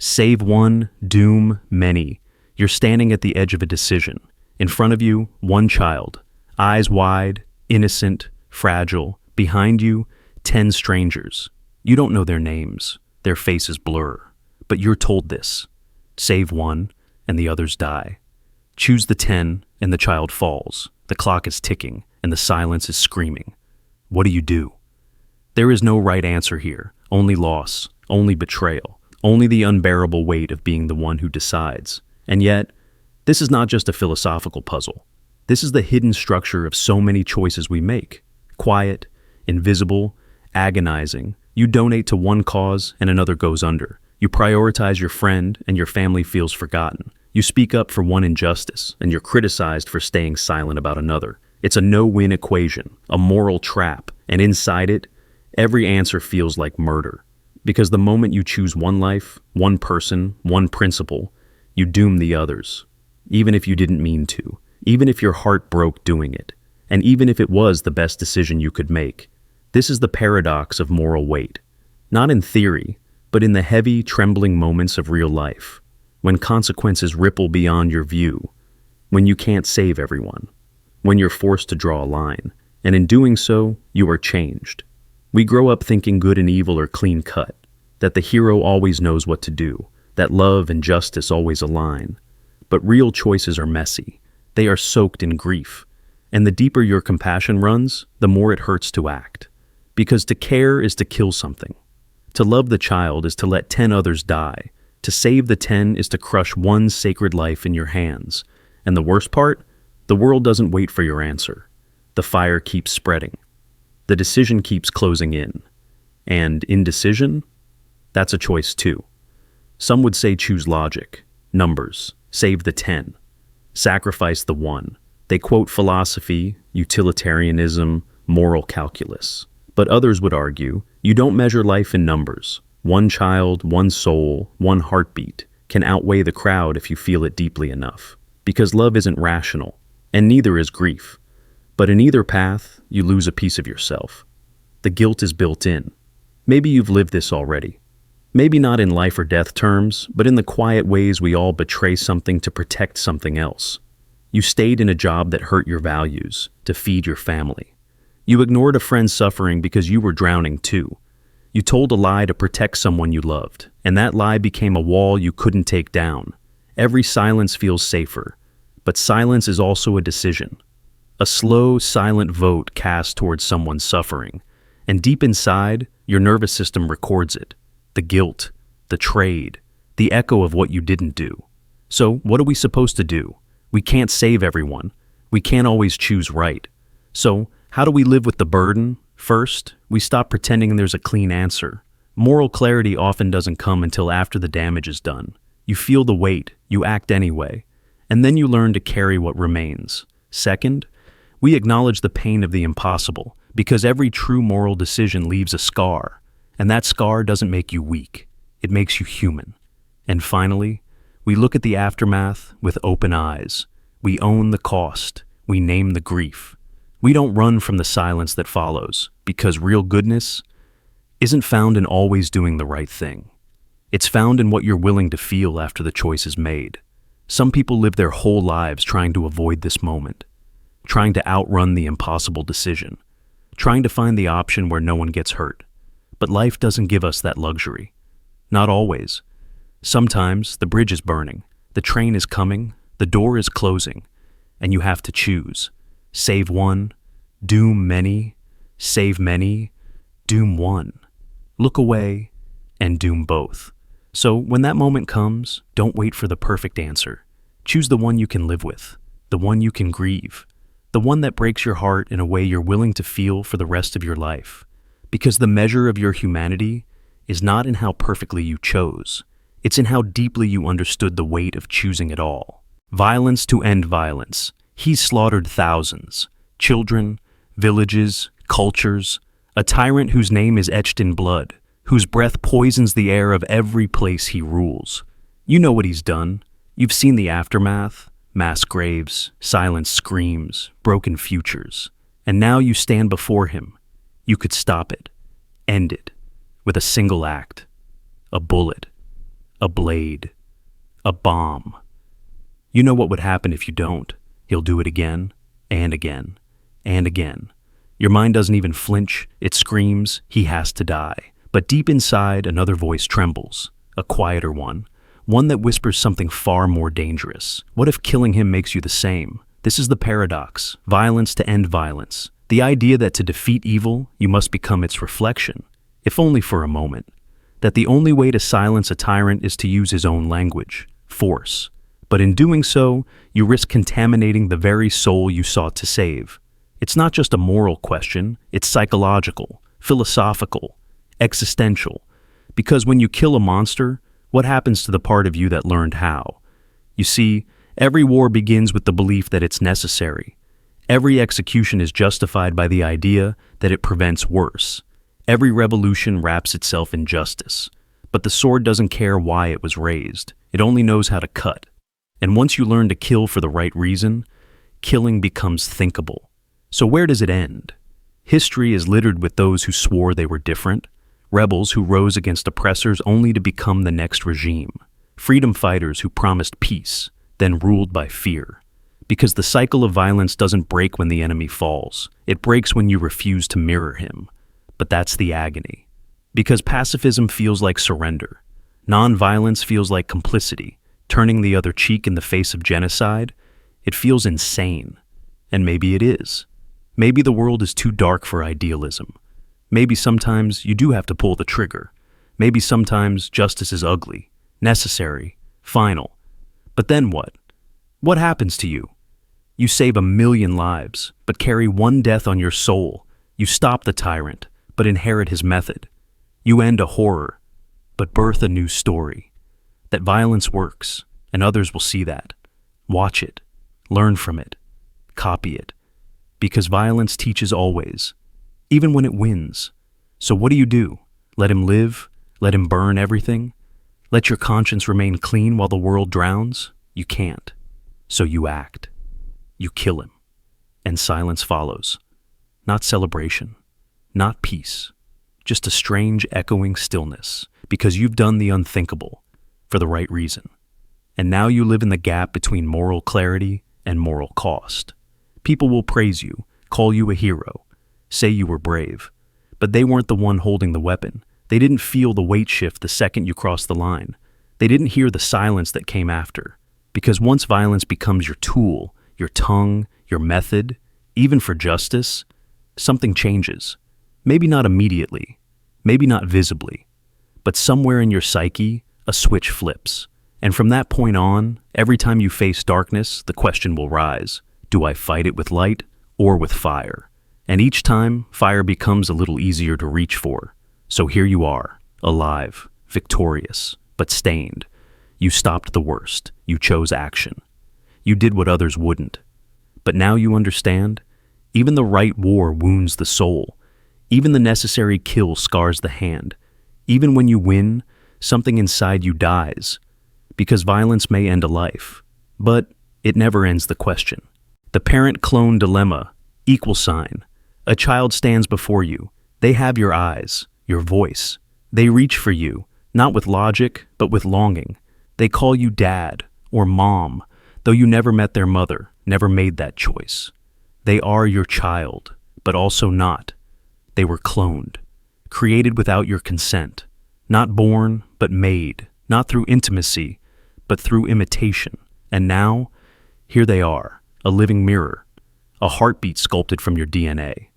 Save one, doom many. You're standing at the edge of a decision. In front of you, one child, eyes wide, innocent, fragile. Behind you, 10 strangers. You don't know their names, their faces blur. But you're told this. Save one, and the others die. Choose the 10, and the child falls. The clock is ticking, and the silence is screaming. What do? There is no right answer here. Only loss, only betrayal, only the unbearable weight of being the one who decides. And yet, this is not just a philosophical puzzle. This is the hidden structure of so many choices we make. Quiet, invisible, agonizing. You donate to one cause and another goes under. You prioritize your friend and your family feels forgotten. You speak up for one injustice and you're criticized for staying silent about another. It's a no-win equation, a moral trap, and inside it, every answer feels like murder. Because the moment you choose one life, one person, one principle, you doom the others. Even if you didn't mean to. Even if your heart broke doing it. And even if it was the best decision you could make. This is the paradox of moral weight. Not in theory, but in the heavy, trembling moments of real life. When consequences ripple beyond your view. When you can't save everyone. When you're forced to draw a line. And in doing so, you are changed. We grow up thinking good and evil are clean cut. That the hero always knows what to do. That love and justice always align. But real choices are messy. They are soaked in grief. And the deeper your compassion runs, the more it hurts to act. Because to care is to kill something. To love the child is to let 10 others die. To save the 10 is to crush one sacred life in your hands. And the worst part? The world doesn't wait for your answer. The fire keeps spreading. The decision keeps closing in. And indecision? That's a choice too. Some would say choose logic, numbers, save the 10, sacrifice the 1. They quote philosophy, utilitarianism, moral calculus. But others would argue, you don't measure life in numbers. One child, one soul, one heartbeat can outweigh the crowd if you feel it deeply enough. Because love isn't rational, and neither is grief. But in either path, you lose a piece of yourself. The guilt is built in. Maybe you've lived this already. Maybe not in life or death terms, but in the quiet ways we all betray something to protect something else. You stayed in a job that hurt your values, to feed your family. You ignored a friend's suffering because you were drowning too. You told a lie to protect someone you loved, and that lie became a wall you couldn't take down. Every silence feels safer, but silence is also a decision. A slow, silent vote cast towards someone's suffering, and deep inside, your nervous system records it. The guilt, the trade, the echo of what you didn't do. So, what are we supposed to do? We can't save everyone. We can't always choose right. So, how do we live with the burden? First, we stop pretending there's a clean answer. Moral clarity often doesn't come until after the damage is done. You feel the weight, you act anyway, and then you learn to carry what remains. Second, we acknowledge the pain of the impossible, because every true moral decision leaves a scar, and that scar doesn't make you weak. It makes you human. And finally, we look at the aftermath with open eyes. We own the cost. We name the grief. We don't run from the silence that follows, because real goodness isn't found in always doing the right thing. It's found in what you're willing to feel after the choice is made. Some people live their whole lives trying to avoid this moment, trying to outrun the impossible decision, trying to find the option where no one gets hurt. But life doesn't give us that luxury. Not always. Sometimes the bridge is burning, the train is coming, the door is closing, and you have to choose. Save one, doom many, save many, doom one. Look away and doom both. So when that moment comes, don't wait for the perfect answer. Choose the one you can live with, the one you can grieve, the one that breaks your heart in a way you're willing to feel for the rest of your life. Because the measure of your humanity is not in how perfectly you chose, it's in how deeply you understood the weight of choosing it all. Violence to end violence. He's slaughtered thousands, children, villages, cultures, a tyrant whose name is etched in blood, whose breath poisons the air of every place he rules. You know what he's done. You've seen the aftermath, mass graves, silent screams, broken futures. And now you stand before him. You could stop it, end it, with a single act, a bullet, a blade, a bomb. You know what would happen if you don't. He'll do it again, and again, and again. Your mind doesn't even flinch, it screams, he has to die. But deep inside, another voice trembles, a quieter one that whispers something far more dangerous. What if killing him makes you the same? This is the paradox, violence to end violence. The idea that to defeat evil, you must become its reflection, if only for a moment. That the only way to silence a tyrant is to use his own language, force. But in doing so, you risk contaminating the very soul you sought to save. It's not just a moral question, it's psychological, philosophical, existential. Because when you kill a monster, what happens to the part of you that learned how? You see, every war begins with the belief that it's necessary. Every execution is justified by the idea that it prevents worse. Every revolution wraps itself in justice. But the sword doesn't care why it was raised. It only knows how to cut. And once you learn to kill for the right reason, killing becomes thinkable. So where does it end? History is littered with those who swore they were different, rebels who rose against oppressors only to become the next regime, freedom fighters who promised peace, then ruled by fear. Because the cycle of violence doesn't break when the enemy falls, it breaks when you refuse to mirror him. But that's the agony. Because pacifism feels like surrender. Non-violence feels like complicity. Turning the other cheek in the face of genocide, it feels insane. And maybe it is. Maybe the world is too dark for idealism. Maybe sometimes you do have to pull the trigger. Maybe sometimes justice is ugly, necessary, final. But then what? What happens to you? You save 1,000,000 lives, but carry one death on your soul. You stop the tyrant, but inherit his method. You end a horror, but birth a new story. That violence works, and others will see that. Watch it, learn from it, copy it. Because violence teaches always, even when it wins. So what do? Let him live? Let him burn everything? Let your conscience remain clean while the world drowns? You can't. So you act. You kill him. And silence follows. Not celebration. Not peace. Just a strange echoing stillness, because you've done the unthinkable. For the right reason. And now you live in the gap between moral clarity and moral cost. People will praise you, call you a hero, say you were brave. But they weren't the one holding the weapon. They didn't feel the weight shift the second you crossed the line. They didn't hear the silence that came after. Because once violence becomes your tool, your tongue, your method, even for justice, something changes. Maybe not immediately, maybe not visibly, but somewhere in your psyche, a switch flips. And from that point on, every time you face darkness, the question will rise. Do I fight it with light or with fire? And each time, fire becomes a little easier to reach for. So here you are, alive, victorious, but stained. You stopped the worst. You chose action. You did what others wouldn't. But now you understand? Even the right war wounds the soul. Even the necessary kill scars the hand. Even when you win, something inside you dies. Because violence may end a life, but it never ends the question. The parent-clone dilemma, equal sign. A child stands before you. They have your eyes, your voice. They reach for you, not with logic, but with longing. They call you dad or mom, though you never met their mother, never made that choice. They are your child, but also not. They were cloned, created without your consent. Not born, but made, not through intimacy, but through imitation. And now, here they are, a living mirror, a heartbeat sculpted from your DNA.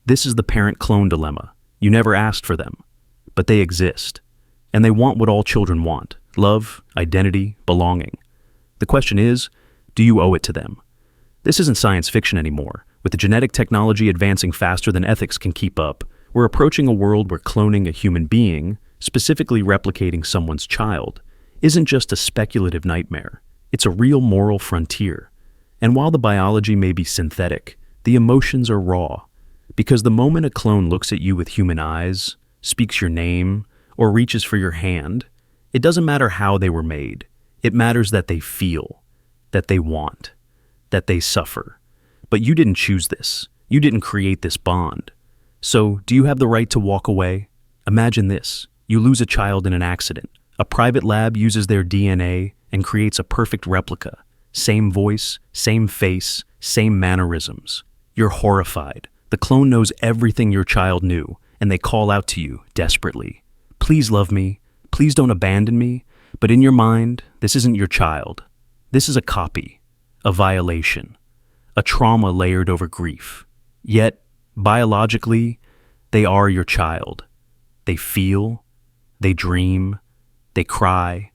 This is the parent-clone dilemma. You never asked for them, but they exist. And they want what all children want: love, identity, belonging. The question is, do you owe it to them? This isn't science fiction anymore. With the genetic technology advancing faster than ethics can keep up, we're approaching a world where cloning a human being, specifically replicating someone's child, isn't just a speculative nightmare. It's a real moral frontier. And while the biology may be synthetic, the emotions are raw. Because the moment a clone looks at you with human eyes, speaks your name, or reaches for your hand, it doesn't matter how they were made. It matters that they feel, that they want, that they suffer. But you didn't choose this. You didn't create this bond. So, do you have the right to walk away? Imagine this. You lose a child in an accident, A private lab uses their DNA and creates a perfect replica. Same voice, same face, same mannerisms. You're horrified. The clone knows everything your child knew, and they call out to you desperately. Please love me. Please don't abandon me. But in your mind, this isn't your child. This is a copy, a violation, a trauma layered over grief. Yet, biologically, they are your child. They feel, they dream, they cry.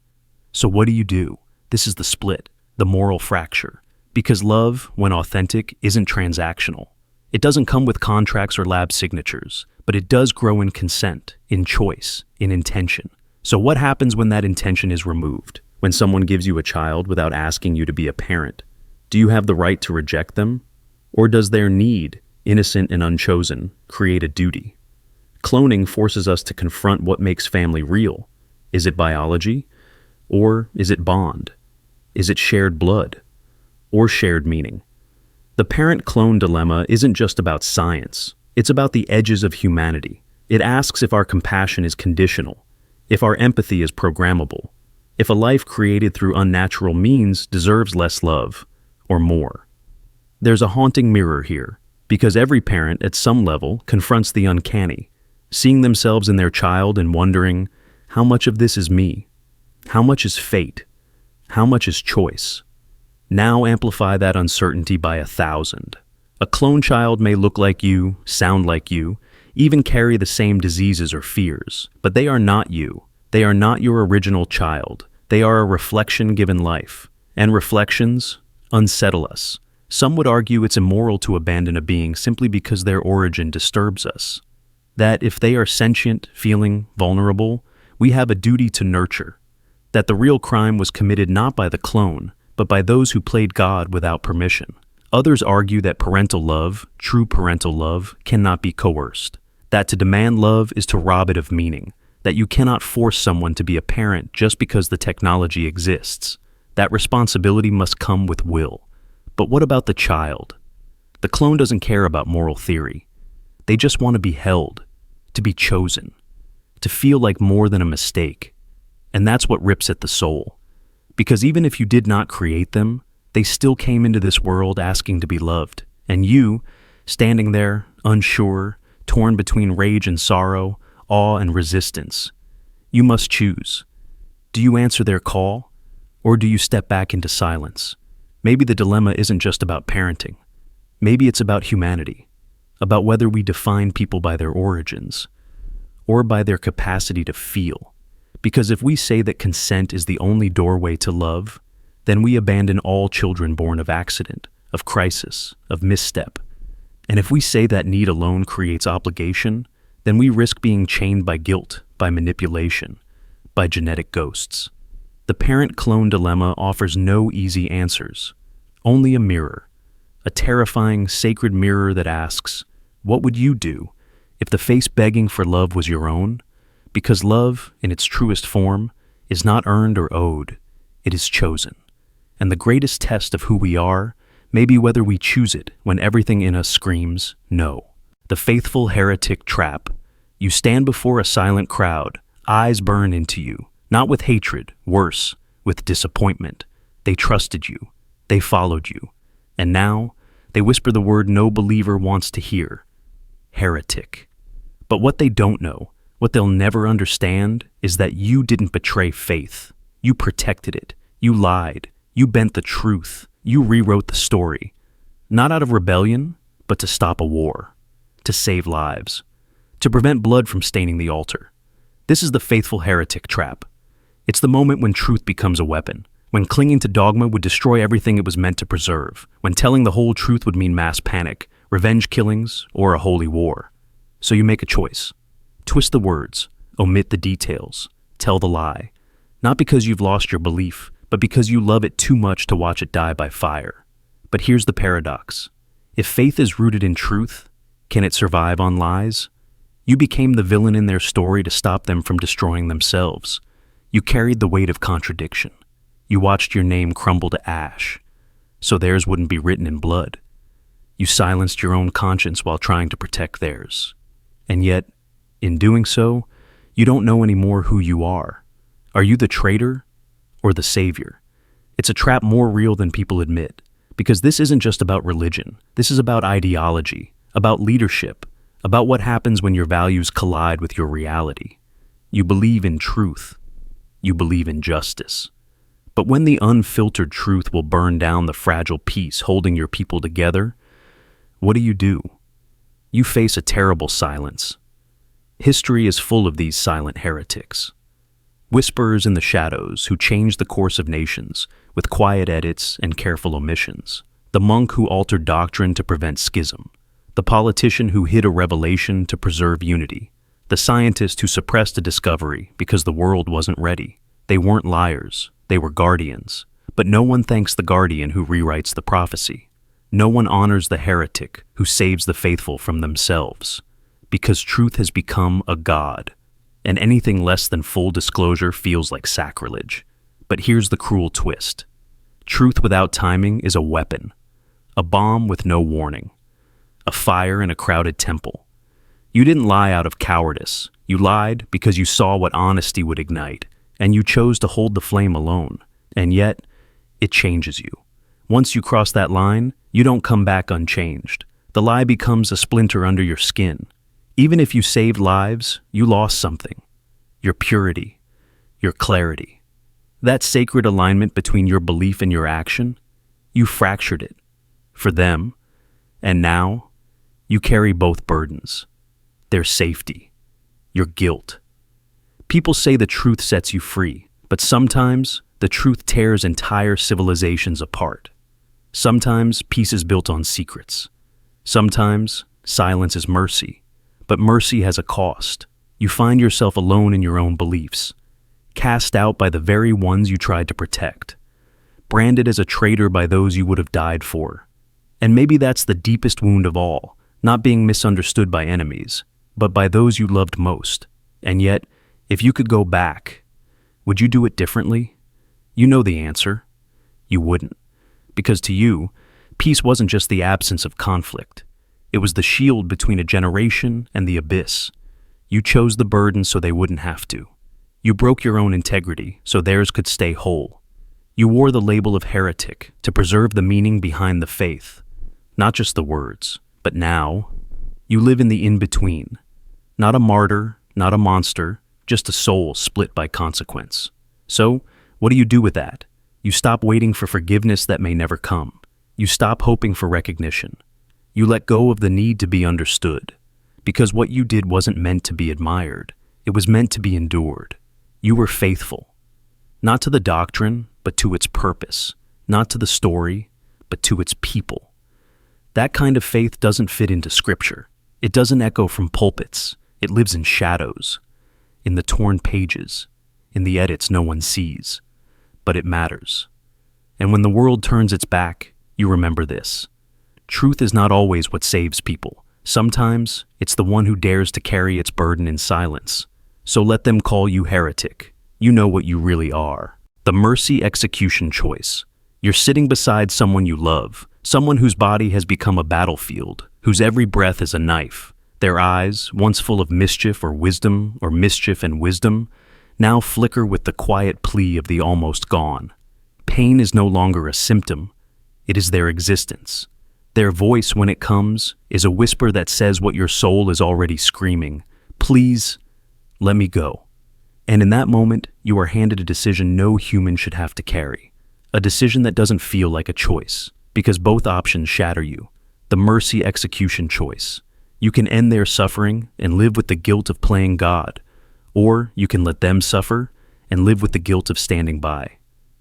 So what do? This is the split, the moral fracture. Because love, when authentic, isn't transactional. It doesn't come with contracts or lab signatures, but it does grow in consent, in choice, in intention. So what happens when that intention is removed? When someone gives you a child without asking you to be a parent? Do you have the right to reject them? Or does their need, innocent and unchosen, create a duty? Cloning forces us to confront what makes family real. Is it biology? Or is it bond? Is it shared blood? Or shared meaning? The parent-clone dilemma isn't just about science. It's about the edges of humanity. It asks if our compassion is conditional, if our empathy is programmable, if a life created through unnatural means deserves less love, or more. There's a haunting mirror here, because every parent at some level confronts the uncanny, seeing themselves in their child and wondering, how much of this is me? How much is fate? How much is choice? Now amplify that uncertainty by 1,000. A clone child may look like you, sound like you, even carry the same diseases or fears, but they are not you. They are not your original child. They are a reflection given life. And reflections unsettle us. Some would argue it's immoral to abandon a being simply because their origin disturbs us. That if they are sentient, feeling, vulnerable, we have a duty to nurture. That the real crime was committed not by the clone, but by those who played God without permission. Others argue that parental love, true parental love, cannot be coerced. That to demand love is to rob it of meaning. That you cannot force someone to be a parent just because the technology exists. That responsibility must come with will. But what about the child? The clone doesn't care about moral theory. They just want to be held, to be chosen, to feel like more than a mistake. And that's what rips at the soul. Because even if you did not create them, they still came into this world asking to be loved. And you, standing there, unsure, torn between rage and sorrow, awe and resistance, you must choose. Do you answer their call, or do you step back into silence? Maybe the dilemma isn't just about parenting. Maybe it's about humanity, about whether we define people by their origins, or by their capacity to feel. Because if we say that consent is the only doorway to love, then we abandon all children born of accident, of crisis, of misstep. And if we say that need alone creates obligation, then we risk being chained by guilt, by manipulation, by genetic ghosts. The parent-clone dilemma offers no easy answers, only a mirror, a terrifying, sacred mirror that asks, what would you do if the face begging for love was your own? Because love, in its truest form, is not earned or owed, it is chosen. And the greatest test of who we are may be whether we choose it when everything in us screams, no. The faithful heretic trap. You stand before a silent crowd, eyes burn into you, not with hatred, worse, with disappointment. They trusted you, they followed you, and now they whisper the word no believer wants to hear, heretic. But what they don't know, what they'll never understand, is that you didn't betray faith. You protected it. You lied. You bent the truth. You rewrote the story. Not out of rebellion, but to stop a war. To save lives. To prevent blood from staining the altar. This is the faithful heretic trap. It's the moment when truth becomes a weapon. When clinging to dogma would destroy everything it was meant to preserve. When telling the whole truth would mean mass panic, revenge killings, or a holy war. So you make a choice. Twist the words, omit the details, tell the lie. Not because you've lost your belief, but because you love it too much to watch it die by fire. But here's the paradox. If faith is rooted in truth, can it survive on lies? You became the villain in their story to stop them from destroying themselves. You carried the weight of contradiction. You watched your name crumble to ash, so theirs wouldn't be written in blood. You silenced your own conscience while trying to protect theirs. And yet, in doing so, you don't know anymore who you are. Are you the traitor or the savior? It's a trap more real than people admit, because this isn't just about religion. This is about ideology, about leadership, about what happens when your values collide with your reality. You believe in truth. You believe in justice. But when the unfiltered truth will burn down the fragile peace holding your people together, what do? You face a terrible silence. History is full of these silent heretics. Whisperers in the shadows who change the course of nations with quiet edits and careful omissions. The monk who altered doctrine to prevent schism. The politician who hid a revelation to preserve unity. The scientist who suppressed a discovery because the world wasn't ready. They weren't liars, they were guardians. But no one thanks the guardian who rewrites the prophecy. No one honors the heretic who saves the faithful from themselves. Because truth has become a god, and anything less than full disclosure feels like sacrilege. But here's the cruel twist. Truth without timing is a weapon. A bomb with no warning. A fire in a crowded temple. You didn't lie out of cowardice. You lied because you saw what honesty would ignite, and you chose to hold the flame alone. And yet, it changes you. Once you cross that line, you don't come back unchanged. The lie becomes a splinter under your skin. Even if you saved lives, you lost something. Your purity, your clarity. That sacred alignment between your belief and your action, you fractured it. For them, and now, you carry both burdens. Their safety, your guilt. People say the truth sets you free, but sometimes the truth tears entire civilizations apart. Sometimes peace is built on secrets. Sometimes silence is mercy, but mercy has a cost. You find yourself alone in your own beliefs, cast out by the very ones you tried to protect, branded as a traitor by those you would have died for. And maybe that's the deepest wound of all, not being misunderstood by enemies, but by those you loved most. And yet, if you could go back, would you do it differently? You know the answer. You wouldn't. Because to you, peace wasn't just the absence of conflict. It was the shield between a generation and the abyss. You chose the burden so they wouldn't have to. You broke your own integrity so theirs could stay whole. You wore the label of heretic to preserve the meaning behind the faith, not just the words. But now, you live in the in-between. Not a martyr, not a monster, just a soul split by consequence. So, what do you do with that? You stop waiting for forgiveness that may never come. You stop hoping for recognition. You let go of the need to be understood. Because what you did wasn't meant to be admired. It was meant to be endured. You were faithful. Not to the doctrine, but to its purpose. Not to the story, but to its people. That kind of faith doesn't fit into scripture. It doesn't echo from pulpits. It lives in shadows, in the torn pages, in the edits no one sees. But it matters. And when the world turns its back, you remember this. Truth is not always what saves people. Sometimes it's the one who dares to carry its burden in silence. So let them call you heretic. You know what you really are. The mercy execution choice. You're sitting beside someone you love, someone whose body has become a battlefield, whose every breath is a knife. Their eyes, once full of mischief or wisdom, or mischief and wisdom, now flicker with the quiet plea of the almost gone. Pain is no longer a symptom. It is their existence. Their voice, when it comes, is a whisper that says what your soul is already screaming. Please, let me go. And in that moment, you are handed a decision no human should have to carry. A decision that doesn't feel like a choice, because both options shatter you. The mercy execution choice. You can end their suffering and live with the guilt of playing God, or you can let them suffer and live with the guilt of standing by.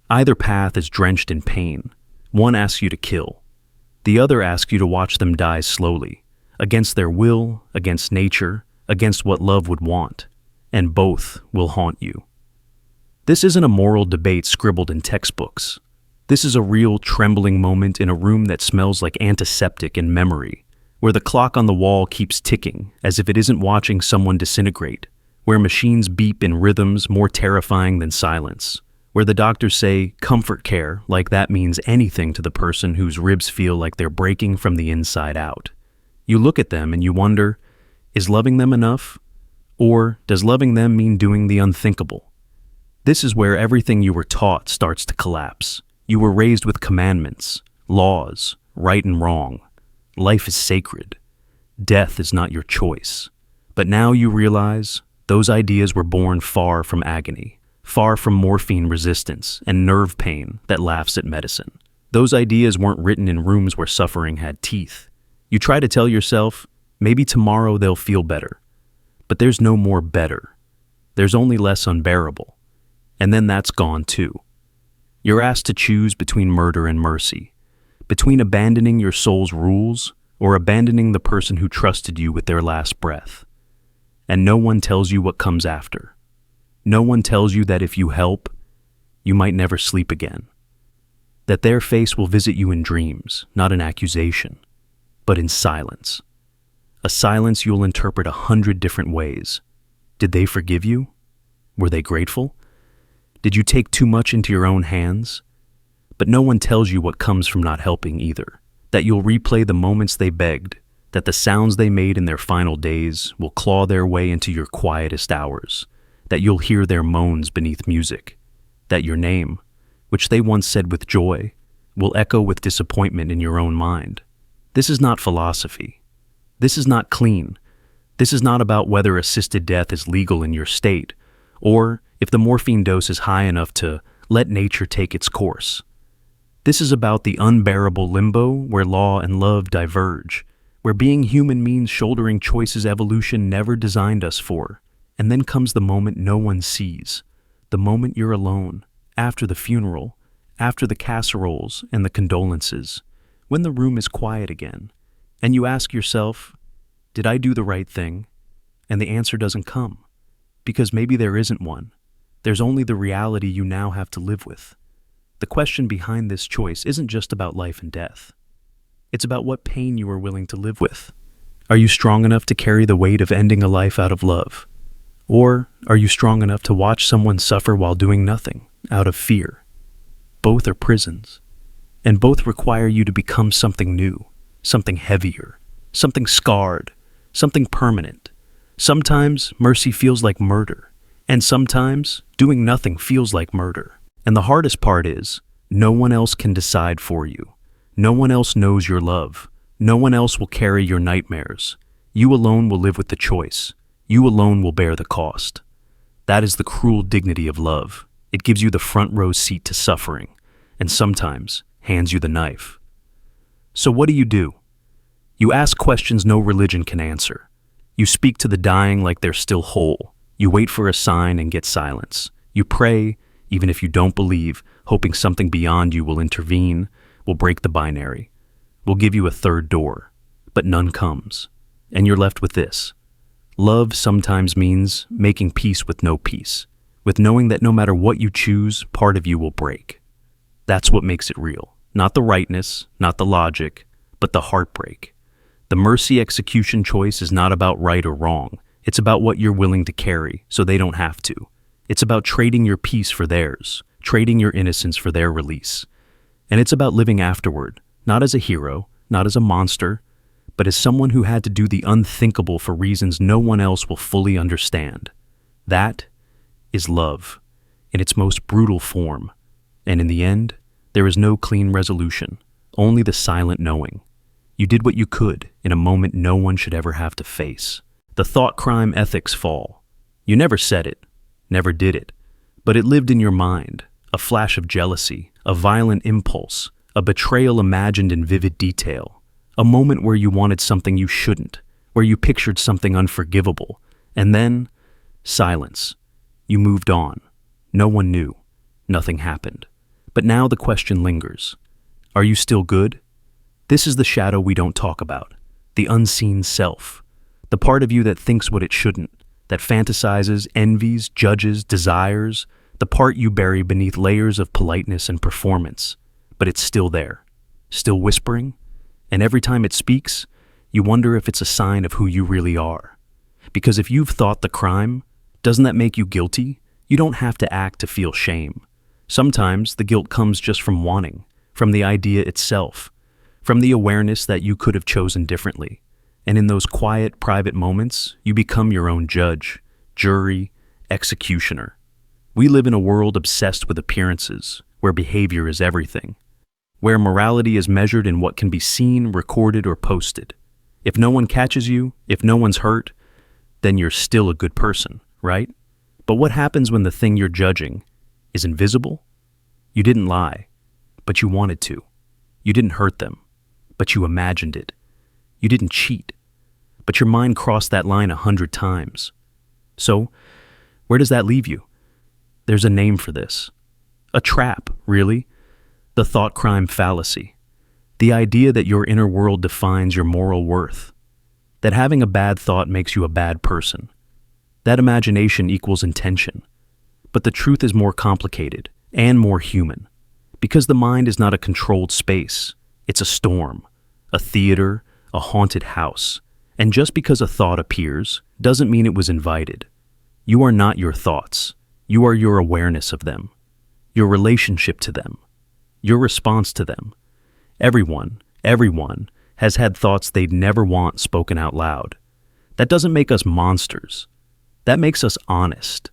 Either path is drenched in pain. One asks you to kill. The other asks you to watch them die slowly, against their will, against nature, against what love would want. And both will haunt you. This isn't a moral debate scribbled in textbooks. This is a real trembling moment in a room that smells like antiseptic and memory, where the clock on the wall keeps ticking as if it isn't watching someone disintegrate, where machines beep in rhythms more terrifying than silence, where the doctors say comfort care like that means anything to the person whose ribs feel like they're breaking from the inside out. You look at them and you wonder, is loving them enough? Or does loving them mean doing the unthinkable? This is where everything you were taught starts to collapse. You were raised with commandments, laws, right and wrong. Life is sacred. Death is not your choice. But now you realize those ideas were born far from agony, far from morphine resistance and nerve pain that laughs at medicine. Those ideas weren't written in rooms where suffering had teeth. You try to tell yourself, maybe tomorrow they'll feel better. But there's no more better. There's only less unbearable. And then that's gone too. You're asked to choose between murder and mercy, between abandoning your soul's rules or abandoning the person who trusted you with their last breath. And no one tells you what comes after. No one tells you that if you help, you might never sleep again. That their face will visit you in dreams, not in accusation, but in silence. A silence you'll interpret 100 different ways. Did they forgive you? Were they grateful? Did you take too much into your own hands? But no one tells you what comes from not helping either. That you'll replay the moments they begged, that the sounds they made in their final days will claw their way into your quietest hours, that you'll hear their moans beneath music, that your name, which they once said with joy, will echo with disappointment in your own mind. This is not philosophy. This is not clean. This is not about whether assisted death is legal in your state, or if the morphine dose is high enough to let nature take its course. This is about the unbearable limbo where law and love diverge, where being human means shouldering choices evolution never designed us for. And then comes the moment no one sees, the moment you're alone, after the funeral, after the casseroles and the condolences, when the room is quiet again, and you ask yourself, did I do the right thing? And the answer doesn't come, because maybe there isn't one. There's only the reality you now have to live with. The question behind this choice isn't just about life and death. It's about what pain you are willing to live with. Are you strong enough to carry the weight of ending a life out of love? Or are you strong enough to watch someone suffer while doing nothing, out of fear? Both are prisons, and both require you to become something new, something heavier, something scarred, something permanent. Sometimes mercy feels like murder, and sometimes doing nothing feels like murder. And the hardest part is, no one else can decide for you. No one else knows your love. No one else will carry your nightmares. You alone will live with the choice. You alone will bear the cost. That is the cruel dignity of love. It gives you the front row seat to suffering, and sometimes hands you the knife. So what do? You ask questions no religion can answer. You speak to the dying like they're still whole. You wait for a sign and get silence. You pray, even if you don't believe, hoping something beyond you will intervene, will break the binary, will give you a third door, but none comes. And you're left with this. Love sometimes means making peace with no peace, with knowing that no matter what you choose, part of you will break. That's what makes it real. Not the rightness, not the logic, but the heartbreak. The mercy execution choice is not about right or wrong. It's about what you're willing to carry so they don't have to. It's about trading your peace for theirs, trading your innocence for their release. And it's about living afterward, not as a hero, not as a monster, but as someone who had to do the unthinkable for reasons no one else will fully understand. That is love, in its most brutal form. And in the end, there is no clean resolution, only the silent knowing. You did what you could in a moment no one should ever have to face. The Thoughtcrime ethics fall. You never said it, never did it, but it lived in your mind, a flash of jealousy, a violent impulse, a betrayal imagined in vivid detail, a moment where you wanted something you shouldn't, where you pictured something unforgivable, and then silence. You moved on. No one knew. Nothing happened. But now the question lingers. Are you still good? This is the shadow we don't talk about, the unseen self, the part of you that thinks what it shouldn't, that fantasizes, envies, judges, desires, the part you bury beneath layers of politeness and performance. But it's still there, still whispering, and every time it speaks, you wonder if it's a sign of who you really are. Because if you've thought the crime, doesn't that make you guilty? You don't have to act to feel shame. Sometimes the guilt comes just from wanting, from the idea itself, from the awareness that you could have chosen differently. And in those quiet, private moments, you become your own judge, jury, executioner. We live in a world obsessed with appearances, where behavior is everything, where morality is measured in what can be seen, recorded, or posted. If no one catches you, if no one's hurt, then you're still a good person, right? But what happens when the thing you're judging is invisible? You didn't lie, but you wanted to. You didn't hurt them, but you imagined it. You didn't cheat, but your mind crossed that line 100 times. So, where does that leave you? There's a name for this. A trap, really. The Thoughtcrime fallacy. The idea that your inner world defines your moral worth. That having a bad thought makes you a bad person. That imagination equals intention. But the truth is more complicated and more human. Because the mind is not a controlled space. It's a storm, a theater, a haunted house. And just because a thought appears doesn't mean it was invited. You are not your thoughts. You are your awareness of them, your relationship to them, your response to them. Everyone has had thoughts they'd never want spoken out loud. That doesn't make us monsters. That makes us honest.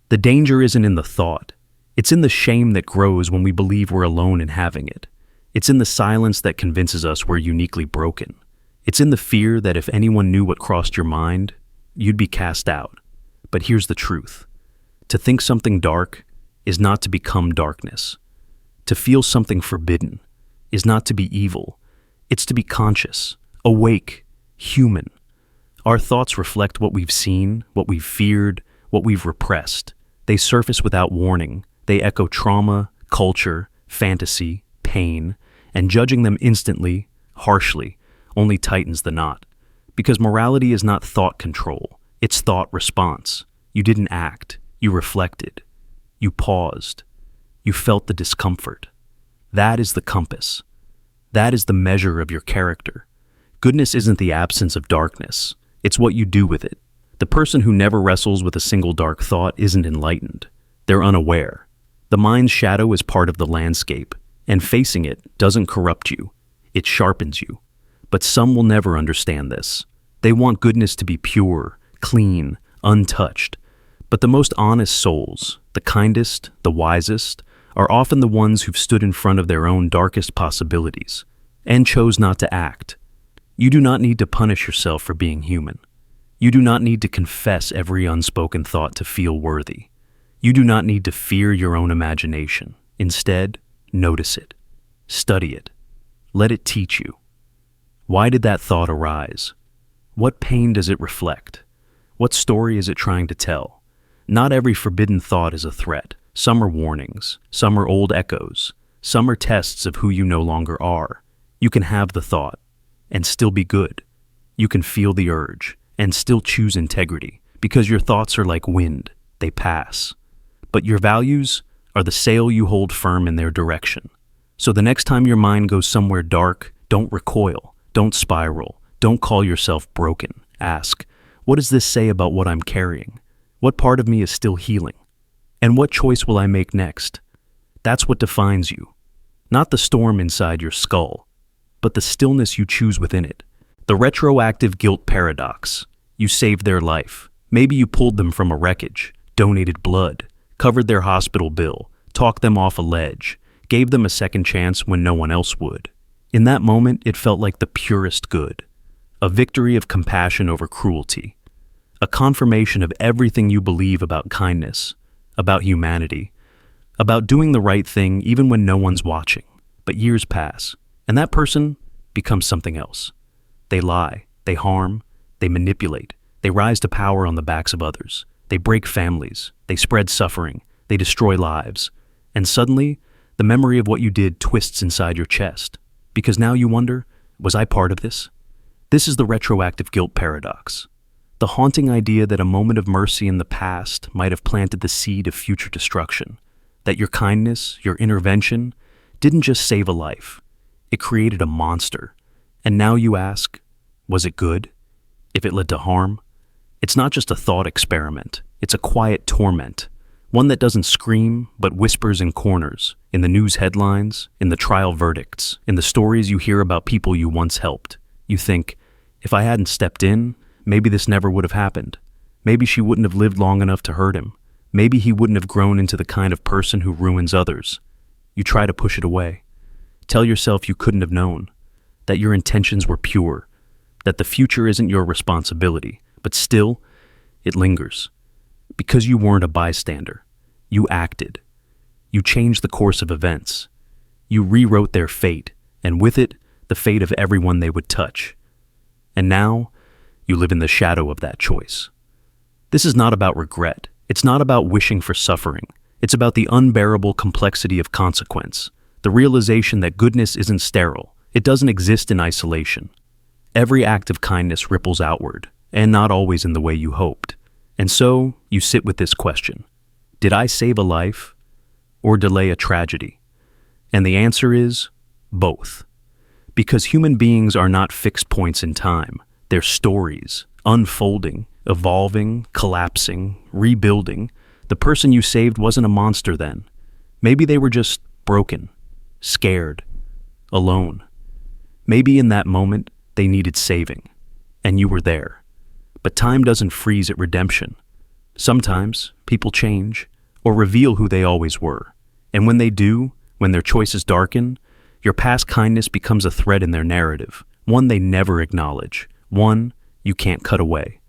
The danger isn't in the thought. It's in the shame that grows when we believe we're alone in having it. It's in the silence that convinces us we're uniquely broken. It's in the fear that if anyone knew what crossed your mind, you'd be cast out. But here's the truth. To think something dark is not to become darkness. To feel something forbidden is not to be evil. It's to be conscious, awake, human. Our thoughts reflect what we've seen, what we've feared, what we've repressed. They surface without warning. They echo trauma, culture, fantasy, pain, and judging them instantly, harshly, only tightens the knot. Because morality is not thought control, it's thought response. You didn't act. You reflected. You paused. You felt the discomfort. That is the compass. That is the measure of your character. Goodness isn't the absence of darkness. It's what you do with it. The person who never wrestles with a single dark thought isn't enlightened. They're unaware. The mind's shadow is part of the landscape, and facing it doesn't corrupt you. It sharpens you. But some will never understand this. They want goodness to be pure, clean, untouched. But the most honest souls, the kindest, the wisest, are often the ones who've stood in front of their own darkest possibilities and chose not to act. You do not need to punish yourself for being human. You do not need to confess every unspoken thought to feel worthy. You do not need to fear your own imagination. Instead, notice it. Study it. Let it teach you. Why did that thought arise? What pain does it reflect? What story is it trying to tell? Not every forbidden thought is a threat. Some are warnings. Some are old echoes. Some are tests of who you no longer are. You can have the thought and still be good. You can feel the urge and still choose integrity because your thoughts are like wind. They pass. But your values are the sail you hold firm in their direction. So the next time your mind goes somewhere dark, don't recoil. Don't spiral. Don't call yourself broken. Ask, what does this say about what I'm carrying? What part of me is still healing? And what choice will I make next? That's what defines you. Not the storm inside your skull, but the stillness you choose within it. The retroactive guilt paradox. You saved their life. Maybe you pulled them from a wreckage, donated blood, covered their hospital bill, talked them off a ledge, gave them a second chance when no one else would. In that moment, it felt like the purest good. A victory of compassion over cruelty. A confirmation of everything you believe about kindness, about humanity, about doing the right thing even when no one's watching. But years pass, and that person becomes something else. They lie, they harm, they manipulate, they rise to power on the backs of others. They break families, they spread suffering, they destroy lives. And suddenly, the memory of what you did twists inside your chest. Because now you wonder, was I part of this? This is the retroactive guilt paradox. The haunting idea that a moment of mercy in the past might have planted the seed of future destruction. That your kindness, your intervention, didn't just save a life. It created a monster. And now you ask, was it good? If it led to harm? It's not just a thought experiment. It's a quiet torment. One that doesn't scream, but whispers in corners, in the news headlines, in the trial verdicts, in the stories you hear about people you once helped. You think, if I hadn't stepped in, maybe this never would have happened. Maybe she wouldn't have lived long enough to hurt him. Maybe he wouldn't have grown into the kind of person who ruins others. You try to push it away. Tell yourself you couldn't have known, that your intentions were pure, that the future isn't your responsibility, but still, it lingers. Because you weren't a bystander. You acted. You changed the course of events. You rewrote their fate, and with it, the fate of everyone they would touch. And now, you live in the shadow of that choice. This is not about regret. It's not about wishing for suffering. It's about the unbearable complexity of consequence, the realization that goodness isn't sterile. It doesn't exist in isolation. Every act of kindness ripples outward, and not always in the way you hoped. And so, you sit with this question. Did I save a life, or delay a tragedy? And the answer is both. Because human beings are not fixed points in time. They're stories, unfolding, evolving, collapsing, rebuilding. The person you saved wasn't a monster then. Maybe they were just broken, scared, alone. Maybe in that moment, they needed saving, and you were there. But time doesn't freeze at redemption. Sometimes, people change, or reveal who they always were. And when they do, when their choices darken, your past kindness becomes a thread in their narrative, one they never acknowledge, one you can't cut away.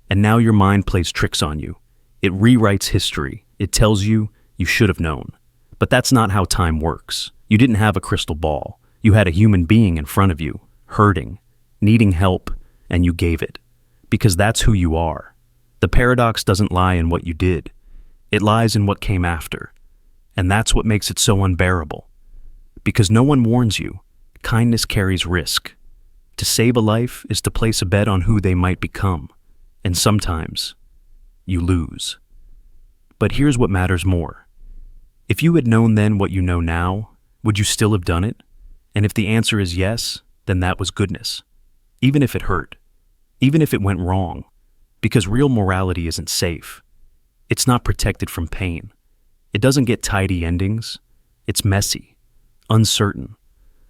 And now your mind plays tricks on you. It rewrites history. It tells you should have known. But that's not how time works. You didn't have a crystal ball. You had a human being in front of you, hurting, needing help, and you gave it. Because that's who you are. The paradox doesn't lie in what you did. It lies in what came after. And that's what makes it so unbearable. Because no one warns you, kindness carries risk. To save a life is to place a bet on who they might become. And sometimes, you lose. But here's what matters more. If you had known then what you know now, would you still have done it? And if the answer is yes, then that was goodness. Even if it hurt. Even if it went wrong. Because real morality isn't safe. It's not protected from pain. It doesn't get tidy endings. It's messy, uncertain,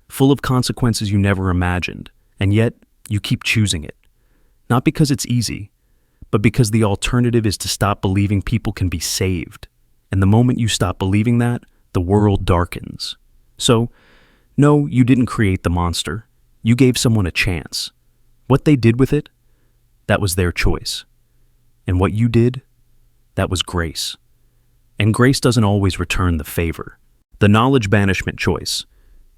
full of consequences you never imagined, and yet you keep choosing it. Not because it's easy, but because the alternative is to stop believing people can be saved. And the moment you stop believing that, the world darkens. So, no, you didn't create the monster. You gave someone a chance. What they did with it, that was their choice. And what you did, that was grace. And grace doesn't always return the favor. The knowledge banishment choice.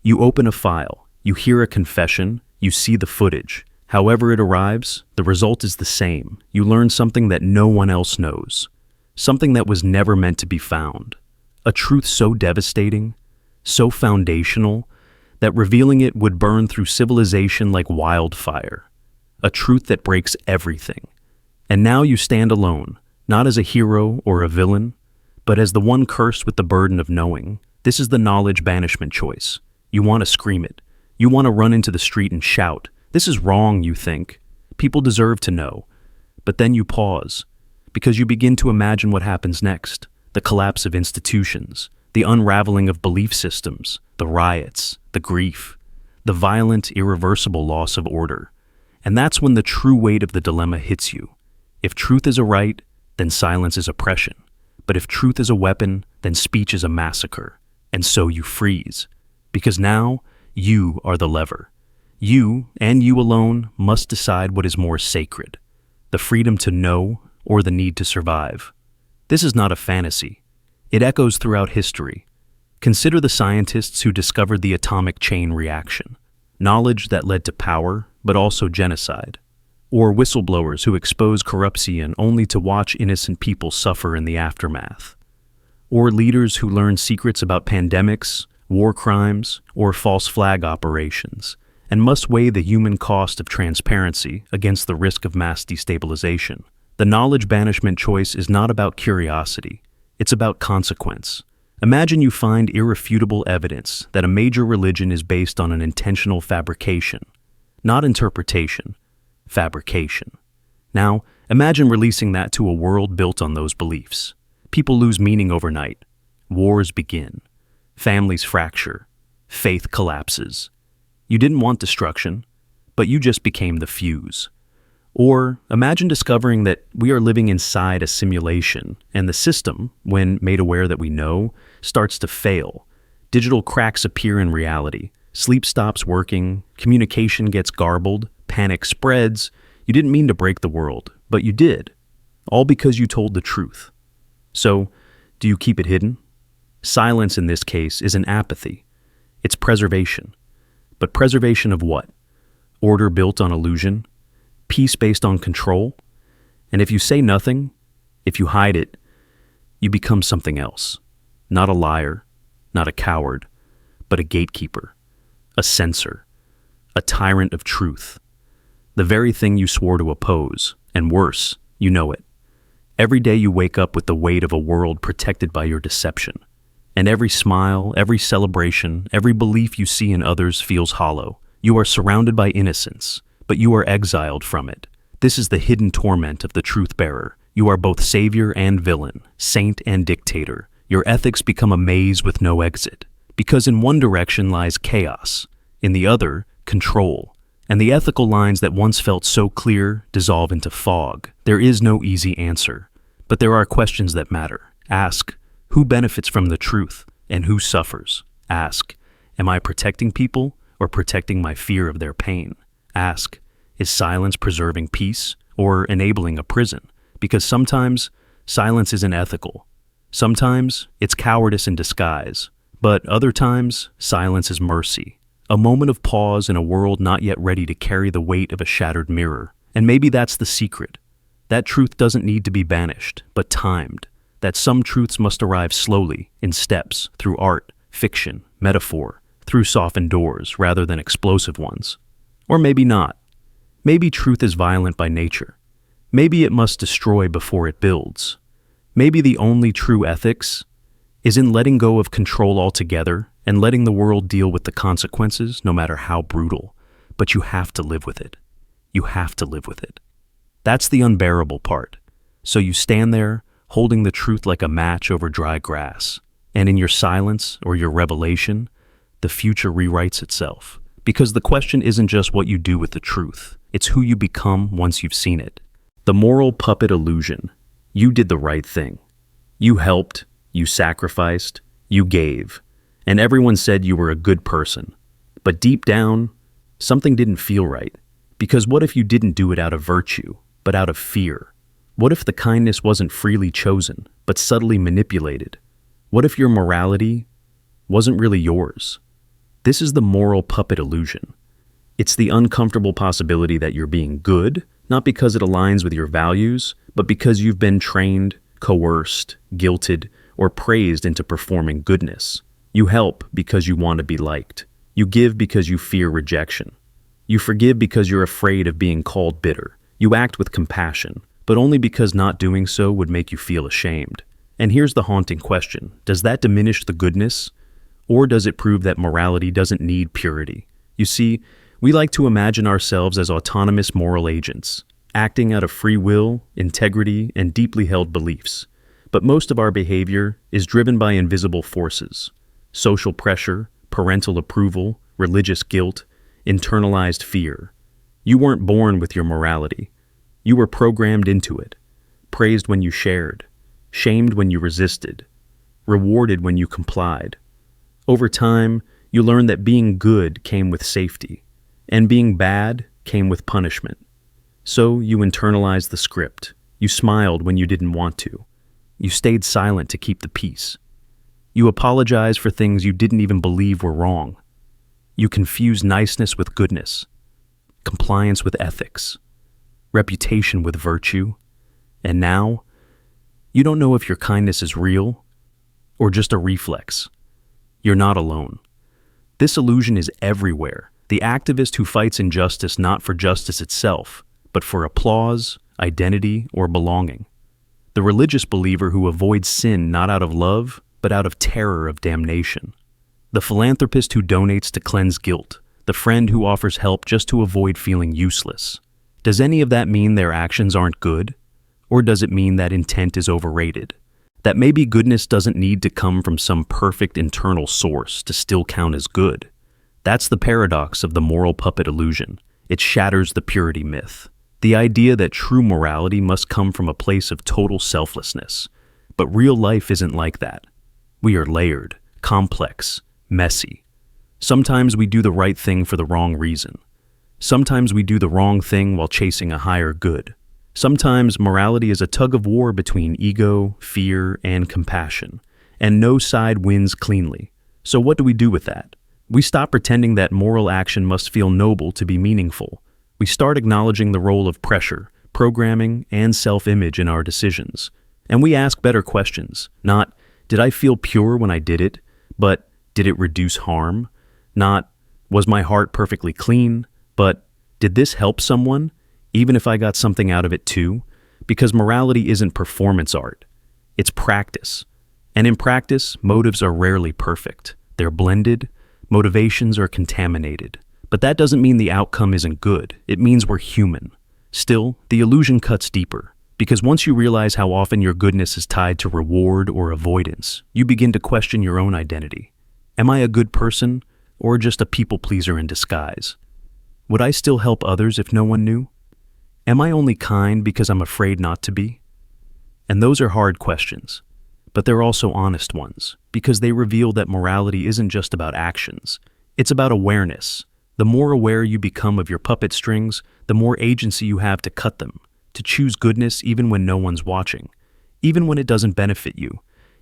You open a file, you hear a confession, you see the footage. However it arrives, the result is the same. You learn something that no one else knows. Something that was never meant to be found. A truth so devastating, so foundational, that revealing it would burn through civilization like wildfire. A truth that breaks everything. And now you stand alone, not as a hero or a villain, but as the one cursed with the burden of knowing. This is the knowledge banishment choice. You want to scream it. You want to run into the street and shout. This is wrong, you think. People deserve to know. But then you pause, because you begin to imagine what happens next. The collapse of institutions, the unraveling of belief systems, the riots, the grief, the violent, irreversible loss of order. And that's when the true weight of the dilemma hits you. If truth is a right, then silence is oppression. But if truth is a weapon, then speech is a massacre. And so you freeze. Because now, you are the lever. You, and you alone, must decide what is more sacred. The freedom to know, or the need to survive. This is not a fantasy. It echoes throughout history. Consider the scientists who discovered the atomic chain reaction. Knowledge that led to power, but also genocide. Or whistleblowers who expose corruption only to watch innocent people suffer in the aftermath. Or leaders who learn secrets about pandemics, war crimes, or false flag operations, and must weigh the human cost of transparency against the risk of mass destabilization. The knowledge banishment choice is not about curiosity, it's about consequence. Imagine you find irrefutable evidence that a major religion is based on an intentional fabrication, not interpretation, fabrication. Now, imagine releasing that to a world built on those beliefs. People lose meaning overnight. Wars begin. Families fracture. Faith collapses. You didn't want destruction, but you just became the fuse. Or imagine discovering that we are living inside a simulation and the system, when made aware that we know, starts to fail. Digital cracks appear in reality. Sleep stops working, communication gets garbled, panic spreads. You didn't mean to break the world, but you did. All because you told the truth. So, do you keep it hidden? Silence in this case is an apathy. It's preservation. But preservation of what? Order built on illusion? Peace based on control? And if you say nothing, if you hide it, you become something else. Not a liar, not a coward, but a gatekeeper, a censor, a tyrant of truth. The very thing you swore to oppose, and worse, you know it. Every day you wake up with the weight of a world protected by your deception. And every smile, every celebration, every belief you see in others feels hollow. You are surrounded by innocence, but you are exiled from it. This is the hidden torment of the truth-bearer. You are both savior and villain, saint and dictator. Your ethics become a maze with no exit, because in one direction lies chaos, in the other, control. And the ethical lines that once felt so clear dissolve into fog. There is no easy answer, but there are questions that matter. Ask, who benefits from the truth, and who suffers? Ask, am I protecting people or protecting my fear of their pain? Ask, is silence preserving peace or enabling a prison? Because sometimes silence isn't ethical. Sometimes it's cowardice in disguise, but other times silence is mercy. A moment of pause in a world not yet ready to carry the weight of a shattered mirror. And maybe that's the secret. That truth doesn't need to be banished, but timed. That some truths must arrive slowly, in steps, through art, fiction, metaphor, through softened doors rather than explosive ones. Or maybe not. Maybe truth is violent by nature. Maybe it must destroy before it builds. Maybe the only true ethics is in letting go of control altogether and letting the world deal with the consequences, no matter how brutal. But you have to live with it. You have to live with it. That's the unbearable part. So you stand there, holding the truth like a match over dry grass. And in your silence or your revelation, the future rewrites itself. Because the question isn't just what you do with the truth. It's who you become once you've seen it. The moral puppet illusion. You did the right thing. You helped, you sacrificed, you gave. And everyone said you were a good person. But deep down, something didn't feel right. Because what if you didn't do it out of virtue, but out of fear? What if the kindness wasn't freely chosen, but subtly manipulated? What if your morality wasn't really yours? This is the moral puppet illusion. It's the uncomfortable possibility that you're being good, not because it aligns with your values, but because you've been trained, coerced, guilted, or praised into performing goodness. You help because you want to be liked. You give because you fear rejection. You forgive because you're afraid of being called bitter. You act with compassion, but only because not doing so would make you feel ashamed. And here's the haunting question. Does that diminish the goodness? Or does it prove that morality doesn't need purity? You see, we like to imagine ourselves as autonomous moral agents, acting out of free will, integrity, and deeply held beliefs. But most of our behavior is driven by invisible forces: social pressure, parental approval, religious guilt, internalized fear. You weren't born with your morality. You were programmed into it, praised when you shared, shamed when you resisted, rewarded when you complied. Over time, you learned that being good came with safety, and being bad came with punishment. So you internalized the script. You smiled when you didn't want to. You stayed silent to keep the peace. You apologized for things you didn't even believe were wrong. You confused niceness with goodness, compliance with ethics, reputation with virtue, and now, you don't know if your kindness is real or just a reflex. You're not alone. This illusion is everywhere. The activist who fights injustice not for justice itself, but for applause, identity, or belonging. The religious believer who avoids sin not out of love, but out of terror of damnation. The philanthropist who donates to cleanse guilt. The friend who offers help just to avoid feeling useless. Does any of that mean their actions aren't good? Or does it mean that intent is overrated? That maybe goodness doesn't need to come from some perfect internal source to still count as good? That's the paradox of the moral puppet illusion. It shatters the purity myth. The idea that true morality must come from a place of total selflessness. But real life isn't like that. We are layered, complex, messy. Sometimes we do the right thing for the wrong reason. Sometimes we do the wrong thing while chasing a higher good. Sometimes morality is a tug of war between ego, fear, and compassion, and no side wins cleanly. So what do we do with that? We stop pretending that moral action must feel noble to be meaningful. We start acknowledging the role of pressure, programming, and self-image in our decisions. And we ask better questions. Not, did I feel pure when I did it? But, did it reduce harm? Not, was my heart perfectly clean? But, did this help someone, even if I got something out of it too? Because morality isn't performance art. It's practice. And in practice, motives are rarely perfect. They're blended. Motivations are contaminated. But that doesn't mean the outcome isn't good. It means we're human. Still, the illusion cuts deeper. Because once you realize how often your goodness is tied to reward or avoidance, you begin to question your own identity. Am I a good person, or just a people pleaser in disguise? Would I still help others if no one knew? Am I only kind because I'm afraid not to be? And those are hard questions, but they're also honest ones, because they reveal that morality isn't just about actions. It's about awareness. The more aware you become of your puppet strings, the more agency you have to cut them, to choose goodness even when no one's watching, even when it doesn't benefit you,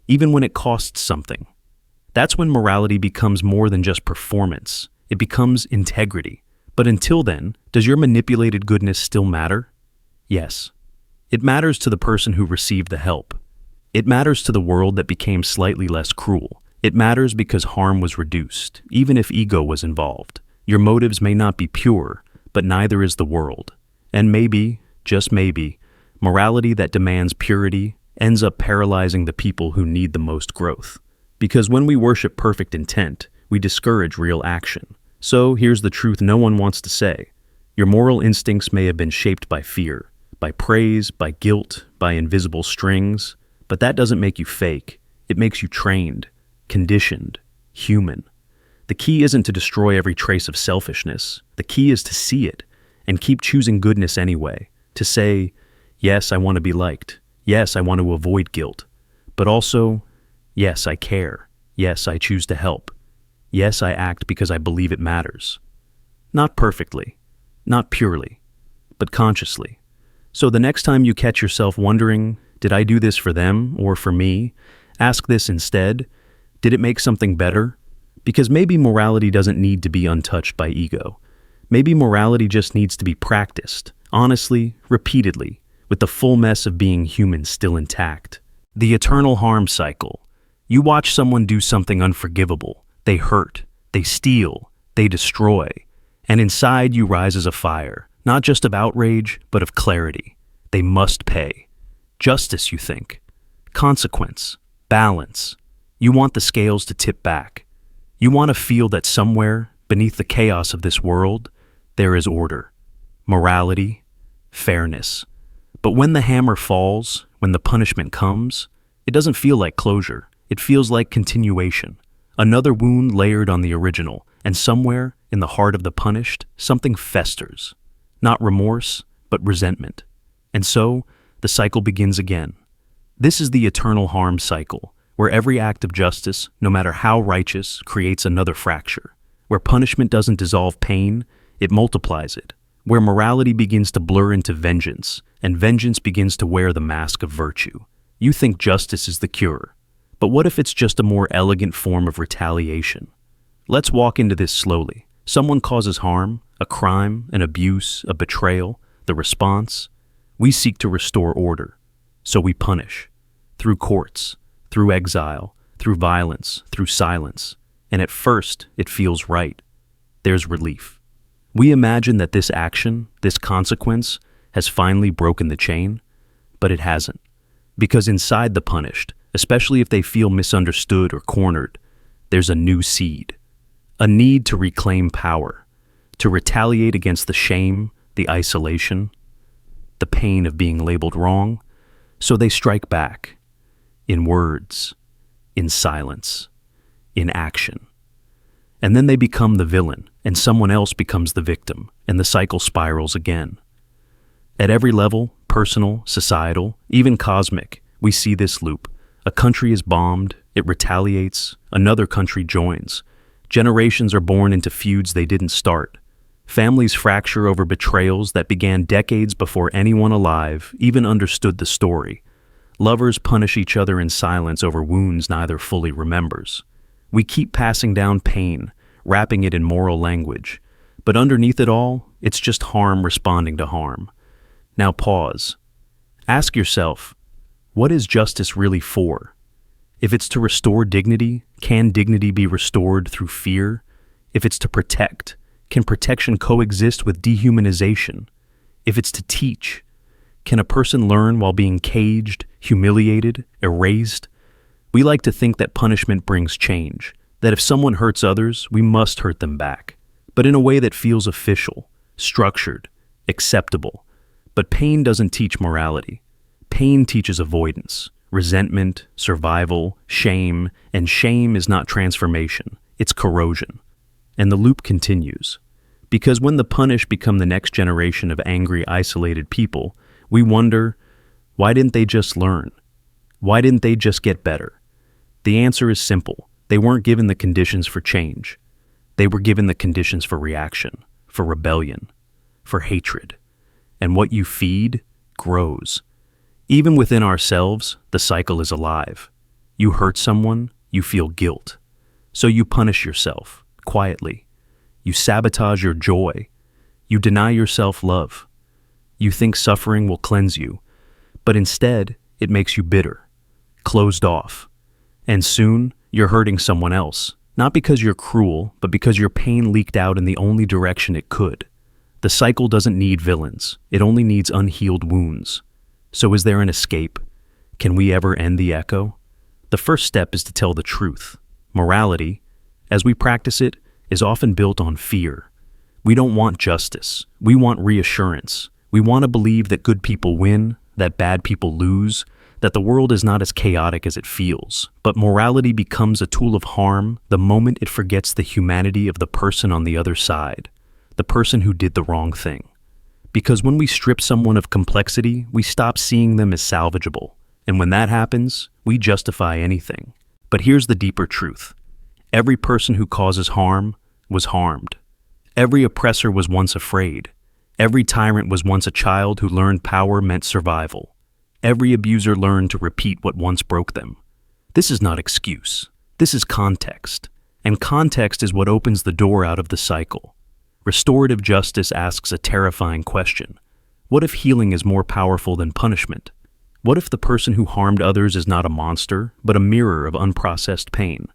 even when it costs something. That's when morality becomes more than just performance. It becomes integrity. But until then, does your manipulated goodness still matter? Yes. It matters to the person who received the help. It matters to the world that became slightly less cruel. It matters because harm was reduced, even if ego was involved. Your motives may not be pure, but neither is the world. And maybe, just maybe, morality that demands purity ends up paralyzing the people who need the most growth. Because when we worship perfect intent, we discourage real action. So here's the truth no one wants to say. Your moral instincts may have been shaped by fear, by praise, by guilt, by invisible strings, but that doesn't make you fake. It makes you trained, conditioned, human. The key isn't to destroy every trace of selfishness. The key is to see it and keep choosing goodness anyway. To say, yes, I want to be liked. Yes, I want to avoid guilt. But also, yes, I care. Yes, I choose to help. Yes, I act because I believe it matters. Not perfectly, not purely, but consciously. So the next time you catch yourself wondering, did I do this for them or for me? Ask this instead, did it make something better? Because maybe morality doesn't need to be untouched by ego. Maybe morality just needs to be practiced, honestly, repeatedly, with the full mess of being human still intact. The eternal harm cycle. You watch someone do something unforgivable. They hurt, they steal, they destroy. And inside you rises a fire, not just of outrage, but of clarity. They must pay. Justice, you think. Consequence. Balance. You want the scales to tip back. You want to feel that somewhere, beneath the chaos of this world, there is order, morality, fairness. But when the hammer falls, when the punishment comes, it doesn't feel like closure. It feels like continuation. Another wound layered on the original, and somewhere, in the heart of the punished, something festers. Not remorse, but resentment. And so, the cycle begins again. This is the eternal harm cycle, where every act of justice, no matter how righteous, creates another fracture. Where punishment doesn't dissolve pain, it multiplies it. Where morality begins to blur into vengeance, and vengeance begins to wear the mask of virtue. You think justice is the cure. But what if it's just a more elegant form of retaliation? Let's walk into this slowly. Someone causes harm, a crime, an abuse, a betrayal. The response? We seek to restore order. So we punish. Through courts, through exile, through violence, through silence. And at first, it feels right. There's relief. We imagine that this action, this consequence, has finally broken the chain, but it hasn't. Because inside the punished, especially if they feel misunderstood or cornered, there's a new seed. A need to reclaim power, to retaliate against the shame, the isolation, the pain of being labeled wrong. So they strike back, in words, in silence, in action. And then they become the villain, and someone else becomes the victim, and the cycle spirals again. At every level, personal, societal, even cosmic, we see this loop. A country is bombed, it retaliates, another country joins. Generations are born into feuds they didn't start. Families fracture over betrayals that began decades before anyone alive even understood the story. Lovers punish each other in silence over wounds neither fully remembers. We keep passing down pain, wrapping it in moral language. But underneath it all, it's just harm responding to harm. Now pause. Ask yourself, what is justice really for? If it's to restore dignity, can dignity be restored through fear? If it's to protect, can protection coexist with dehumanization? If it's to teach, can a person learn while being caged, humiliated, erased? We like to think that punishment brings change, that if someone hurts others, we must hurt them back, but in a way that feels official, structured, acceptable. But pain doesn't teach morality. Pain teaches avoidance, resentment, survival, shame, and shame is not transformation, it's corrosion. And the loop continues. Because when the punished become the next generation of angry, isolated people, we wonder, why didn't they just learn? Why didn't they just get better? The answer is simple. They weren't given the conditions for change. They were given the conditions for reaction, for rebellion, for hatred. And what you feed grows. Even within ourselves, the cycle is alive. You hurt someone, you feel guilt. So you punish yourself, quietly. You sabotage your joy. You deny yourself love. You think suffering will cleanse you, but instead, it makes you bitter, closed off. And soon, you're hurting someone else, not because you're cruel, but because your pain leaked out in the only direction it could. The cycle doesn't need villains, it only needs unhealed wounds. So is there an escape? Can we ever end the echo? The first step is to tell the truth. Morality, as we practice it, is often built on fear. We don't want justice, we want reassurance. We want to believe that good people win, that bad people lose, that the world is not as chaotic as it feels. But morality becomes a tool of harm the moment it forgets the humanity of the person on the other side, the person who did the wrong thing. Because when we strip someone of complexity, we stop seeing them as salvageable. And when that happens, we justify anything. But here's the deeper truth. Every person who causes harm was harmed. Every oppressor was once afraid. Every tyrant was once a child who learned power meant survival. Every abuser learned to repeat what once broke them. This is not excuse. This is context. And context is what opens the door out of the cycle. Restorative justice asks a terrifying question. What if healing is more powerful than punishment? What if the person who harmed others is not a monster, but a mirror of unprocessed pain?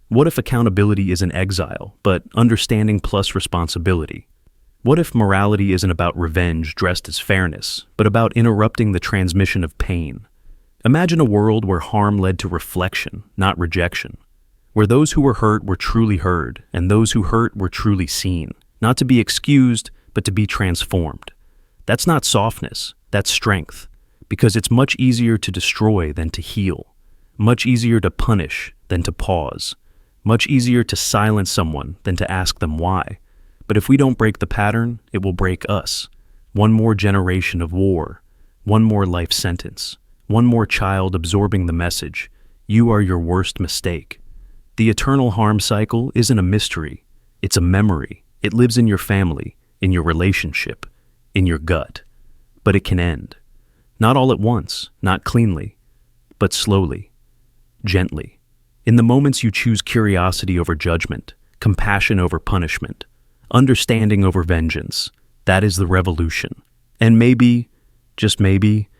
What if accountability isn't exile, but understanding plus responsibility? What if morality isn't about revenge dressed as fairness, but about interrupting the transmission of pain? Imagine a world where harm led to reflection, not rejection. Where those who were hurt were truly heard, and those who hurt were truly seen. Not to be excused, but to be transformed. That's not softness, that's strength. Because it's much easier to destroy than to heal. Much easier to punish than to pause. Much easier to silence someone than to ask them why. But if we don't break the pattern, it will break us. One more generation of war. One more life sentence. One more child absorbing the message. You are your worst mistake. The eternal harm cycle isn't a mystery. It's a memory. It lives in your family, in your relationship, in your gut. But it can end. Not all at once, not cleanly, but slowly, gently. In the moments you choose curiosity over judgment, compassion over punishment, understanding over vengeance, that is the revolution. And maybe, just maybe,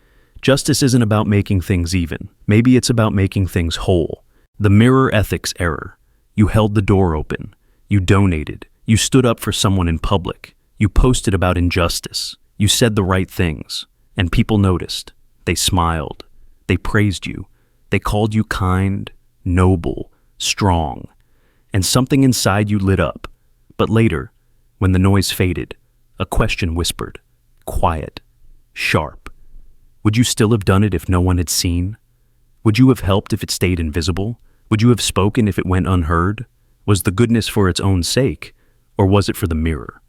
justice isn't about making things even. Maybe it's about making things whole. The mirror ethics error. You held the door open. You donated. You stood up for someone in public. You posted about injustice. You said the right things. And people noticed. They smiled. They praised you. They called you kind, noble, strong. And something inside you lit up. But later, when the noise faded, a question whispered, quiet, sharp. Would you still have done it if no one had seen? Would you have helped if it stayed invisible? Would you have spoken if it went unheard? Was the goodness for its own sake, or was it for the mirror?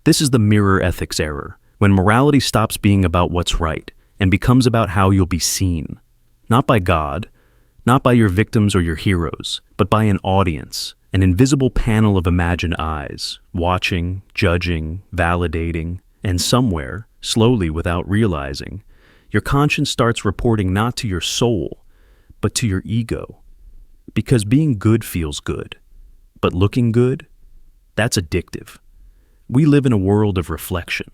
This is the mirror ethics error, When morality stops being about what's right and becomes about how you'll be seen. Not by God, not by your victims or your heroes, but by an audience, an invisible panel of imagined eyes, watching, judging, validating, and somewhere, slowly without realizing, your conscience starts reporting not to your soul, but to your ego. Because being good feels good, but looking good, that's addictive. We live in a world of reflection.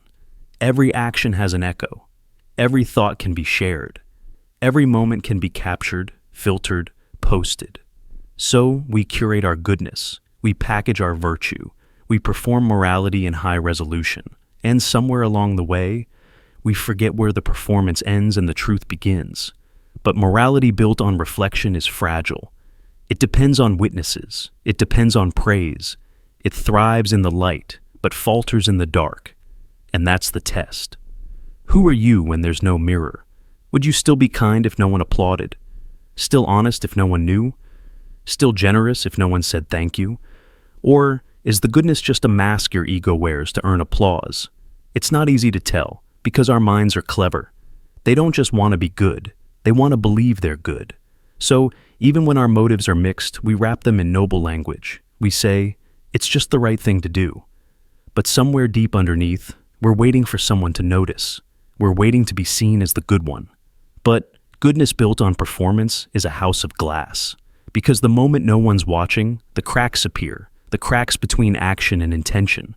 Every action has an echo. Every thought can be shared. Every moment can be captured, filtered, posted. So we curate our goodness. We package our virtue. We perform morality in high resolution. And somewhere along the way, we forget where the performance ends and the truth begins. But morality built on reflection is fragile. It depends on witnesses. It depends on praise. It thrives in the light, but falters in the dark. And that's the test. Who are you when there's no mirror? Would you still be kind if no one applauded? Still honest if no one knew? Still generous if no one said thank you? Or is the goodness just a mask your ego wears to earn applause? It's not easy to tell, because our minds are clever. They don't just want to be good, they want to believe they're good. So, even when our motives are mixed, we wrap them in noble language. We say, it's just the right thing to do. But somewhere deep underneath, we're waiting for someone to notice. We're waiting to be seen as the good one. But goodness built on performance is a house of glass. Because the moment no one's watching, the cracks appear. The cracks between action and intention.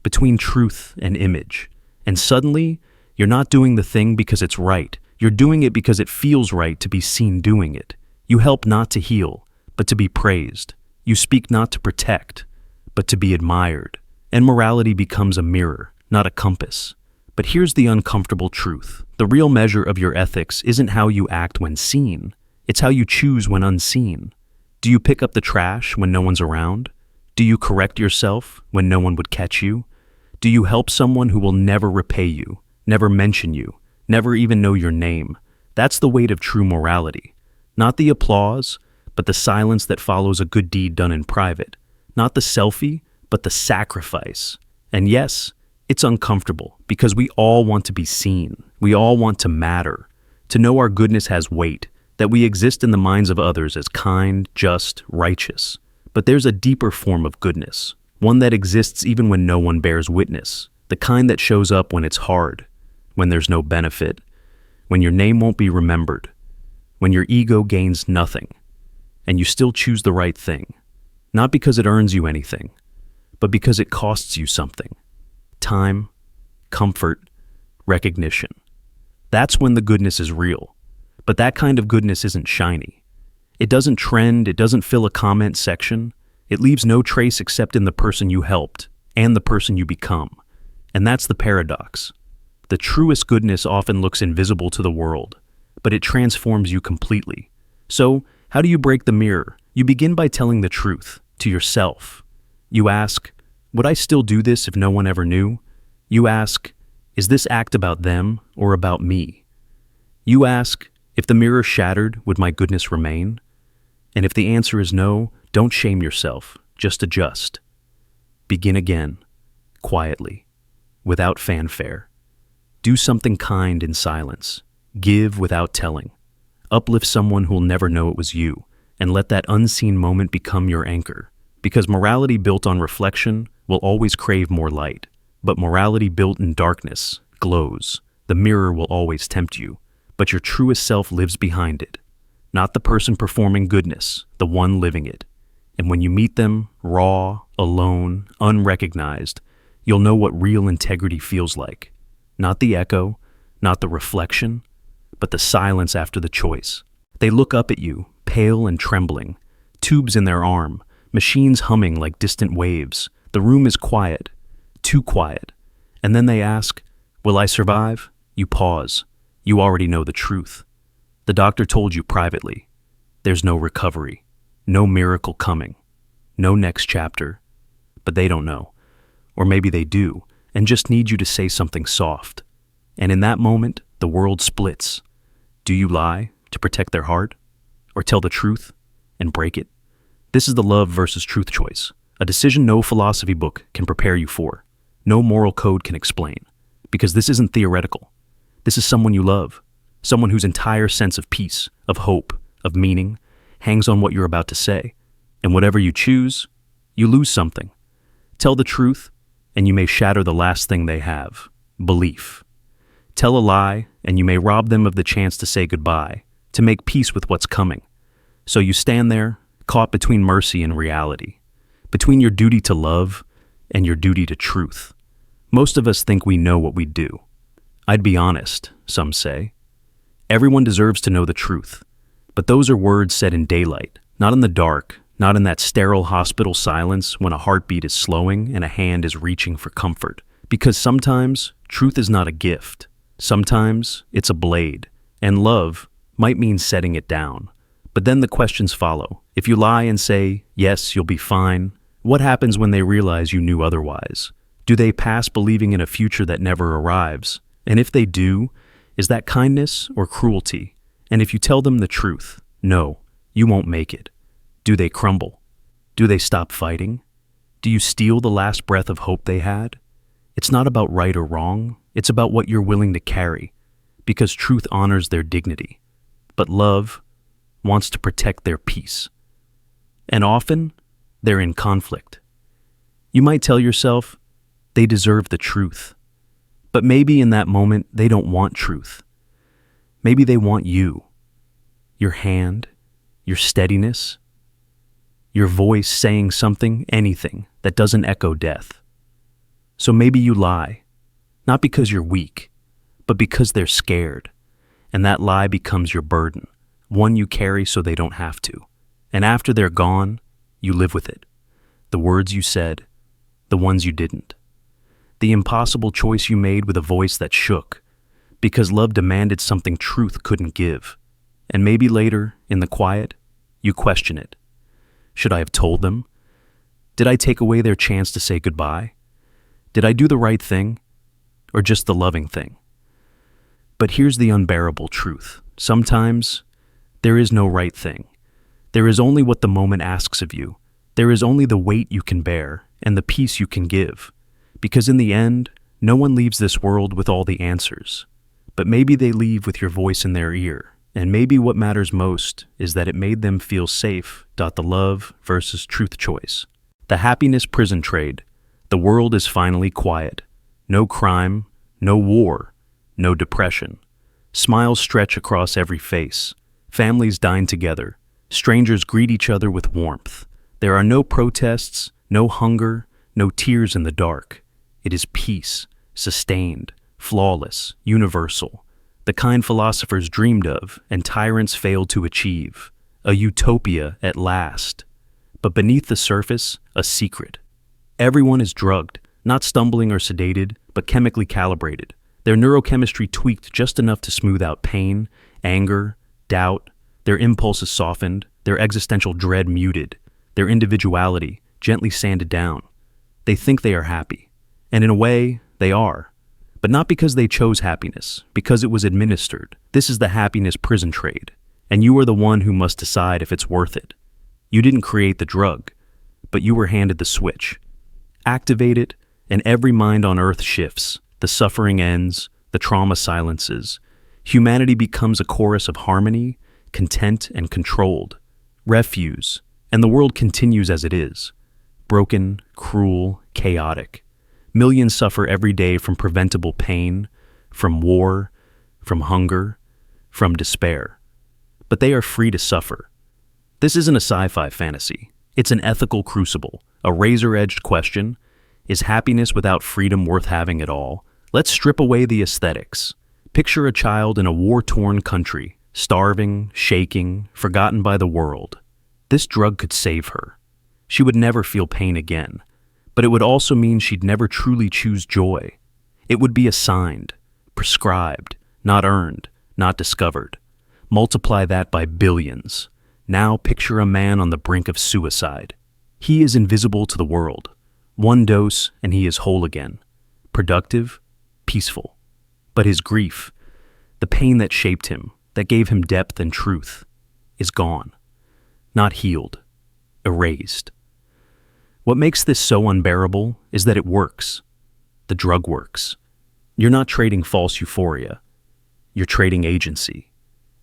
Between truth and image. And suddenly, you're not doing the thing because it's right. You're doing it because it feels right to be seen doing it. You help not to heal, but to be praised. You speak not to protect, but to be admired. And morality becomes a mirror, not a compass. But here's the uncomfortable truth. The real measure of your ethics isn't how you act when seen. It's how you choose when unseen. Do you pick up the trash when no one's around? Do you correct yourself when no one would catch you? Do you help someone who will never repay you, never mention you, never even know your name? That's the weight of true morality. Not the applause, but the silence that follows a good deed done in private. Not the selfie, but the sacrifice. And yes, it's uncomfortable because we all want to be seen. We all want to matter, to know our goodness has weight, that we exist in the minds of others as kind, just, righteous. But there's a deeper form of goodness, one that exists even when no one bears witness, the kind that shows up when it's hard, when there's no benefit, when your name won't be remembered, when your ego gains nothing, and you still choose the right thing, not because it earns you anything, but because it costs you something. Time, comfort, recognition. That's when the goodness is real. But that kind of goodness isn't shiny. It doesn't trend, it doesn't fill a comment section. It leaves no trace except in the person you helped and the person you become. And that's the paradox. The truest goodness often looks invisible to the world, but it transforms you completely. So, how do you break the mirror? You begin by telling the truth to yourself. You ask, would I still do this if no one ever knew? You ask, is this act about them or about me? You ask, if the mirror shattered, would my goodness remain? And if the answer is no, don't shame yourself, just adjust. Begin again, quietly, without fanfare. Do something kind in silence. Give without telling. Uplift someone who'll never know it was you, and let that unseen moment become your anchor. Because morality built on reflection will always crave more light, but morality built in darkness glows. The mirror will always tempt you, but your truest self lives behind it. Not the person performing goodness, the one living it. And when you meet them, raw, alone, unrecognized, you'll know what real integrity feels like. Not the echo, not the reflection, but the silence after the choice. They look up at you, pale and trembling, tubes in their arm, machines humming like distant waves. The room is quiet, too quiet. And then they ask, will I survive? You pause. You already know the truth. The doctor told you privately. There's no recovery, no miracle coming, no next chapter. But they don't know. Or maybe they do, and just need you to say something soft. And in that moment, the world splits. Do you lie to protect their heart? Or tell the truth and break it? This is the love versus truth choice, a decision no philosophy book can prepare you for, no moral code can explain. because this isn't theoretical. This is someone you love, someone whose entire sense of peace, of hope, of meaning hangs on what you're about to say. And whatever you choose, you lose something. Tell the truth, and you may shatter the last thing they have, belief. Tell a lie, and you may rob them of the chance to say goodbye, to make peace with what's coming. So you stand there, caught between mercy and reality, between your duty to love and your duty to truth. Most of us think we know what we do. I'd be honest, some say. Everyone deserves to know the truth, but those are words said in daylight, not in the dark, not in that sterile hospital silence when a heartbeat is slowing and a hand is reaching for comfort. Because sometimes truth is not a gift. Sometimes it's a blade, and love might mean setting it down. But then the questions follow. If you lie and say, yes, you'll be fine, what happens when they realize you knew otherwise? Do they pass believing in a future that never arrives? And if they do, is that kindness or cruelty? And if you tell them the truth, no, you won't make it. Do they crumble? Do they stop fighting? Do you steal the last breath of hope they had? It's not about right or wrong. It's about what you're willing to carry, because truth honors their dignity. But love wants to protect their peace. And often, they're in conflict. You might tell yourself, they deserve the truth. But maybe in that moment, they don't want truth. Maybe they want you, your hand, your steadiness, your voice saying something, anything, that doesn't echo death. So maybe you lie, not because you're weak, but because they're scared. And that lie becomes your burden, one you carry so they don't have to. And after they're gone, you live with it. The words you said, the ones you didn't. The impossible choice you made with a voice that shook, because love demanded something truth couldn't give. And maybe later, in the quiet, you question it. Should I have told them? Did I take away their chance to say goodbye? Did I do the right thing, or just the loving thing? But here's the unbearable truth. Sometimes, there is no right thing. There is only what the moment asks of you. There is only the weight you can bear and the peace you can give. Because in the end, no one leaves this world with all the answers. But maybe they leave with your voice in their ear. And maybe what matters most is that it made them feel safe. The love versus truth choice. The happiness prison trade. The world is finally quiet. No crime, no war, no depression. Smiles stretch across every face. Families dine together. Strangers greet each other with warmth. There are no protests, no hunger, no tears in the dark. It is peace, sustained, flawless, universal. The kind philosophers dreamed of and tyrants failed to achieve. A utopia at last. But beneath the surface, a secret. Everyone is drugged, not stumbling or sedated, but chemically calibrated. Their neurochemistry tweaked just enough to smooth out pain, anger, doubt. Their impulses softened, their existential dread muted, their individuality gently sanded down. They think they are happy. And in a way, they are. But not because they chose happiness, because it was administered. This is the happiness prison trade, and you are the one who must decide if it's worth it. You didn't create the drug, but you were handed the switch. Activate it, and every mind on earth shifts. The suffering ends, the trauma silences. Humanity becomes a chorus of harmony, content and controlled. Refuse, and the world continues as it is. Broken, cruel, chaotic. Millions suffer every day from preventable pain, from war, from hunger, from despair. But they are free to suffer. This isn't a sci-fi fantasy. It's an ethical crucible, a razor-edged question. Is happiness without freedom worth having at all? Let's strip away the aesthetics. Picture a child in a war-torn country, starving, shaking, forgotten by the world. This drug could save her. She would never feel pain again. But it would also mean she'd never truly choose joy. It would be assigned, prescribed, not earned, not discovered. Multiply that by billions. Now picture a man on the brink of suicide. He is invisible to the world. One dose and he is whole again. Productive, peaceful. But his grief, the pain that shaped him, that gave him depth and truth, is gone. Not healed. Erased. What makes this so unbearable is that it works. The drug works. You're not trading false euphoria. You're trading agency.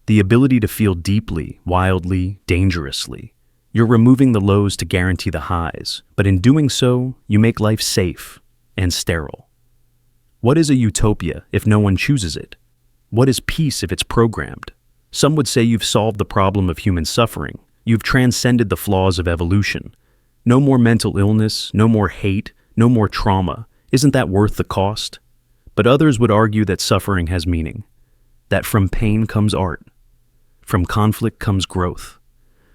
The ability to feel deeply, wildly, dangerously. You're removing the lows to guarantee the highs, but in doing so, you make life safe and sterile. What is a utopia if no one chooses it? What is peace if it's programmed? Some would say you've solved the problem of human suffering. You've transcended the flaws of evolution. No more mental illness, no more hate, no more trauma. Isn't that worth the cost? But others would argue that suffering has meaning, that from pain comes art, from conflict comes growth,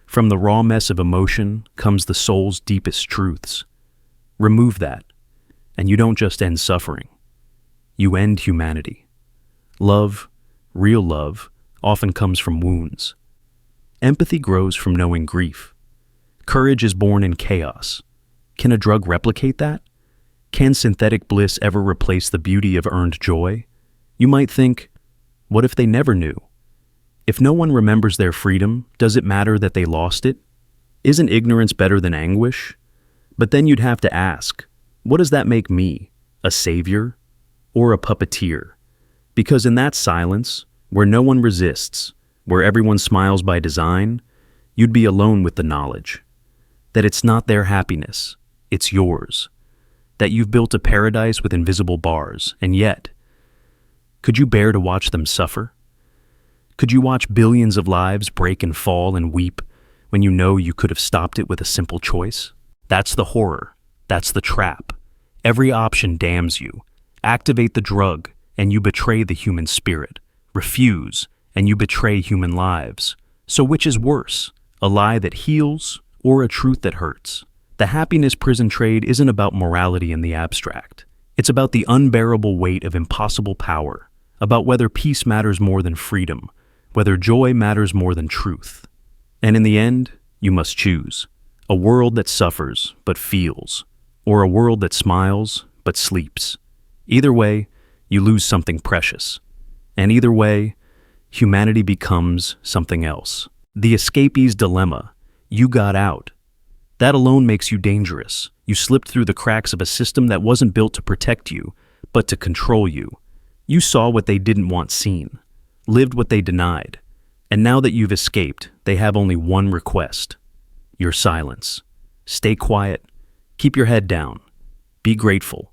from the raw mess of emotion comes the soul's deepest truths. Remove that, and you don't just end suffering. You end humanity. Love, real love, often comes from wounds. Empathy grows from knowing grief. Courage is born in chaos. Can a drug replicate that? Can synthetic bliss ever replace the beauty of earned joy? You might think, what if they never knew? If no one remembers their freedom, does it matter that they lost it? Isn't ignorance better than anguish? But then you'd have to ask, what does that make me? A savior? Or a puppeteer? Because in that silence, where no one resists, where everyone smiles by design, you'd be alone with the knowledge that it's not their happiness, it's yours. That you've built a paradise with invisible bars, and yet, could you bear to watch them suffer? Could you watch billions of lives break and fall and weep when you know you could have stopped it with a simple choice? That's the horror. That's the trap. Every option damns you. Activate the drug, and you betray the human spirit. Refuse, and you betray human lives. So which is worse, a lie that heals or a truth that hurts? The happiness prison trade isn't about morality in the abstract. It's about the unbearable weight of impossible power, about whether peace matters more than freedom, whether joy matters more than truth. And in the end, you must choose. A world that suffers but feels, or a world that smiles but sleeps. Either way, you lose something precious. And either way, humanity becomes something else. The escapee's dilemma. You got out. That alone makes you dangerous. You slipped through the cracks of a system that wasn't built to protect you, but to control you. You saw what they didn't want seen, lived what they denied. And now that you've escaped, they have only one request. Your silence. Stay quiet. Keep your head down. Be grateful.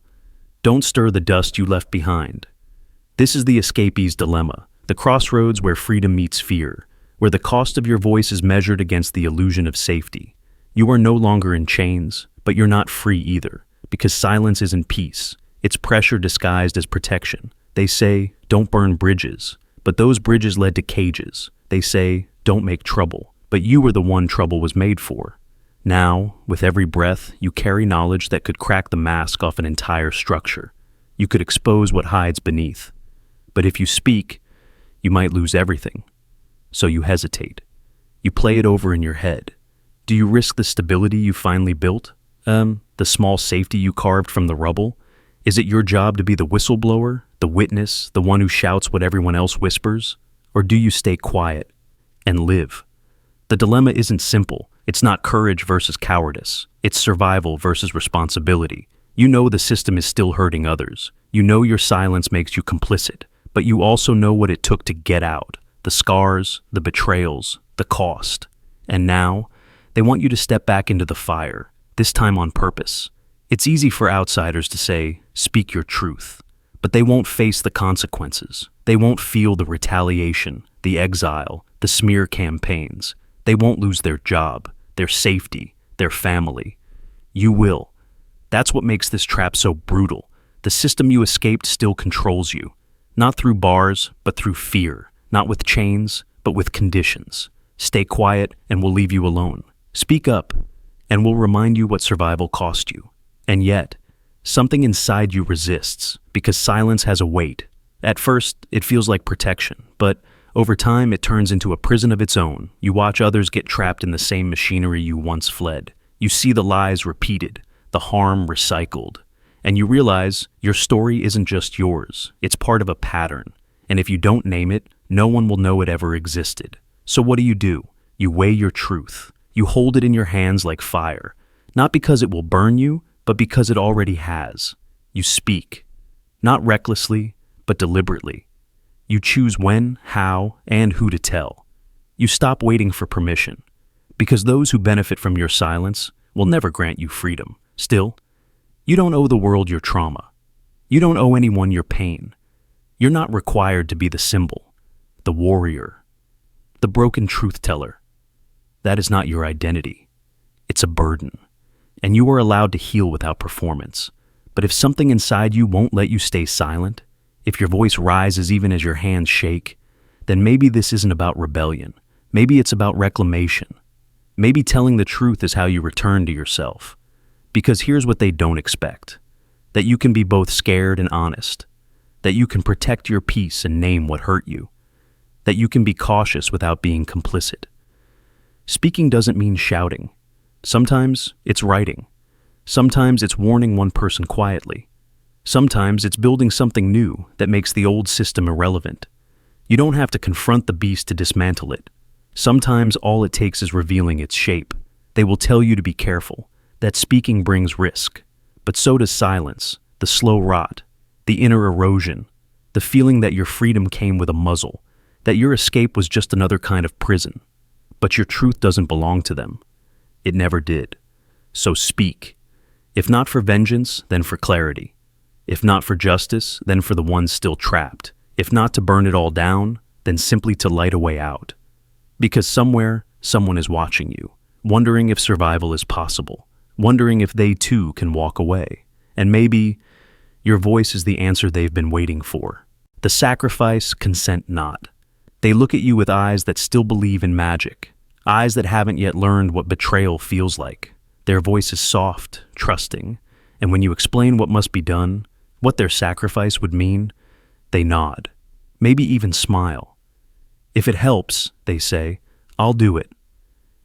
Don't stir the dust you left behind. This is the escapee's dilemma, the crossroads where freedom meets fear, where the cost of your voice is measured against the illusion of safety. You are no longer in chains, but you're not free either, because silence isn't peace. It's pressure disguised as protection. They say, don't burn bridges, but those bridges led to cages. They say, don't make trouble, but you were the one trouble was made for. Now, with every breath, you carry knowledge that could crack the mask off an entire structure. You could expose what hides beneath. But if you speak, you might lose everything. So you hesitate. You play it over in your head. Do you risk the stability you finally built? The small safety you carved from the rubble? Is it your job to be the whistleblower, the witness, the one who shouts what everyone else whispers? Or do you stay quiet and live? The dilemma isn't simple. It's not courage versus cowardice. It's survival versus responsibility. You know the system is still hurting others. You know your silence makes you complicit, but you also know what it took to get out. The scars, the betrayals, the cost. And now, they want you to step back into the fire, this time on purpose. It's easy for outsiders to say, speak your truth, but they won't face the consequences. They won't feel the retaliation, the exile, the smear campaigns. They won't lose their job, their safety, their family. You will. That's what makes this trap so brutal. The system you escaped still controls you. Not through bars, but through fear. Not with chains, but with conditions. Stay quiet, and we'll leave you alone. Speak up, and we'll remind you what survival cost you. And yet, something inside you resists, because silence has a weight. At first, it feels like protection, but over time, it turns into a prison of its own. You watch others get trapped in the same machinery you once fled. You see the lies repeated, the harm recycled, and you realize your story isn't just yours. It's part of a pattern, and if you don't name it, no one will know it ever existed. So what do? You weigh your truth. You hold it in your hands like fire, not because it will burn you, but because it already has. You speak. Not recklessly, but deliberately. You choose when, how, and who to tell. You stop waiting for permission, because those who benefit from your silence will never grant you freedom. Still, you don't owe the world your trauma. You don't owe anyone your pain. You're not required to be the symbol, the warrior, the broken truth teller. That is not your identity. It's a burden, and you are allowed to heal without performance. But if something inside you won't let you stay silent, if your voice rises even as your hands shake, then maybe this isn't about rebellion. Maybe it's about reclamation. Maybe telling the truth is how you return to yourself. Because here's what they don't expect: that you can be both scared and honest, that you can protect your peace and name what hurt you, that you can be cautious without being complicit. Speaking doesn't mean shouting. Sometimes it's writing. Sometimes it's warning one person quietly. Sometimes it's building something new that makes the old system irrelevant. You don't have to confront the beast to dismantle it. Sometimes all it takes is revealing its shape. They will tell you to be careful, that speaking brings risk. But so does silence, the slow rot, the inner erosion, the feeling that your freedom came with a muzzle, that your escape was just another kind of prison. But your truth doesn't belong to them. It never did. So speak. If not for vengeance, then for clarity. If not for justice, then for the ones still trapped. If not to burn it all down, then simply to light a way out. Because somewhere, someone is watching you, wondering if survival is possible, wondering if they too can walk away. And maybe your voice is the answer they've been waiting for. The sacrifice, consent not. They look at you with eyes that still believe in magic, eyes that haven't yet learned what betrayal feels like. Their voice is soft, trusting, and when you explain what must be done, what their sacrifice would mean, they nod, maybe even smile. If it helps, they say, I'll do it.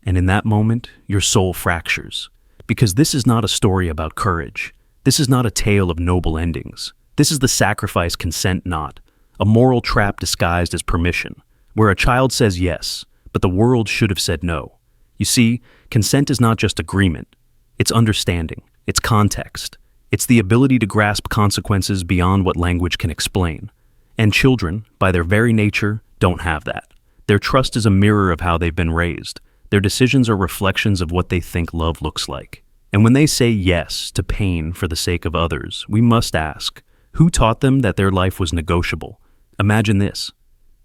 And in that moment, your soul fractures. Because this is not a story about courage. This is not a tale of noble endings. This is the sacrifice consent not, a moral trap disguised as permission, where a child says yes, but the world should have said no. You see, consent is not just agreement. It's understanding. It's context. It's the ability to grasp consequences beyond what language can explain. And children, by their very nature, don't have that. Their trust is a mirror of how they've been raised. Their decisions are reflections of what they think love looks like. And when they say yes to pain for the sake of others, we must ask, who taught them that their life was negotiable? Imagine this.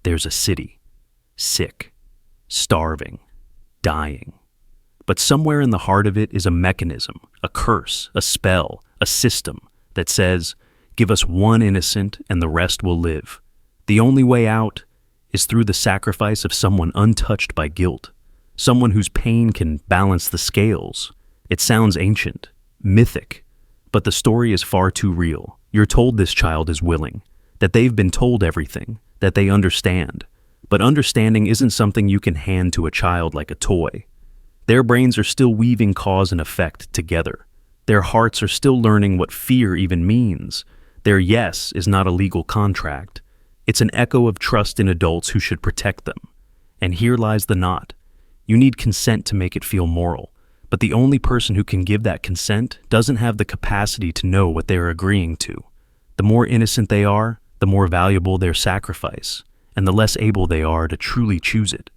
There's a city, sick, starving, dying. But somewhere in the heart of it is a mechanism, a curse, a spell, a system that says, give us one innocent and the rest will live. The only way out is through the sacrifice of someone untouched by guilt, someone whose pain can balance the scales. It sounds ancient, mythic, but the story is far too real. You're told this child is willing, that they've been told everything, that they understand. But understanding isn't something you can hand to a child like a toy. Their brains are still weaving cause and effect together. Their hearts are still learning what fear even means. Their yes is not a legal contract. It's an echo of trust in adults who should protect them. And here lies the knot. You need consent to make it feel moral, but the only person who can give that consent doesn't have the capacity to know what they're agreeing to. The more innocent they are, the more valuable their sacrifice, and the less able they are to truly choose it.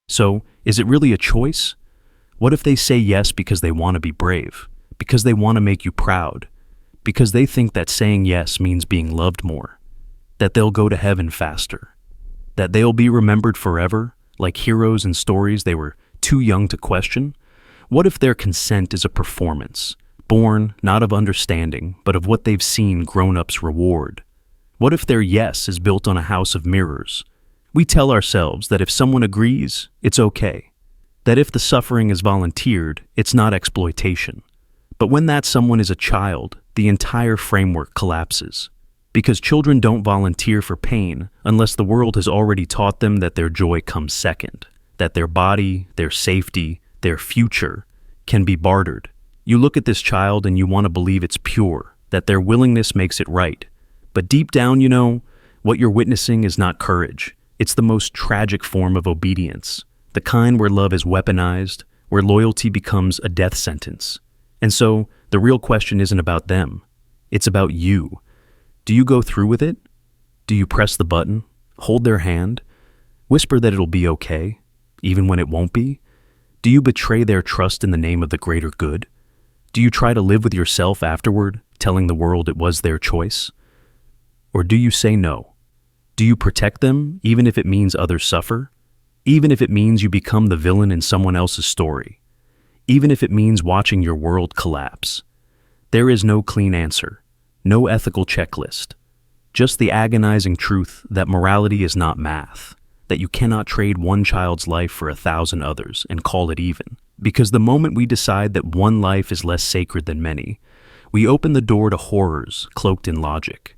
So, is it really a choice? What if they say yes because they want to be brave, because they want to make you proud, because they think that saying yes means being loved more, that they'll go to heaven faster, that they'll be remembered forever, like heroes in stories they were too young to question? What if their consent is a performance, born not of understanding, but of what they've seen grown-ups reward? What if their yes is built on a house of mirrors? We tell ourselves that if someone agrees, it's okay, that if the suffering is volunteered, it's not exploitation. But when that someone is a child, the entire framework collapses. Because children don't volunteer for pain unless the world has already taught them that their joy comes second, that their body, their safety, their future can be bartered. You look at this child and you want to believe it's pure, that their willingness makes it right. But deep down, you know, what you're witnessing is not courage. It's the most tragic form of obedience, the kind where love is weaponized, where loyalty becomes a death sentence. And so, the real question isn't about them. It's about you. Do you go through with it? Do you press the button, hold their hand, whisper that it'll be okay, even when it won't be? Do you betray their trust in the name of the greater good? Do you try to live with yourself afterward, telling the world it was their choice? Or do you say no? Do you protect them even if it means others suffer? Even if it means you become the villain in someone else's story? Even if it means watching your world collapse? There is no clean answer, no ethical checklist. Just the agonizing truth that morality is not math, that you cannot trade one child's life for 1,000 others and call it even. Because the moment we decide that one life is less sacred than many, we open the door to horrors cloaked in logic.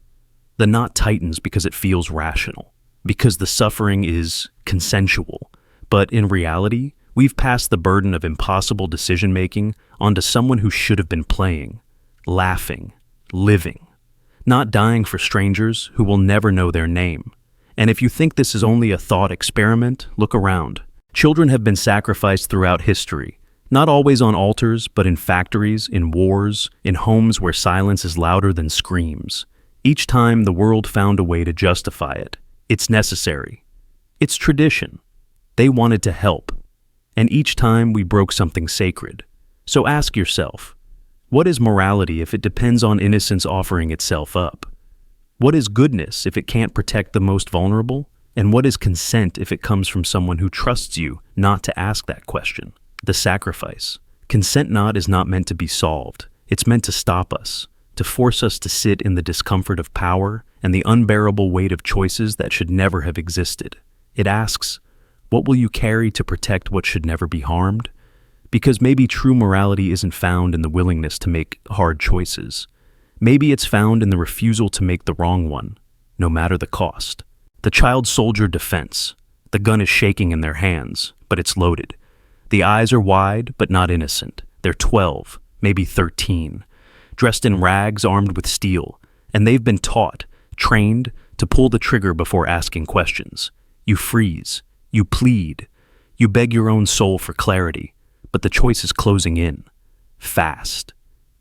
The knot tightens because it feels rational, because the suffering is consensual. But in reality, we've passed the burden of impossible decision-making onto someone who should have been playing, laughing, living, not dying for strangers who will never know their name. And if you think this is only a thought experiment, look around. Children have been sacrificed throughout history, not always on altars, but in factories, in wars, in homes where silence is louder than screams. Each time the world found a way to justify it. It's necessary. It's tradition. They wanted to help. And each time we broke something sacred. So ask yourself, what is morality if it depends on innocence offering itself up? What is goodness if it can't protect the most vulnerable? And what is consent if it comes from someone who trusts you not to ask that question? The sacrifice. Consent not is not meant to be solved. It's meant to stop us, to force us to sit in the discomfort of power and the unbearable weight of choices that should never have existed. It asks, what will you carry to protect what should never be harmed? Because maybe true morality isn't found in the willingness to make hard choices. Maybe it's found in the refusal to make the wrong one, no matter the cost. The child soldier defense. The gun is shaking in their hands, but it's loaded. The eyes are wide, but not innocent. They're 12, maybe 13, dressed in rags armed with steel, and they've been taught, trained, to pull the trigger before asking questions. You freeze. You plead. You beg your own soul for clarity, but the choice is closing in. Fast.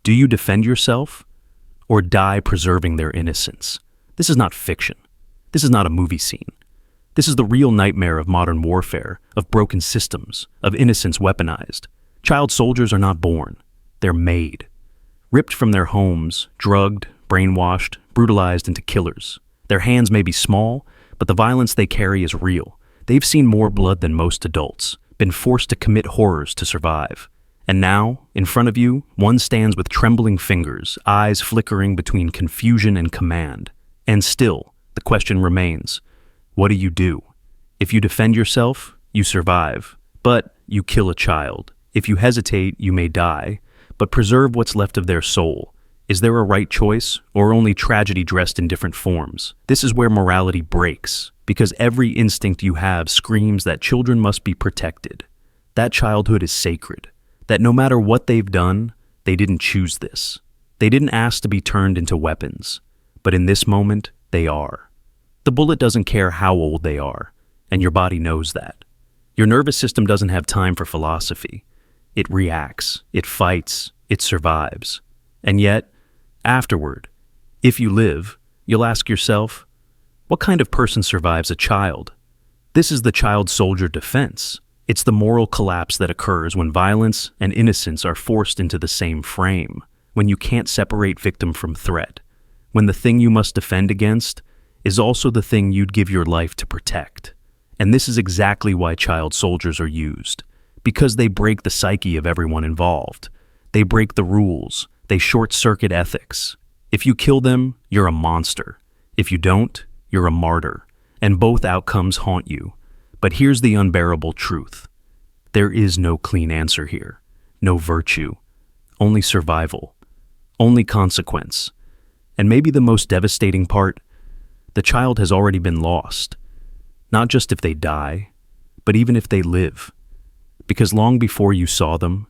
Do you defend yourself or die preserving their innocence? This is not fiction. This is not a movie scene. This is the real nightmare of modern warfare, of broken systems, of innocence weaponized. Child soldiers are not born. They're made. Ripped from their homes, drugged, brainwashed, brutalized into killers. Their hands may be small, but the violence they carry is real. They've seen more blood than most adults, been forced to commit horrors to survive. And now, in front of you, one stands with trembling fingers, eyes flickering between confusion and command. And still, the question remains, what do you do? If you defend yourself, you survive, but you kill a child. If you hesitate, you may die, but preserve what's left of their soul. Is there a right choice, or only tragedy dressed in different forms? This is where morality breaks, because every instinct you have screams that children must be protected. That childhood is sacred, that no matter what they've done, they didn't choose this. They didn't ask to be turned into weapons, but in this moment, they are. The bullet doesn't care how old they are, and your body knows that. Your nervous system doesn't have time for philosophy. It reacts, it fights, it survives. And yet, afterward, if you live, you'll ask yourself, what kind of person survives a child? This is the child soldier defense. It's the moral collapse that occurs when violence and innocence are forced into the same frame, when you can't separate victim from threat, when the thing you must defend against is also the thing you'd give your life to protect. And this is exactly why child soldiers are used, because they break the psyche of everyone involved. They break the rules. They short-circuit ethics. If you kill them, you're a monster. If you don't, you're a martyr. And both outcomes haunt you. But here's the unbearable truth. There is no clean answer here. No virtue. Only survival. Only consequence. And maybe the most devastating part, the child has already been lost. Not just if they die, but even if they live. Because long before you saw them,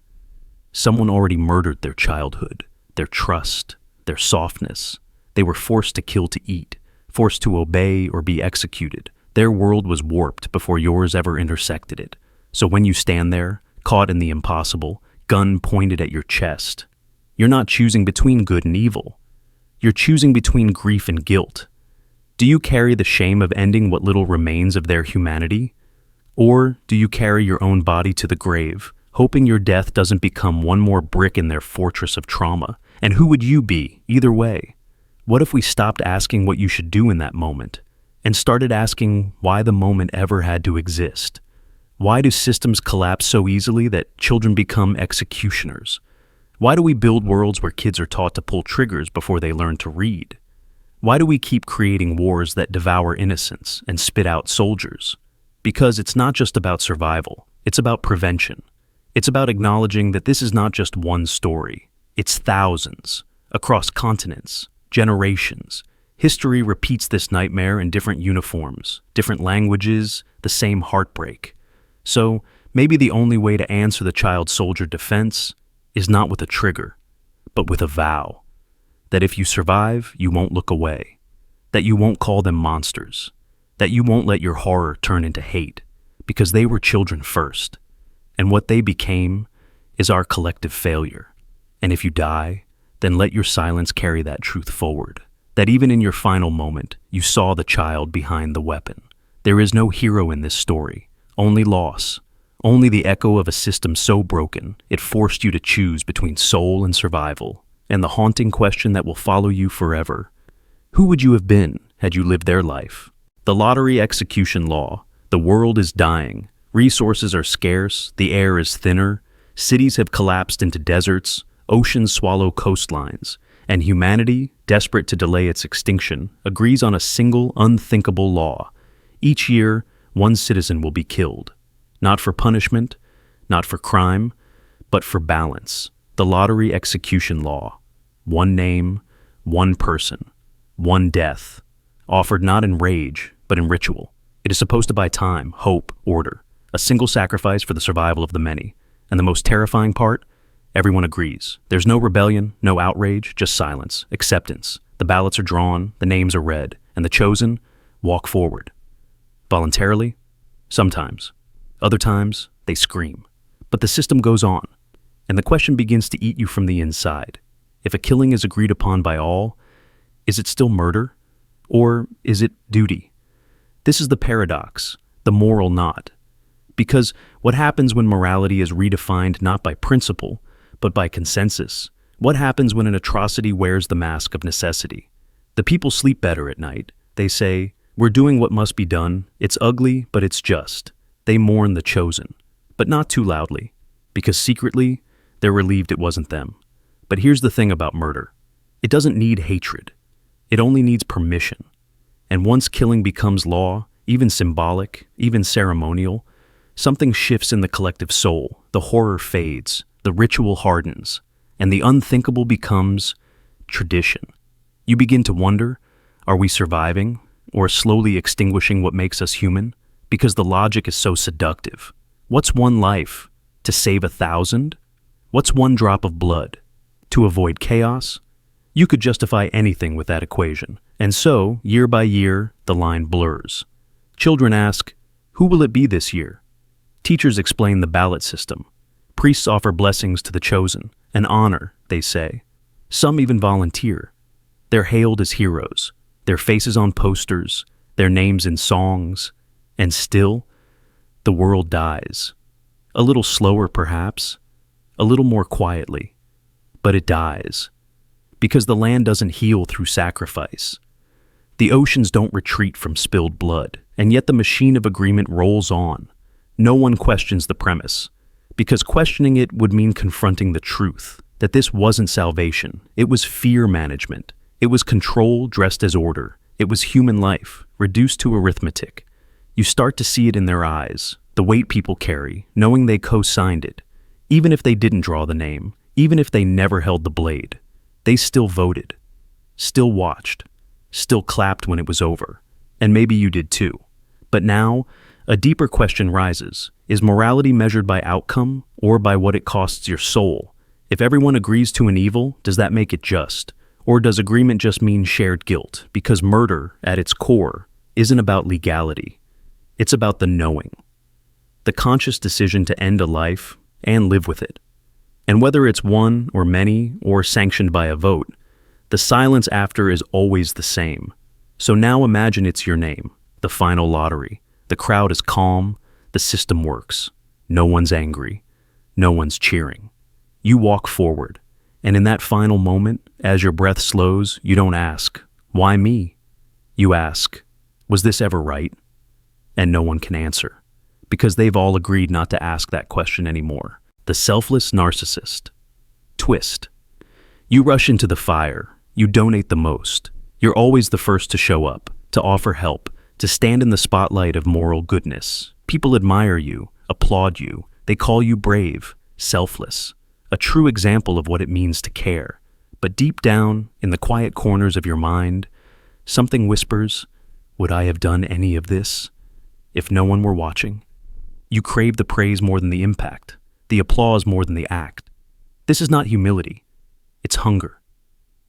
someone already murdered their childhood, their trust, their softness. They were forced to kill to eat, forced to obey or be executed. Their world was warped before yours ever intersected it. So when you stand there, caught in the impossible, gun pointed at your chest, you're not choosing between good and evil. You're choosing between grief and guilt. Do you carry the shame of ending what little remains of their humanity? Or do you carry your own body to the grave, hoping your death doesn't become one more brick in their fortress of trauma? And who would you be, either way? What if we stopped asking what you should do in that moment, and started asking why the moment ever had to exist? Why do systems collapse so easily that children become executioners? Why do we build worlds where kids are taught to pull triggers before they learn to read? Why do we keep creating wars that devour innocence and spit out soldiers? Because it's not just about survival, it's about prevention. It's about acknowledging that this is not just one story, it's thousands, across continents, generations. History repeats this nightmare in different uniforms, different languages, the same heartbreak. So, maybe the only way to answer the child soldier defense is not with a trigger, but with a vow. That if you survive, you won't look away. That you won't call them monsters. That you won't let your horror turn into hate, because they were children first. And what they became is our collective failure. And if you die, then let your silence carry that truth forward. That even in your final moment, you saw the child behind the weapon. There is no hero in this story, only loss. Only the echo of a system so broken, it forced you to choose between soul and survival. And the haunting question that will follow you forever: who would you have been had you lived their life? The lottery execution law. The world is dying. Resources are scarce. The air is thinner. Cities have collapsed into deserts. Oceans swallow coastlines. And humanity, desperate to delay its extinction, agrees on a single unthinkable law. Each year, one citizen will be killed. Not for punishment, not for crime, but for balance. The lottery execution law. One name, one person, one death. Offered not in rage, but in ritual. It is supposed to buy time, hope, order. A single sacrifice for the survival of the many. And the most terrifying part? Everyone agrees. There's no rebellion, no outrage, just silence, acceptance. The ballots are drawn, the names are read, and the chosen walk forward. Voluntarily? Sometimes. Other times, they scream. But the system goes on, and the question begins to eat you from the inside. If a killing is agreed upon by all, is it still murder? Or is it duty? This is the paradox, the moral knot. Because what happens when morality is redefined not by principle, but by consensus? What happens when an atrocity wears the mask of necessity? The people sleep better at night. They say, "We're doing what must be done. It's ugly, but it's just." They mourn the chosen, but not too loudly, because secretly, they're relieved it wasn't them. But here's the thing about murder. It doesn't need hatred. It only needs permission. And once killing becomes law, even symbolic, even ceremonial, something shifts in the collective soul. The horror fades, the ritual hardens, and the unthinkable becomes tradition. You begin to wonder, are we surviving, or slowly extinguishing what makes us human? Because the logic is so seductive. What's one life? To save 1,000? What's one drop of blood? To avoid chaos? You could justify anything with that equation. And so, year by year, the line blurs. Children ask, who will it be this year? Teachers explain the ballot system. Priests offer blessings to the chosen, an honor, they say. Some even volunteer. They're hailed as heroes, their faces on posters, their names in songs, and still, the world dies. A little slower, perhaps, a little more quietly, but it dies. Because the land doesn't heal through sacrifice. The oceans don't retreat from spilled blood, and yet the machine of agreement rolls on. No one questions the premise, because questioning it would mean confronting the truth, that this wasn't salvation, it was fear management. It was control dressed as order. It was human life, reduced to arithmetic. You start to see it in their eyes, the weight people carry, knowing they co-signed it. Even if they didn't draw the name, even if they never held the blade, they still voted, still watched, still clapped when it was over. And maybe you did too. But now, a deeper question rises. Is morality measured by outcome or by what it costs your soul? If everyone agrees to an evil, does that make it just? Or does agreement just mean shared guilt? Because murder, at its core, isn't about legality. It's about the knowing. The conscious decision to end a life and live with it. And whether it's one or many or sanctioned by a vote, The silence after is always the same. So now imagine it's your name, the final lottery. The crowd is calm, the system works. No one's angry, no one's cheering. You walk forward, and in that final moment, as your breath slows, you don't ask, "Why me?" You ask, "Was this ever right?" And no one can answer, because they've all agreed not to ask that question anymore. The selfless narcissist. Twist. You rush into the fire, you donate the most. You're always the first to show up, to offer help, to stand in the spotlight of moral goodness. People admire you, applaud you, they call you brave, selfless, a true example of what it means to care. But deep down, in the quiet corners of your mind, something whispers, "Would I have done any of this if no one were watching?" You crave the praise more than the impact, the applause more than the act. This is not humility, it's hunger.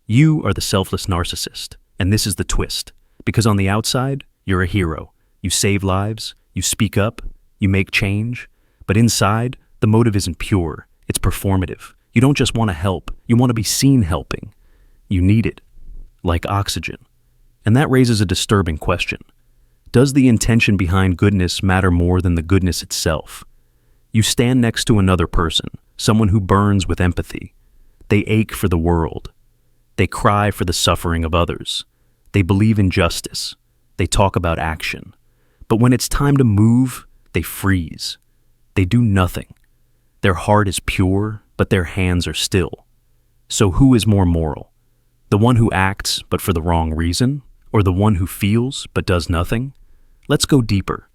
You are the selfless narcissist, and this is the twist. Because on the outside, you're a hero. You save lives, you speak up, you make change. But inside, the motive isn't pure, it's performative. You don't just want to help, you want to be seen helping. You need it, like oxygen. And that raises a disturbing question. Does the intention behind goodness matter more than the goodness itself? You stand next to another person, someone who burns with empathy. They ache for the world. They cry for the suffering of others. They believe in justice. They talk about action. But when it's time to move, they freeze. They do nothing. Their heart is pure, but their hands are still. So who is more moral? The one who acts, but for the wrong reason? Or the one who feels, but does nothing? Let's go deeper.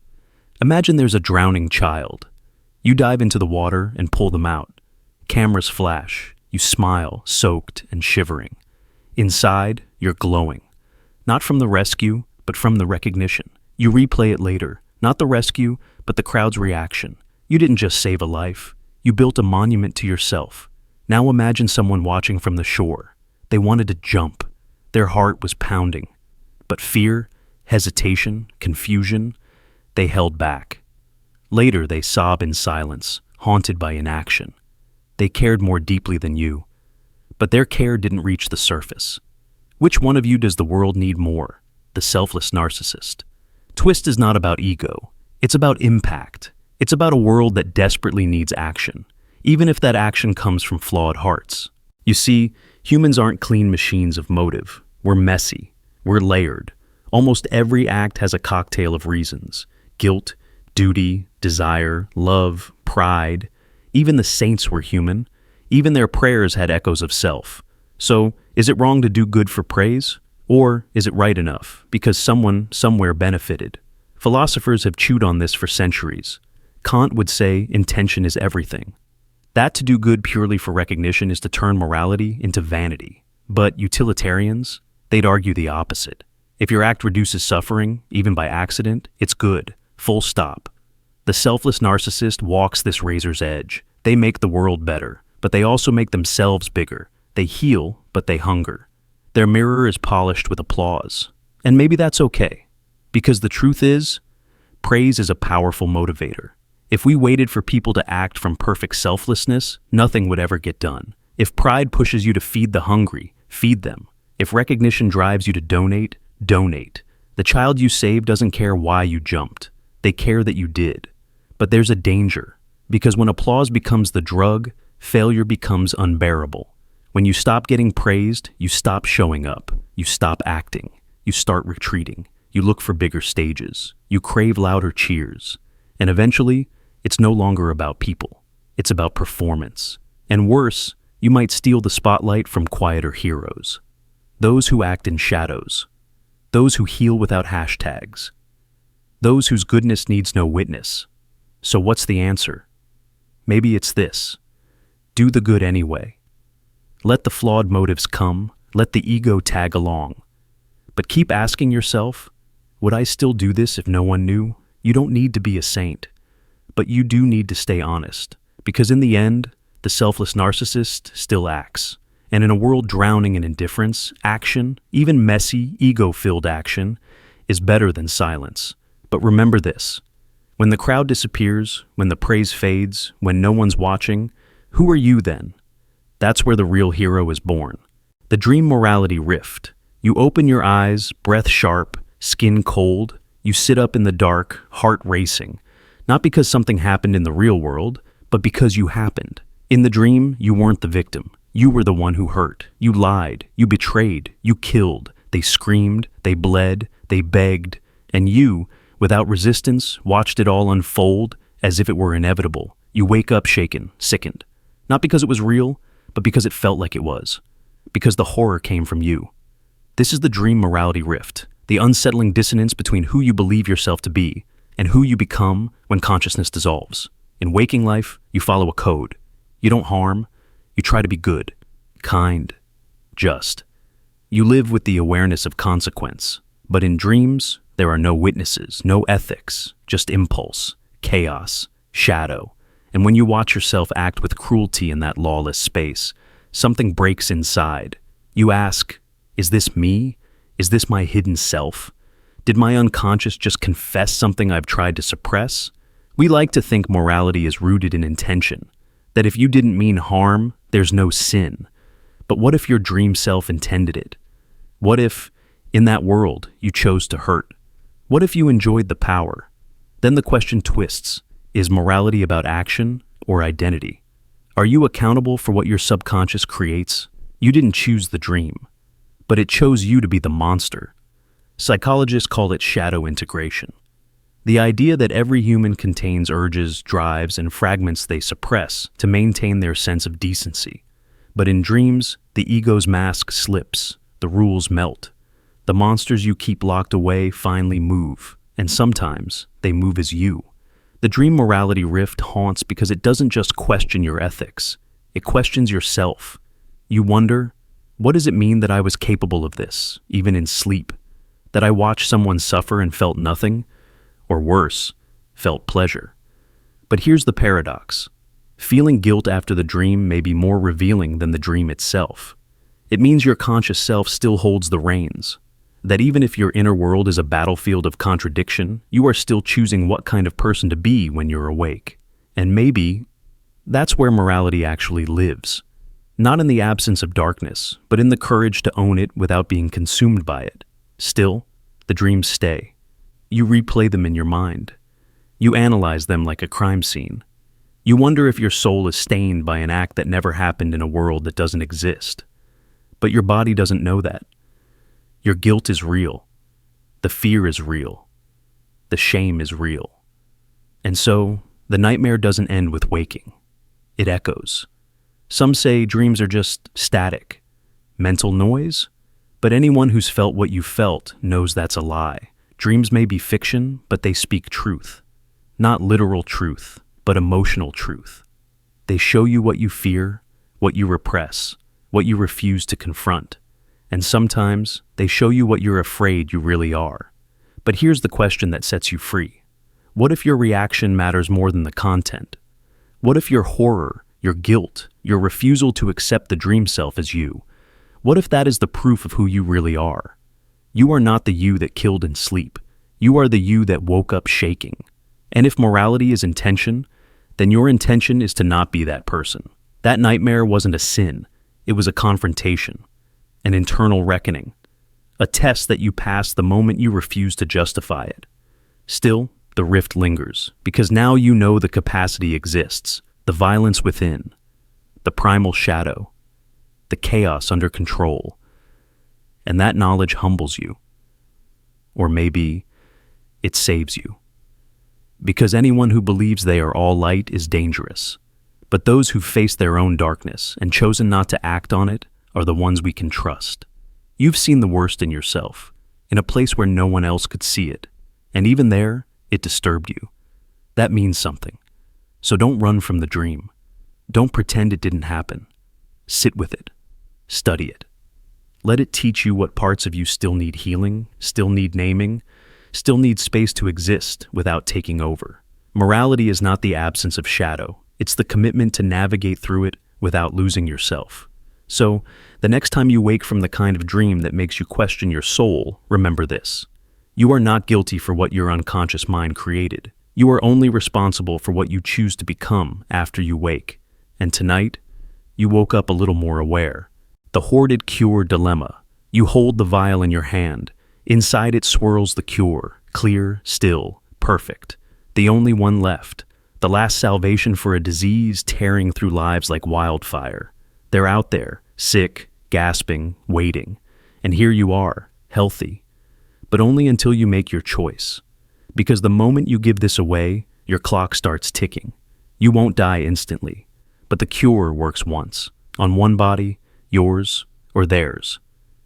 Imagine there's a drowning child. You dive into the water and pull them out. Cameras flash. You smile, soaked and shivering. Inside, you're glowing. Not from the rescue, but from the recognition. You replay it later. Not the rescue, but the crowd's reaction. You didn't just save a life. You built a monument to yourself. Now imagine someone watching from the shore. They wanted to jump. Their heart was pounding. But fear, hesitation, confusion, they held back. Later, they sob in silence, haunted by inaction. They cared more deeply than you. But their care didn't reach the surface. Which one of you does the world need more? The selfless narcissist. Twist is not about ego. It's about impact. It's about a world that desperately needs action, even if that action comes from flawed hearts. You see, humans aren't clean machines of motive. We're messy. We're layered. Almost every act has a cocktail of reasons. Guilt, duty, desire, love, pride. Even the saints were human. Even their prayers had echoes of self. So, is it wrong to do good for praise? Or is it right enough, because someone somewhere benefited? Philosophers have chewed on this for centuries. Kant would say intention is everything. That to do good purely for recognition is to turn morality into vanity. But utilitarians, they'd argue the opposite. If your act reduces suffering, even by accident, it's good. Full stop. The selfless narcissist walks this razor's edge. They make the world better, but they also make themselves bigger. They heal, but they hunger. Their mirror is polished with applause. And maybe that's okay. Because the truth is, praise is a powerful motivator. If we waited for people to act from perfect selflessness, nothing would ever get done. If pride pushes you to feed the hungry, feed them. If recognition drives you to donate, donate. The child you saved doesn't care why you jumped. They care that you did. But there's a danger, because when applause becomes the drug, failure becomes unbearable. When you stop getting praised, you stop showing up. You stop acting. You start retreating. You look for bigger stages. You crave louder cheers. And eventually, it's no longer about people. It's about performance. And worse, you might steal the spotlight from quieter heroes. Those who act in shadows. Those who heal without hashtags. Those whose goodness needs no witness. So what's the answer? Maybe it's this. Do the good anyway. Let the flawed motives come. Let the ego tag along. But keep asking yourself, would I still do this if no one knew? You don't need to be a saint. But you do need to stay honest. Because in the end, the selfless narcissist still acts. And in a world drowning in indifference, action, even messy, ego-filled action, is better than silence. But remember this. When the crowd disappears, when the praise fades, when no one's watching, who are you then? That's where the real hero is born. The dream morality rift. You open your eyes, breath sharp, skin cold. You sit up in the dark, heart racing. Not because something happened in the real world, but because you happened. In the dream, you weren't the victim. You were the one who hurt. You lied. You betrayed. You killed. They screamed. They bled. They begged. And you, without resistance, watched it all unfold as if it were inevitable. You wake up shaken, sickened. Not because it was real, but because it felt like it was. Because the horror came from you. This is the dream morality rift, the unsettling dissonance between who you believe yourself to be and who you become when consciousness dissolves. In waking life, you follow a code. You don't harm. You try to be good, kind, just. You live with the awareness of consequence. But in dreams, there are no witnesses, no ethics, just impulse, chaos, shadow. And when you watch yourself act with cruelty in that lawless space, something breaks inside. You ask, is this me? Is this my hidden self? Did my unconscious just confess something I've tried to suppress? We like to think morality is rooted in intention, that if you didn't mean harm, there's no sin. But what if your dream self intended it? What if, in that world, you chose to hurt? What if you enjoyed the power? Then the question twists. Is morality about action or identity? Are you accountable for what your subconscious creates? You didn't choose the dream, but it chose you to be the monster. Psychologists call it shadow integration. The idea that every human contains urges, drives, and fragments they suppress to maintain their sense of decency. But in dreams, the ego's mask slips, the rules melt. The monsters you keep locked away finally move, and sometimes they move as you. The dream morality rift haunts because it doesn't just question your ethics, it questions yourself. You wonder, what does it mean that I was capable of this, even in sleep? That I watched someone suffer and felt nothing? Or worse, felt pleasure? But here's the paradox. Feeling guilt after the dream may be more revealing than the dream itself. It means your conscious self still holds the reins. That even if your inner world is a battlefield of contradiction, you are still choosing what kind of person to be when you're awake. And maybe that's where morality actually lives. Not in the absence of darkness, but in the courage to own it without being consumed by it. Still, the dreams stay. You replay them in your mind. You analyze them like a crime scene. You wonder if your soul is stained by an act that never happened in a world that doesn't exist. But your body doesn't know that. Your guilt is real. The fear is real. The shame is real. And so, the nightmare doesn't end with waking. It echoes. Some say dreams are just static, mental noise, but anyone who's felt what you felt knows that's a lie. Dreams may be fiction, but they speak truth. Not literal truth, but emotional truth. They show you what you fear, what you repress, what you refuse to confront. And sometimes, they show you what you're afraid you really are. But here's the question that sets you free. What if your reaction matters more than the content? What if your horror, your guilt, your refusal to accept the dream self as you? What if that is the proof of who you really are? You are not the you that killed in sleep. You are the you that woke up shaking. And if morality is intention, then your intention is to not be that person. That nightmare wasn't a sin. It was a confrontation. An internal reckoning, a test that you pass the moment you refuse to justify it. Still, the rift lingers, because now you know the capacity exists, the violence within, the primal shadow, the chaos under control, and that knowledge humbles you. Or maybe it saves you. Because anyone who believes they are all light is dangerous, but those who face their own darkness and chosen not to act on it are the ones we can trust. You've seen the worst in yourself, in a place where no one else could see it, and even there, it disturbed you. That means something. So don't run from the dream. Don't pretend it didn't happen. Sit with it. Study it. Let it teach you what parts of you still need healing, still need naming, still need space to exist without taking over. Morality is not the absence of shadow. It's the commitment to navigate through it without losing yourself. So, the next time you wake from the kind of dream that makes you question your soul, remember this. You are not guilty for what your unconscious mind created. You are only responsible for what you choose to become after you wake. And tonight, you woke up a little more aware. The Hoarded Cure Dilemma. You hold the vial in your hand. Inside it swirls the cure, clear, still, perfect. The only one left. The last salvation for a disease tearing through lives like wildfire. They're out there, sick, gasping, waiting. And here you are, healthy. But only until you make your choice. Because the moment you give this away, your clock starts ticking. You won't die instantly. But the cure works once. On one body, yours, or theirs.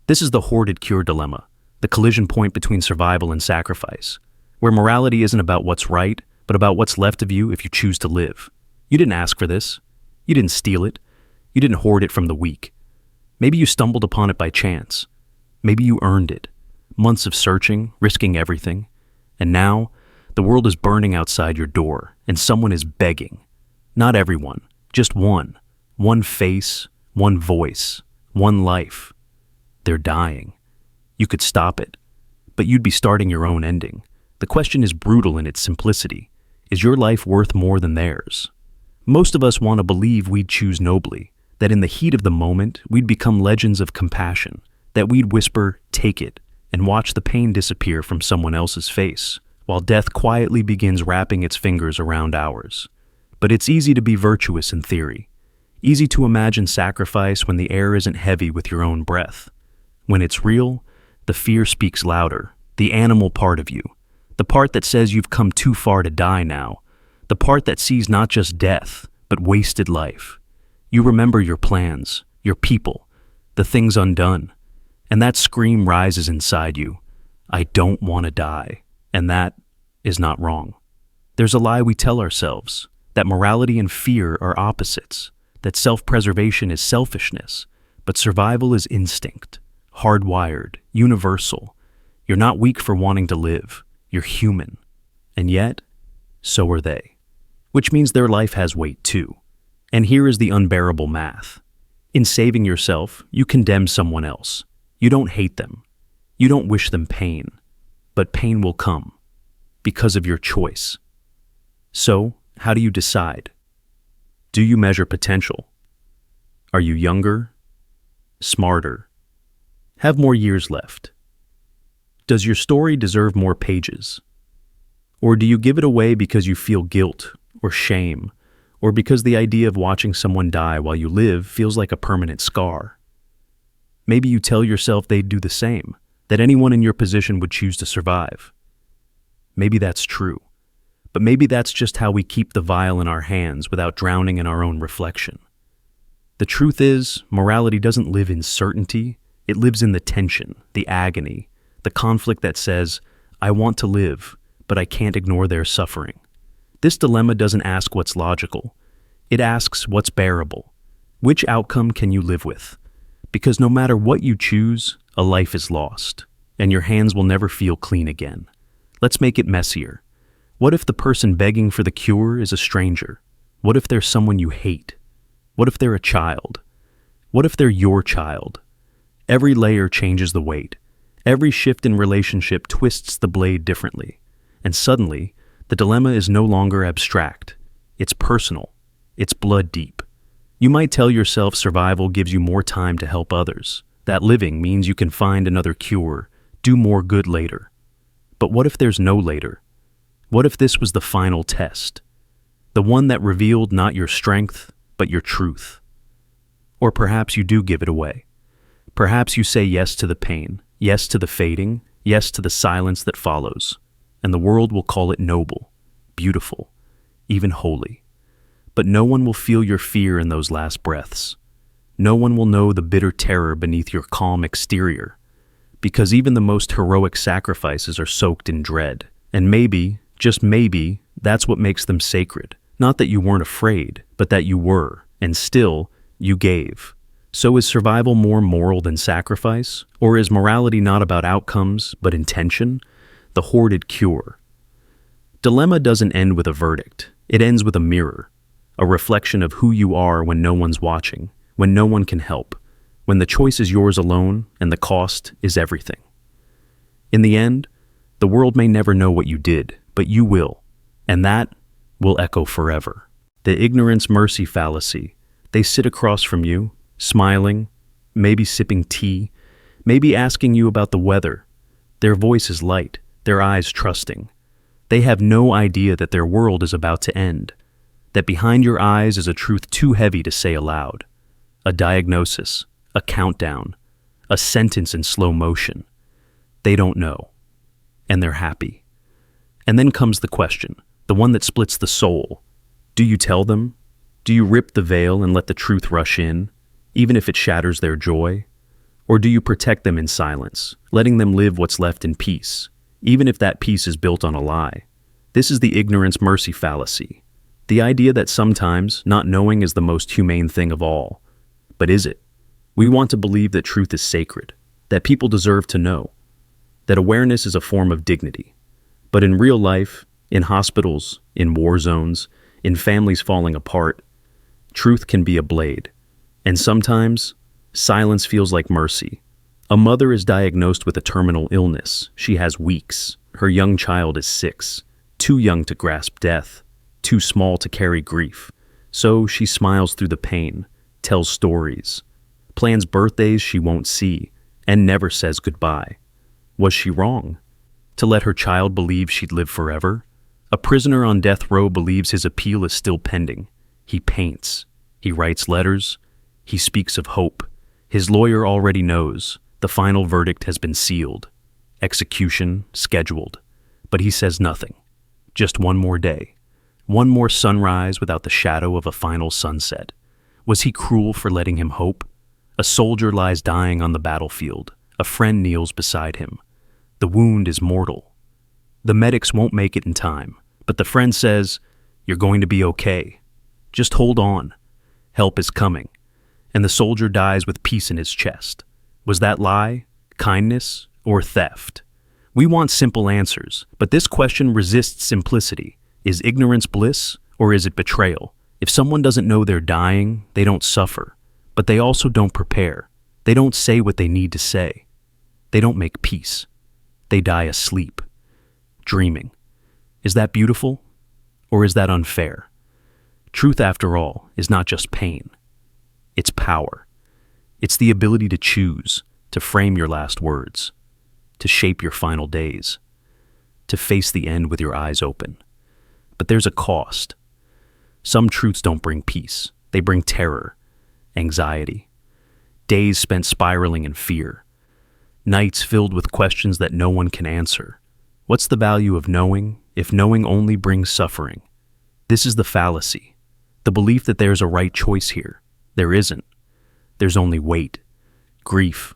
This is the Hoarded Cure Dilemma, the collision point between survival and sacrifice, where morality isn't about what's right, but about what's left of you if you choose to live. You didn't ask for this. You didn't steal it. You didn't hoard it from the weak. Maybe you stumbled upon it by chance. Maybe you earned it. Months of searching, risking everything. And now, the world is burning outside your door, and someone is begging. Not everyone, just one. One face, one voice, one life. They're dying. You could stop it, but you'd be starting your own ending. The question is brutal in its simplicity. Is your life worth more than theirs? Most of us want to believe we'd choose nobly, that in the heat of the moment, we'd become legends of compassion, that we'd whisper, "Take it," and watch the pain disappear from someone else's face, while death quietly begins wrapping its fingers around ours. But it's easy to be virtuous in theory. Easy to imagine sacrifice when the air isn't heavy with your own breath. When it's real, the fear speaks louder, the animal part of you, the part that says you've come too far to die now, the part that sees not just death, but wasted life. You remember your plans, your people, the things undone, and that scream rises inside you. I don't want to die, and that is not wrong. There's a lie we tell ourselves, that morality and fear are opposites, that self-preservation is selfishness, but survival is instinct, hardwired, universal. You're not weak for wanting to live. You're human. And yet, so are they. Which means their life has weight too. And here is the unbearable math. In saving yourself, you condemn someone else. You don't hate them. You don't wish them pain. But pain will come. Because of your choice. So, how do you decide? Do you measure potential? Are you younger? Smarter? Have more years left? Does your story deserve more pages? Or do you give it away because you feel guilt or shame, or because the idea of watching someone die while you live feels like a permanent scar? Maybe you tell yourself they'd do the same, that anyone in your position would choose to survive. Maybe that's true, but maybe that's just how we keep the vial in our hands without drowning in our own reflection. The truth is, morality doesn't live in certainty. It lives in the tension, the agony, the conflict that says, I want to live, but I can't ignore their suffering. This dilemma doesn't ask what's logical. It asks what's bearable. Which outcome can you live with? Because no matter what you choose, a life is lost, and your hands will never feel clean again. Let's make it messier. What if the person begging for the cure is a stranger? What if they're someone you hate? What if they're a child? What if they're your child? Every layer changes the weight. Every shift in relationship twists the blade differently. And suddenly, the dilemma is no longer abstract. It's personal. It's blood deep. You might tell yourself survival gives you more time to help others. That living means you can find another cure, do more good later. But what if there's no later? What if this was the final test? The one that revealed not your strength, but your truth? Or perhaps you do give it away. Perhaps you say yes to the pain, yes to the fading, yes to the silence that follows, and the world will call it noble, beautiful, even holy. But no one will feel your fear in those last breaths. No one will know the bitter terror beneath your calm exterior, because even the most heroic sacrifices are soaked in dread. And maybe, just maybe, that's what makes them sacred. Not that you weren't afraid, but that you were, and still, you gave. So is survival more moral than sacrifice? Or is morality not about outcomes, but intention? The Hoarded Cure. Dilemma doesn't end with a verdict. It ends with a mirror, a reflection of who you are when no one's watching, when no one can help, when the choice is yours alone and the cost is everything. In the end, the world may never know what you did, but you will, and that will echo forever. The ignorance-mercy fallacy. They sit across from you, smiling, maybe sipping tea, maybe asking you about the weather. Their voice is light, their eyes trusting. They have no idea that their world is about to end, that behind your eyes is a truth too heavy to say aloud. A diagnosis, a countdown, a sentence in slow motion. They don't know, and they're happy. And then comes the question, the one that splits the soul. Do you tell them? Do you rip the veil and let the truth rush in, even if it shatters their joy? Or do you protect them in silence, letting them live what's left in peace, even if that peace is built on a lie? This is the ignorance-mercy fallacy. The idea that sometimes not knowing is the most humane thing of all. But is it? We want to believe that truth is sacred, that people deserve to know, that awareness is a form of dignity. But in real life, in hospitals, in war zones, in families falling apart, truth can be a blade. And sometimes, silence feels like mercy. A mother is diagnosed with a terminal illness. She has weeks. Her young child is 6, too young to grasp death, too small to carry grief. So she smiles through the pain, tells stories, plans birthdays she won't see, and never says goodbye. Was she wrong to let her child believe she'd live forever? A prisoner on death row believes his appeal is still pending. He paints. He writes letters. He speaks of hope. His lawyer already knows. The final verdict has been sealed. Execution scheduled. But he says nothing. Just one more day. One more sunrise without the shadow of a final sunset. Was he cruel for letting him hope? A soldier lies dying on the battlefield. A friend kneels beside him. The wound is mortal. The medics won't make it in time, but the friend says, "You're going to be okay. Just hold on. Help is coming." And the soldier dies with peace in his chest. Was that lie, kindness, or theft? We want simple answers, but this question resists simplicity. Is ignorance bliss, or is it betrayal? If someone doesn't know they're dying, they don't suffer, but they also don't prepare. They don't say what they need to say. They don't make peace. They die asleep, dreaming. Is that beautiful, or is that unfair? Truth, after all, is not just pain. It's power. It's the ability to choose, to frame your last words, to shape your final days, to face the end with your eyes open. But there's a cost. Some truths don't bring peace. They bring terror, anxiety, days spent spiraling in fear, nights filled with questions that no one can answer. What's the value of knowing if knowing only brings suffering? This is the fallacy, the belief that there's a right choice here. There isn't. There's only weight, grief,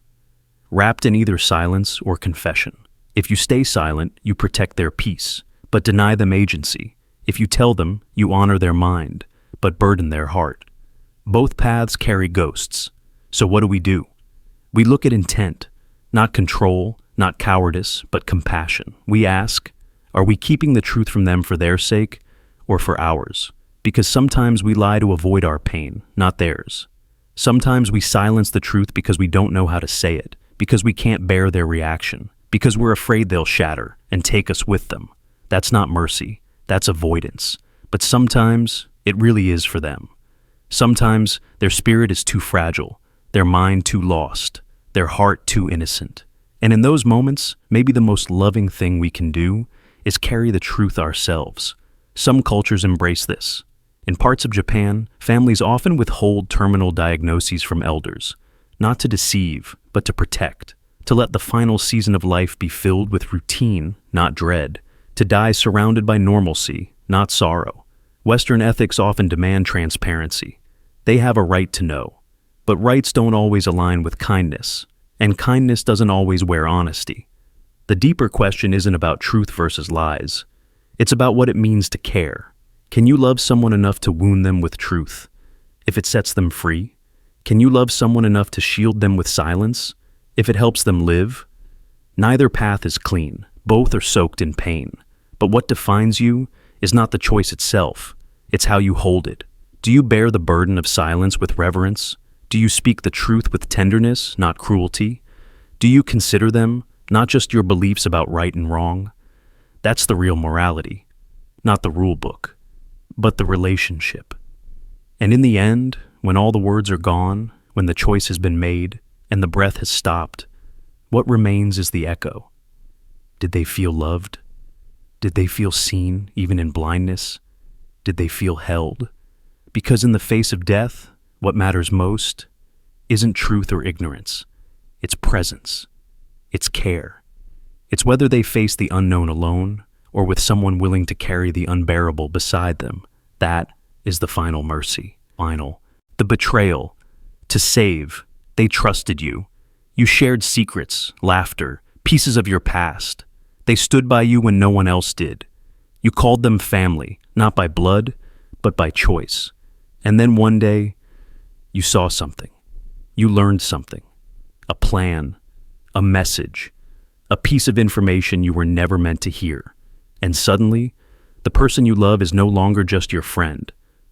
wrapped in either silence or confession. If you stay silent, you protect their peace, but deny them agency. If you tell them, you honor their mind, but burden their heart. Both paths carry ghosts. So what do? We look at intent, not control, not cowardice, but compassion. We ask, are we keeping the truth from them for their sake or for ours? Because sometimes we lie to avoid our pain, not theirs. Sometimes we silence the truth because we don't know how to say it, because we can't bear their reaction, because we're afraid they'll shatter and take us with them. That's not mercy, that's avoidance. But sometimes it really is for them. Sometimes their spirit is too fragile, their mind too lost, their heart too innocent. And in those moments, maybe the most loving thing we can do is carry the truth ourselves. Some cultures embrace this. In parts of Japan, families often withhold terminal diagnoses from elders, not to deceive, but to protect, to let the final season of life be filled with routine, not dread, to die surrounded by normalcy, not sorrow. Western ethics often demand transparency. They have a right to know. But rights don't always align with kindness, and kindness doesn't always wear honesty. The deeper question isn't about truth versus lies. It's about what it means to care. Can you love someone enough to wound them with truth, if it sets them free? Can you love someone enough to shield them with silence, if it helps them live? Neither path is clean. Both are soaked in pain. But what defines you is not the choice itself. It's how you hold it. Do you bear the burden of silence with reverence? Do you speak the truth with tenderness, not cruelty? Do you consider them, not just your beliefs about right and wrong? That's the real morality, not the rule book, but the relationship. And in the end, when all the words are gone, when the choice has been made, and the breath has stopped, what remains is the echo. Did they feel loved? Did they feel seen, even in blindness? Did they feel held? Because in the face of death, what matters most isn't truth or ignorance. It's presence. It's care. It's whether they face the unknown alone or with someone willing to carry the unbearable beside them. That is the final mercy. The betrayal. To save. They trusted you. You shared secrets, laughter, pieces of your past. They stood by you when no one else did. You called them family, not by blood, but by choice. And then one day, you saw something. You learned something. A plan, a message, a piece of information you were never meant to hear. And suddenly, the person you love is no longer just your friend.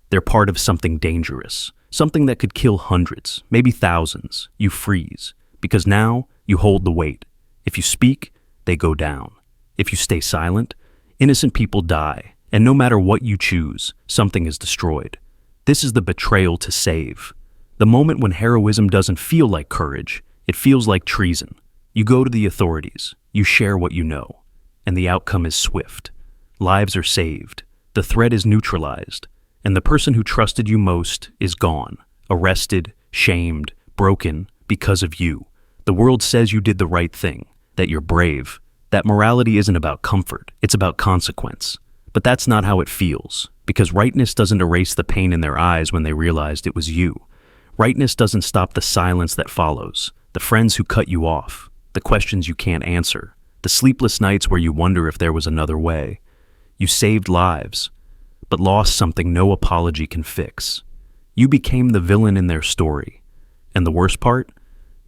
They're part of something dangerous, something that could kill hundreds, maybe thousands. You freeze, because now you hold the weight. If you speak, they go down. If you stay silent, innocent people die, and no matter what you choose, something is destroyed. This is the betrayal to save. The moment when heroism doesn't feel like courage, it feels like treason. You go to the authorities, you share what you know, and the outcome is swift. Lives are saved, the threat is neutralized, and the person who trusted you most is gone, arrested, shamed, broken because of you. The world says you did the right thing, that you're brave, that morality isn't about comfort, it's about consequence. But that's not how it feels, because rightness doesn't erase the pain in their eyes when they realized it was you. Rightness doesn't stop the silence that follows, the friends who cut you off, the questions you can't answer, the sleepless nights where you wonder if there was another way. You saved lives, but lost something no apology can fix. You became the villain in their story. And the worst part?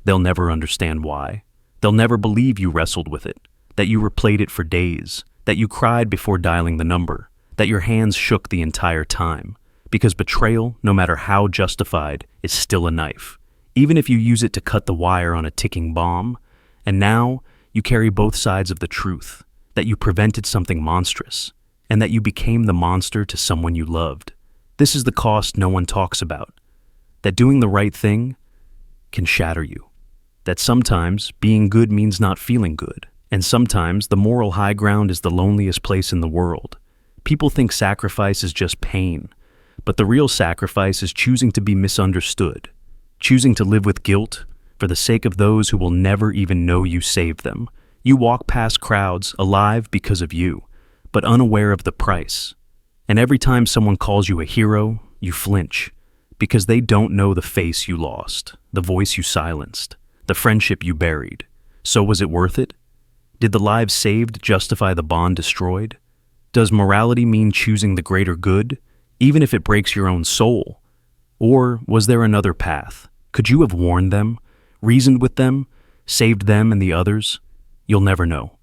They'll never understand why. They'll never believe you wrestled with it, that you replayed it for days, that you cried before dialing the number, that your hands shook the entire time. Because betrayal, no matter how justified, is still a knife, even if you use it to cut the wire on a ticking bomb. And now, you carry both sides of the truth, that you prevented something monstrous, and that you became the monster to someone you loved. This is the cost no one talks about, that doing the right thing can shatter you, that sometimes being good means not feeling good, and sometimes the moral high ground is the loneliest place in the world. People think sacrifice is just pain, but the real sacrifice is choosing to be misunderstood, choosing to live with guilt for the sake of those who will never even know you saved them. You walk past crowds alive because of you, but unaware of the price. And every time someone calls you a hero, you flinch, because they don't know the face you lost, the voice you silenced, the friendship you buried. So was it worth it? Did the lives saved justify the bond destroyed? Does morality mean choosing the greater good, even if it breaks your own soul? Or was there another path? Could you have warned them, reasoned with them, saved them and the others? You'll never know.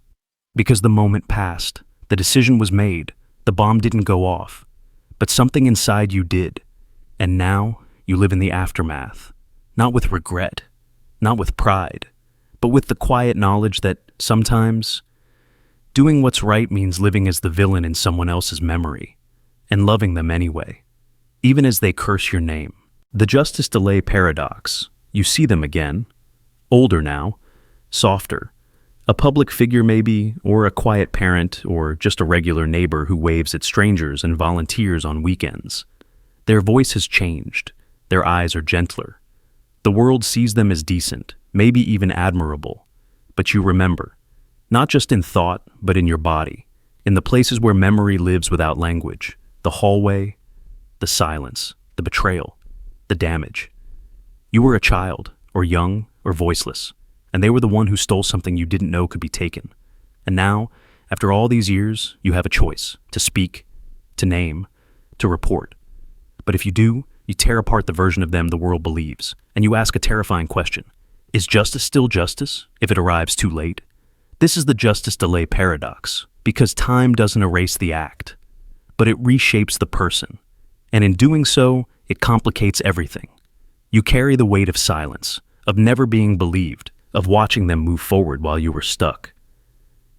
Because the moment passed, the decision was made, the bomb didn't go off, but something inside you did. And now you live in the aftermath, not with regret, not with pride, but with the quiet knowledge that sometimes doing what's right means living as the villain in someone else's memory, and loving them anyway, even as they curse your name. The justice delay paradox. You see them again, older now, softer, a public figure maybe, or a quiet parent, or just a regular neighbor who waves at strangers and volunteers on weekends. Their voice has changed, their eyes are gentler. The world sees them as decent, maybe even admirable, but you remember, not just in thought, but in your body, in the places where memory lives without language, the hallway, the silence, the betrayal, the damage. You were a child, or young, or voiceless, and they were the one who stole something you didn't know could be taken. And now, after all these years, you have a choice, to speak, to name, to report. But if you do, you tear apart the version of them the world believes, and you ask a terrifying question. Is justice still justice if it arrives too late? This is the justice delay paradox, because time doesn't erase the act, but it reshapes the person. And in doing so, it complicates everything. You carry the weight of silence, of never being believed, of watching them move forward while you were stuck.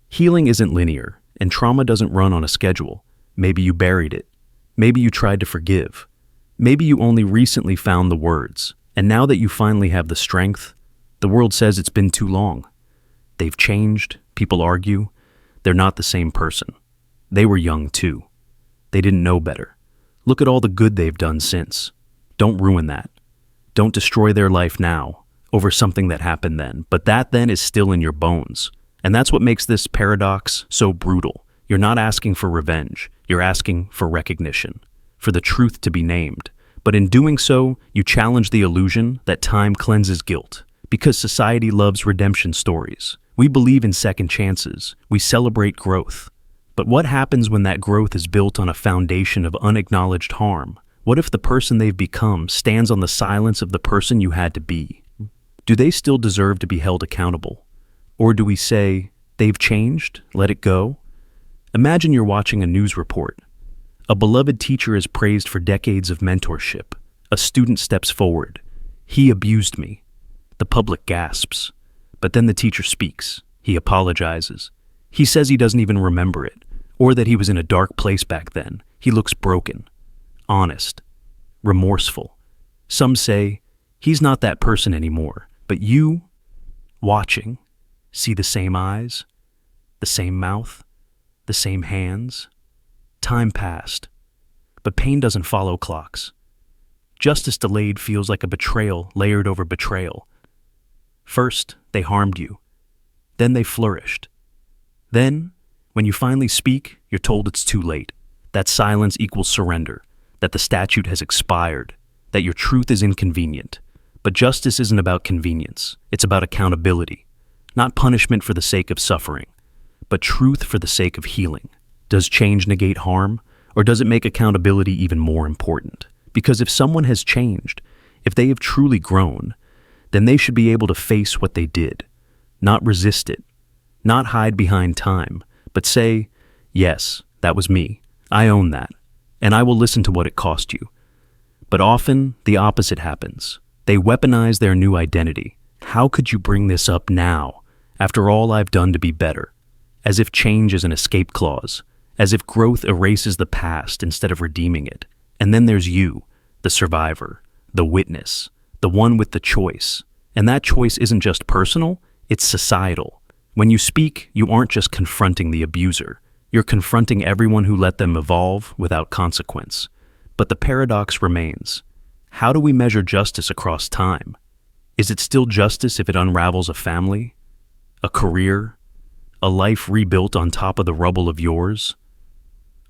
Healing isn't linear, and trauma doesn't run on a schedule. Maybe you buried it. Maybe you tried to forgive. Maybe you only recently found the words, and now that you finally have the strength, The world says it's been too long. They've changed, people argue. They're not the same person. They were young too. They didn't know better. Look at all the good they've done since. Don't ruin that. Don't destroy their life now over something that happened then, but that then is still in your bones. And that's what makes this paradox so brutal. You're not asking for revenge. You're asking for recognition, for the truth to be named. But in doing so, you challenge the illusion that time cleanses guilt. Because society loves redemption stories. We believe in second chances. We celebrate growth. But what happens when that growth is built on a foundation of unacknowledged harm? What if the person they've become stands on the silence of the person you had to be? Do they still deserve to be held accountable? Or do we say, they've changed, let it go? Imagine you're watching a news report. A beloved teacher is praised for decades of mentorship. A student steps forward. He abused me. The public gasps. But then the teacher speaks. He apologizes. He says he doesn't even remember it, or that he was in a dark place back then. He looks broken, honest, remorseful. Some say, he's not that person anymore. But you, watching, see the same eyes, the same mouth, the same hands. Time passed, but pain doesn't follow clocks. Justice delayed feels like a betrayal layered over betrayal. First, they harmed you. Then they flourished. Then, when you finally speak, you're told it's too late, that silence equals surrender, that the statute has expired, that your truth is inconvenient. But justice isn't about convenience. It's about accountability. Not punishment for the sake of suffering, but truth for the sake of healing. Does change negate harm, or does it make accountability even more important? Because if someone has changed, if they have truly grown, then they should be able to face what they did, not resist it, not hide behind time, but say, yes, that was me. I own that, and I will listen to what it cost you. But often, the opposite happens. They weaponize their new identity. How could you bring this up now, after all I've done to be better? As if change is an escape clause, as if growth erases the past instead of redeeming it. And then there's you, the survivor, the witness, the one with the choice. And that choice isn't just personal, it's societal. When you speak, you aren't just confronting the abuser. You're confronting everyone who let them evolve without consequence. But the paradox remains. How do we measure justice across time? Is it still justice if it unravels a family, a career, a life rebuilt on top of the rubble of yours?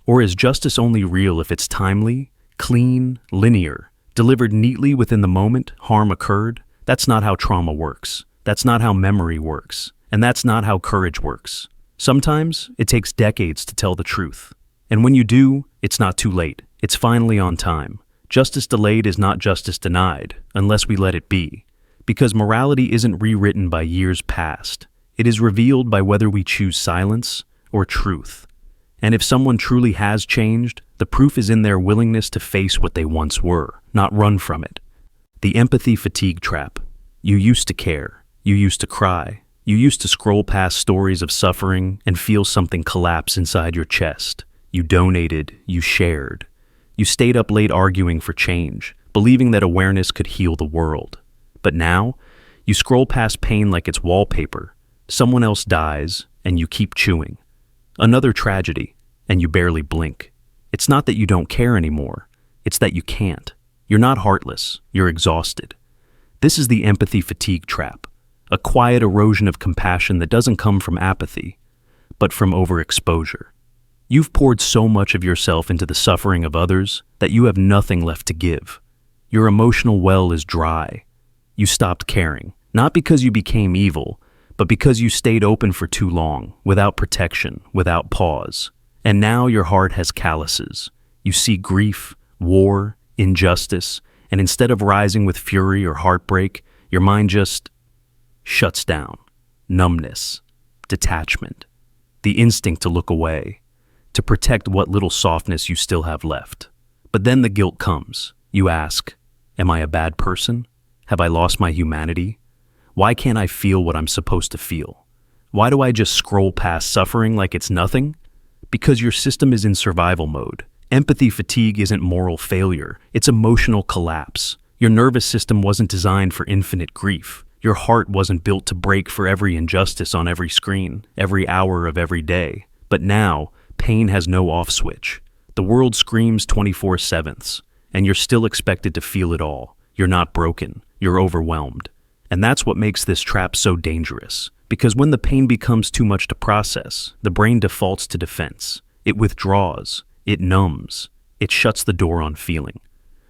Or is justice only real if it's timely, clean, linear, delivered neatly within the moment harm occurred? That's not how trauma works. That's not how memory works. And that's not how courage works. Sometimes it takes decades to tell the truth. And when you do, it's not too late. It's finally on time. Justice delayed is not justice denied, unless we let it be. Because morality isn't rewritten by years past. It is revealed by whether we choose silence or truth. And if someone truly has changed, the proof is in their willingness to face what they once were, not run from it. The empathy fatigue trap. You used to care. You used to cry. You used to scroll past stories of suffering and feel something collapse inside your chest. You donated. You shared. You stayed up late arguing for change, believing that awareness could heal the world. But now, you scroll past pain like it's wallpaper. Someone else dies, and you keep chewing. Another tragedy, and you barely blink. It's not that you don't care anymore. It's that you can't. You're not heartless. You're exhausted. This is the empathy fatigue trap, a quiet erosion of compassion that doesn't come from apathy, but from overexposure. You've poured so much of yourself into the suffering of others that you have nothing left to give. Your emotional well is dry. You stopped caring, not because you became evil, but because you stayed open for too long, without protection, without pause. And now your heart has calluses. You see grief, war, injustice, and instead of rising with fury or heartbreak, your mind just shuts down. Numbness, detachment, the instinct to look away, to protect what little softness you still have left. But then the guilt comes. You ask, am I a bad person? Have I lost my humanity? Why can't I feel what I'm supposed to feel? Why do I just scroll past suffering like it's nothing? Because your system is in survival mode. Empathy fatigue isn't moral failure, it's emotional collapse. Your nervous system wasn't designed for infinite grief. Your heart wasn't built to break for every injustice on every screen, every hour of every day. But now, pain has no off switch. The world screams 24/7, and you're still expected to feel it all. You're not broken. You're overwhelmed. And that's what makes this trap so dangerous. Because when the pain becomes too much to process, the brain defaults to defense. It withdraws. It numbs. It shuts the door on feeling.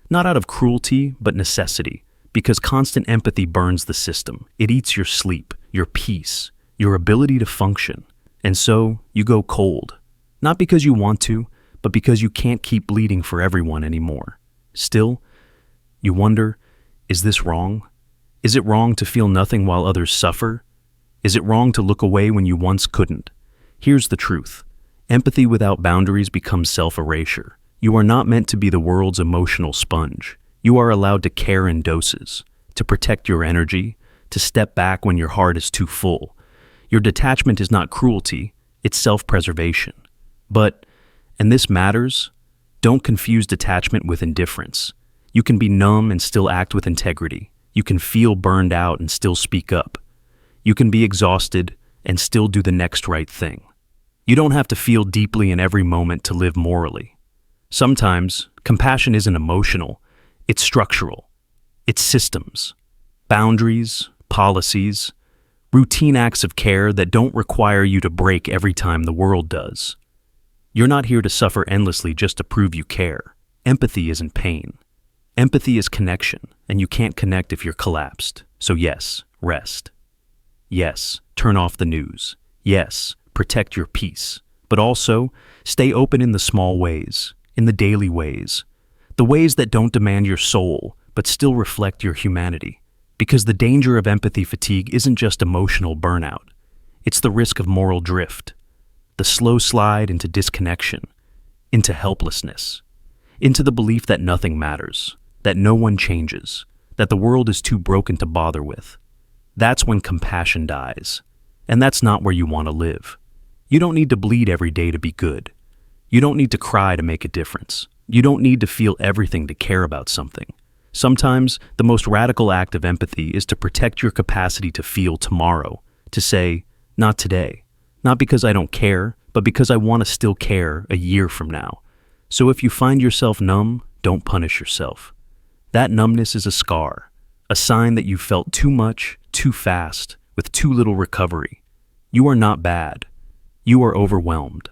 Not out of cruelty, but necessity. Because constant empathy burns the system. It eats your sleep, your peace, your ability to function. And so, you go cold. Not because you want to, but because you can't keep bleeding for everyone anymore. Still, you wonder, is this wrong? Is it wrong to feel nothing while others suffer? Is it wrong to look away when you once couldn't? Here's the truth. Empathy without boundaries becomes self-erasure. You are not meant to be the world's emotional sponge. You are allowed to care in doses, to protect your energy, to step back when your heart is too full. Your detachment is not cruelty, it's self-preservation. But, and this matters, don't confuse detachment with indifference. You can be numb and still act with integrity. You can feel burned out and still speak up. You can be exhausted and still do the next right thing. You don't have to feel deeply in every moment to live morally. Sometimes, compassion isn't emotional, it's structural. It's systems, boundaries, policies, routine acts of care that don't require you to break every time the world does. You're not here to suffer endlessly just to prove you care. Empathy isn't pain. Empathy is connection, and you can't connect if you're collapsed. So yes, rest. Yes, turn off the news. Yes, protect your peace. But also, stay open in the small ways, in the daily ways, the ways that don't demand your soul, but still reflect your humanity. Because the danger of empathy fatigue isn't just emotional burnout. It's the risk of moral drift, the slow slide into disconnection, into helplessness, into the belief that nothing matters, that no one changes, that the world is too broken to bother with. That's when compassion dies. And that's not where you want to live. You don't need to bleed every day to be good. You don't need to cry to make a difference. You don't need to feel everything to care about something. Sometimes, the most radical act of empathy is to protect your capacity to feel tomorrow, to say, not today. Not because I don't care, but because I want to still care a year from now. So if you find yourself numb, don't punish yourself. That numbness is a scar, a sign that you felt too much, too fast, with too little recovery. You are not bad. You are overwhelmed.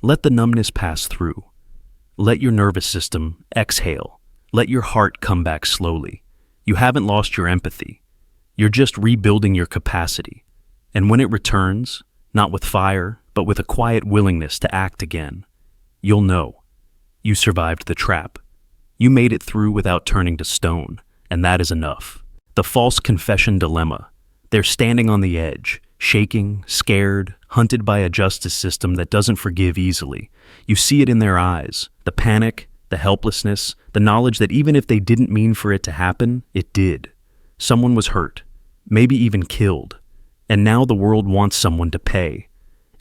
Let the numbness pass through. Let your nervous system exhale. Let your heart come back slowly. You haven't lost your empathy. You're just rebuilding your capacity. And when it returns, not with fire, but with a quiet willingness to act again, you'll know. You survived the trap. You made it through without turning to stone, and that is enough. The false confession dilemma. They're standing on the edge, shaking, scared, hunted by a justice system that doesn't forgive easily. You see it in their eyes, the panic, the helplessness, the knowledge that even if they didn't mean for it to happen, it did. Someone was hurt, maybe even killed, and now the world wants someone to pay.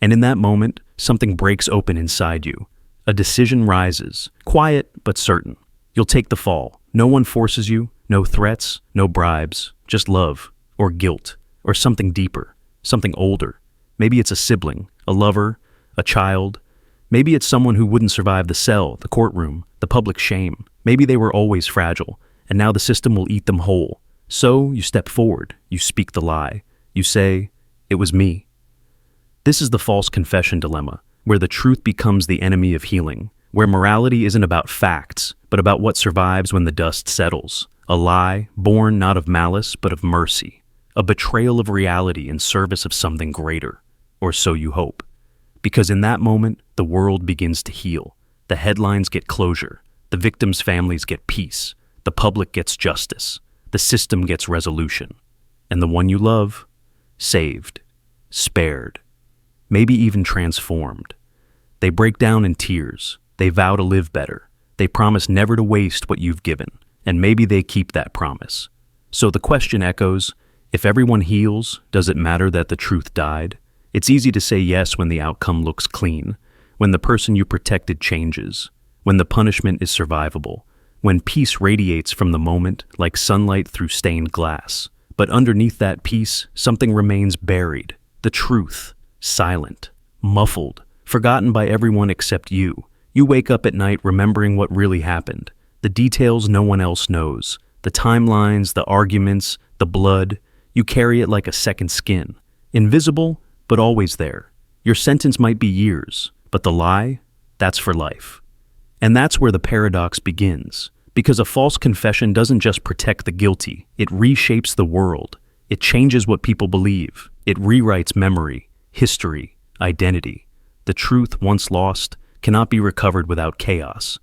And in that moment, something breaks open inside you. A decision rises, quiet but certain. You'll take the fall. No one forces you, no threats, no bribes, just love, or guilt, or something deeper, something older. Maybe it's a sibling, a lover, a child. Maybe it's someone who wouldn't survive the cell, the courtroom, the public shame. Maybe they were always fragile, and now the system will eat them whole. So you step forward, you speak the lie. You say, "It was me." This is the false confession dilemma, where the truth becomes the enemy of healing, where morality isn't about facts, but about what survives when the dust settles. A lie born not of malice, but of mercy. A betrayal of reality in service of something greater. Or so you hope. Because in that moment, the world begins to heal. The headlines get closure. The victims' families get peace. The public gets justice. The system gets resolution. And the one you love, saved, spared, maybe even transformed. They break down in tears. They vow to live better. They promise never to waste what you've given. And maybe they keep that promise. So the question echoes, if everyone heals, does it matter that the truth died? It's easy to say yes when the outcome looks clean, when the person you protected changes, when the punishment is survivable, when peace radiates from the moment like sunlight through stained glass. But underneath that peace, something remains buried. The truth, silent, muffled, forgotten by everyone except you. You wake up at night remembering what really happened, the details no one else knows, the timelines, the arguments, the blood. You carry it like a second skin, invisible, but always there. Your sentence might be years, but the lie, that's for life. And that's where the paradox begins, because a false confession doesn't just protect the guilty, it reshapes the world. It changes what people believe. It rewrites memory, history, identity. The truth, once lost, cannot be recovered without chaos.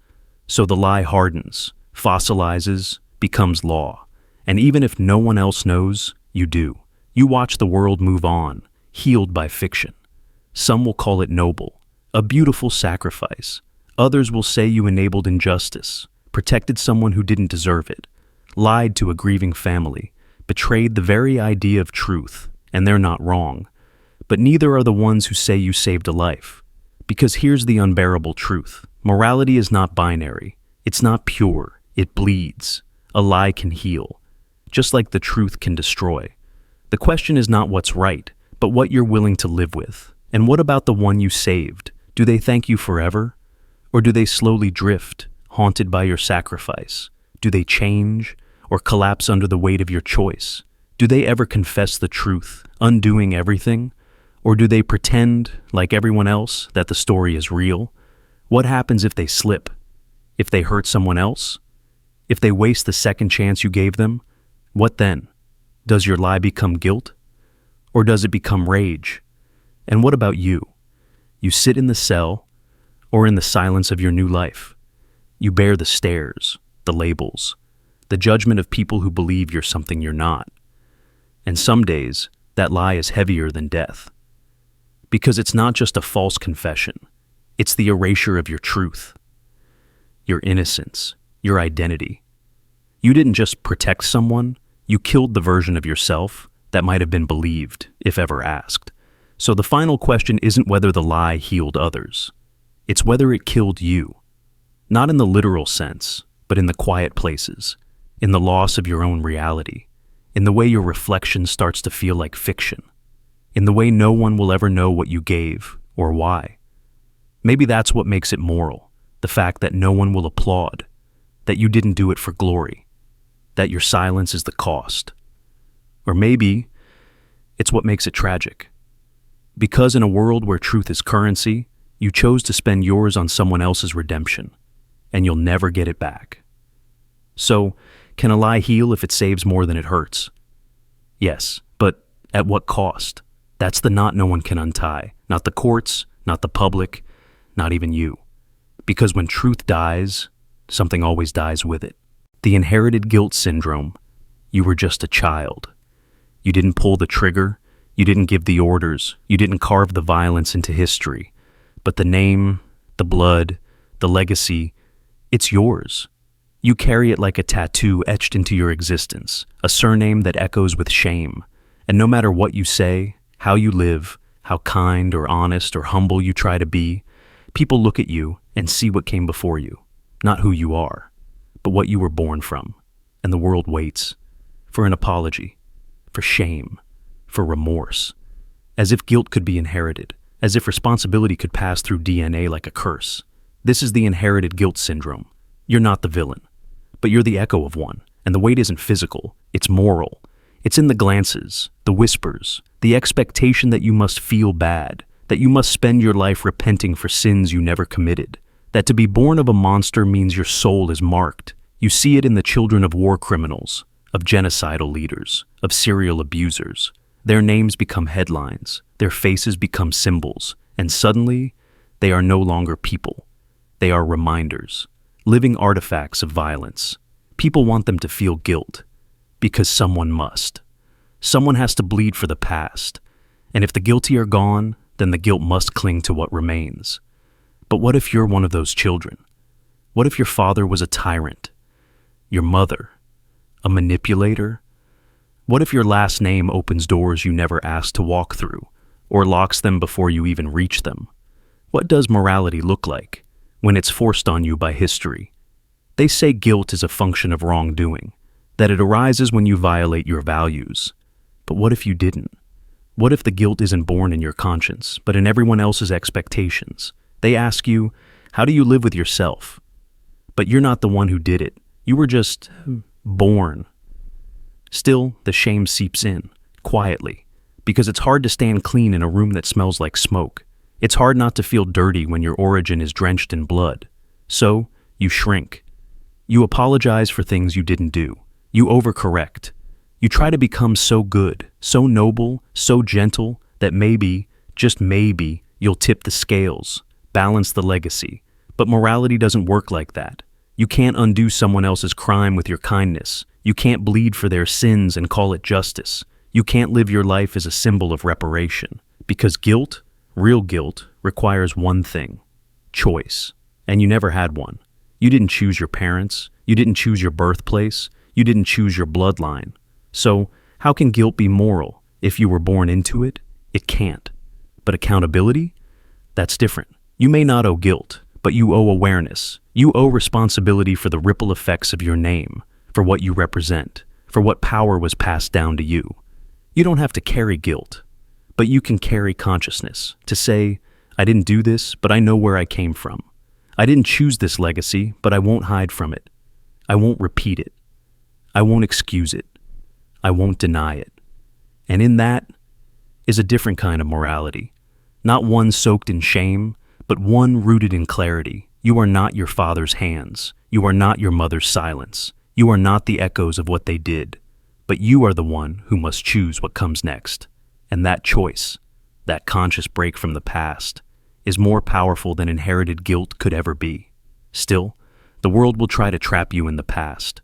So the lie hardens, fossilizes, becomes law. And even if no one else knows, you do. You watch the world move on, healed by fiction. Some will call it noble, a beautiful sacrifice. Others will say you enabled injustice, protected someone who didn't deserve it, lied to a grieving family, betrayed the very idea of truth, and they're not wrong. But neither are the ones who say you saved a life. Because here's the unbearable truth. Morality is not binary. It's not pure. It bleeds. A lie can heal, just like the truth can destroy. The question is not what's right, but what you're willing to live with. And what about the one you saved? Do they thank you forever? Or do they slowly drift, haunted by your sacrifice? Do they change or collapse under the weight of your choice? Do they ever confess the truth, undoing everything? Or do they pretend, like everyone else, that the story is real? What happens if they slip? If they hurt someone else? If they waste the second chance you gave them? What then? Does your lie become guilt? Or does it become rage? And what about you? You sit in the cell, or in the silence of your new life. You bear the stares, the labels, the judgment of people who believe you're something you're not. And some days, that lie is heavier than death. Because it's not just a false confession, it's the erasure of your truth, your innocence, your identity. You didn't just protect someone, you killed the version of yourself that might have been believed, if ever asked. So the final question isn't whether the lie healed others. It's whether it killed you. Not in the literal sense, but in the quiet places, in the loss of your own reality, in the way your reflection starts to feel like fiction, in the way no one will ever know what you gave or why. Maybe that's what makes it moral, the fact that no one will applaud, that you didn't do it for glory, that your silence is the cost. Or maybe it's what makes it tragic. Because in a world where truth is currency, you chose to spend yours on someone else's redemption, and you'll never get it back. So, can a lie heal if it saves more than it hurts? Yes, but at what cost? That's the knot no one can untie. Not the courts, not the public, not even you. Because when truth dies, something always dies with it. The inherited guilt syndrome. You were just a child. You didn't pull the trigger. You didn't give the orders. You didn't carve the violence into history. But the name, the blood, the legacy, it's yours. You carry it like a tattoo etched into your existence, a surname that echoes with shame. And no matter what you say, how you live, how kind or honest or humble you try to be, people look at you and see what came before you, not who you are, but what you were born from. And the world waits for an apology, for shame, for remorse, as if guilt could be inherited, as if responsibility could pass through DNA like a curse. This is the inherited guilt syndrome. You're not the villain, but you're the echo of one, and the weight isn't physical, it's moral. It's in the glances, the whispers, the expectation that you must feel bad, that you must spend your life repenting for sins you never committed, that to be born of a monster means your soul is marked. You see it in the children of war criminals, of genocidal leaders, of serial abusers. Their names become headlines, their faces become symbols, and suddenly, they are no longer people. They are reminders, living artifacts of violence. People want them to feel guilt, because someone must. Someone has to bleed for the past, and if the guilty are gone, then the guilt must cling to what remains. But what if you're one of those children? What if your father was a tyrant? Your mother? A manipulator? What if your last name opens doors you never asked to walk through, or locks them before you even reach them? What does morality look like when it's forced on you by history? They say guilt is a function of wrongdoing, that it arises when you violate your values. But what if you didn't? What if the guilt isn't born in your conscience, but in everyone else's expectations? They ask you, how do you live with yourself? But you're not the one who did it. You were just born. Still, the shame seeps in, quietly, because it's hard to stand clean in a room that smells like smoke. It's hard not to feel dirty when your origin is drenched in blood. So, you shrink. You apologize for things you didn't do. You overcorrect. You try to become so good, so noble, so gentle, that maybe, just maybe, you'll tip the scales, balance the legacy. But morality doesn't work like that. You can't undo someone else's crime with your kindness. You can't bleed for their sins and call it justice. You can't live your life as a symbol of reparation. Because guilt, real guilt, requires one thing: choice. And you never had one. You didn't choose your parents. You didn't choose your birthplace. You didn't choose your bloodline. So, how can guilt be moral? If you were born into it, it can't. But accountability? That's different. You may not owe guilt, but you owe awareness. You owe responsibility for the ripple effects of your name, for what you represent, for what power was passed down to you. You don't have to carry guilt, but you can carry consciousness to say, I didn't do this, but I know where I came from. I didn't choose this legacy, but I won't hide from it. I won't repeat it. I won't excuse it. I won't deny it. And in that is a different kind of morality. Not one soaked in shame, but one rooted in clarity. You are not your father's hands. You are not your mother's silence. You are not the echoes of what they did. But you are the one who must choose what comes next. And that choice, that conscious break from the past, is more powerful than inherited guilt could ever be. Still, the world will try to trap you in the past.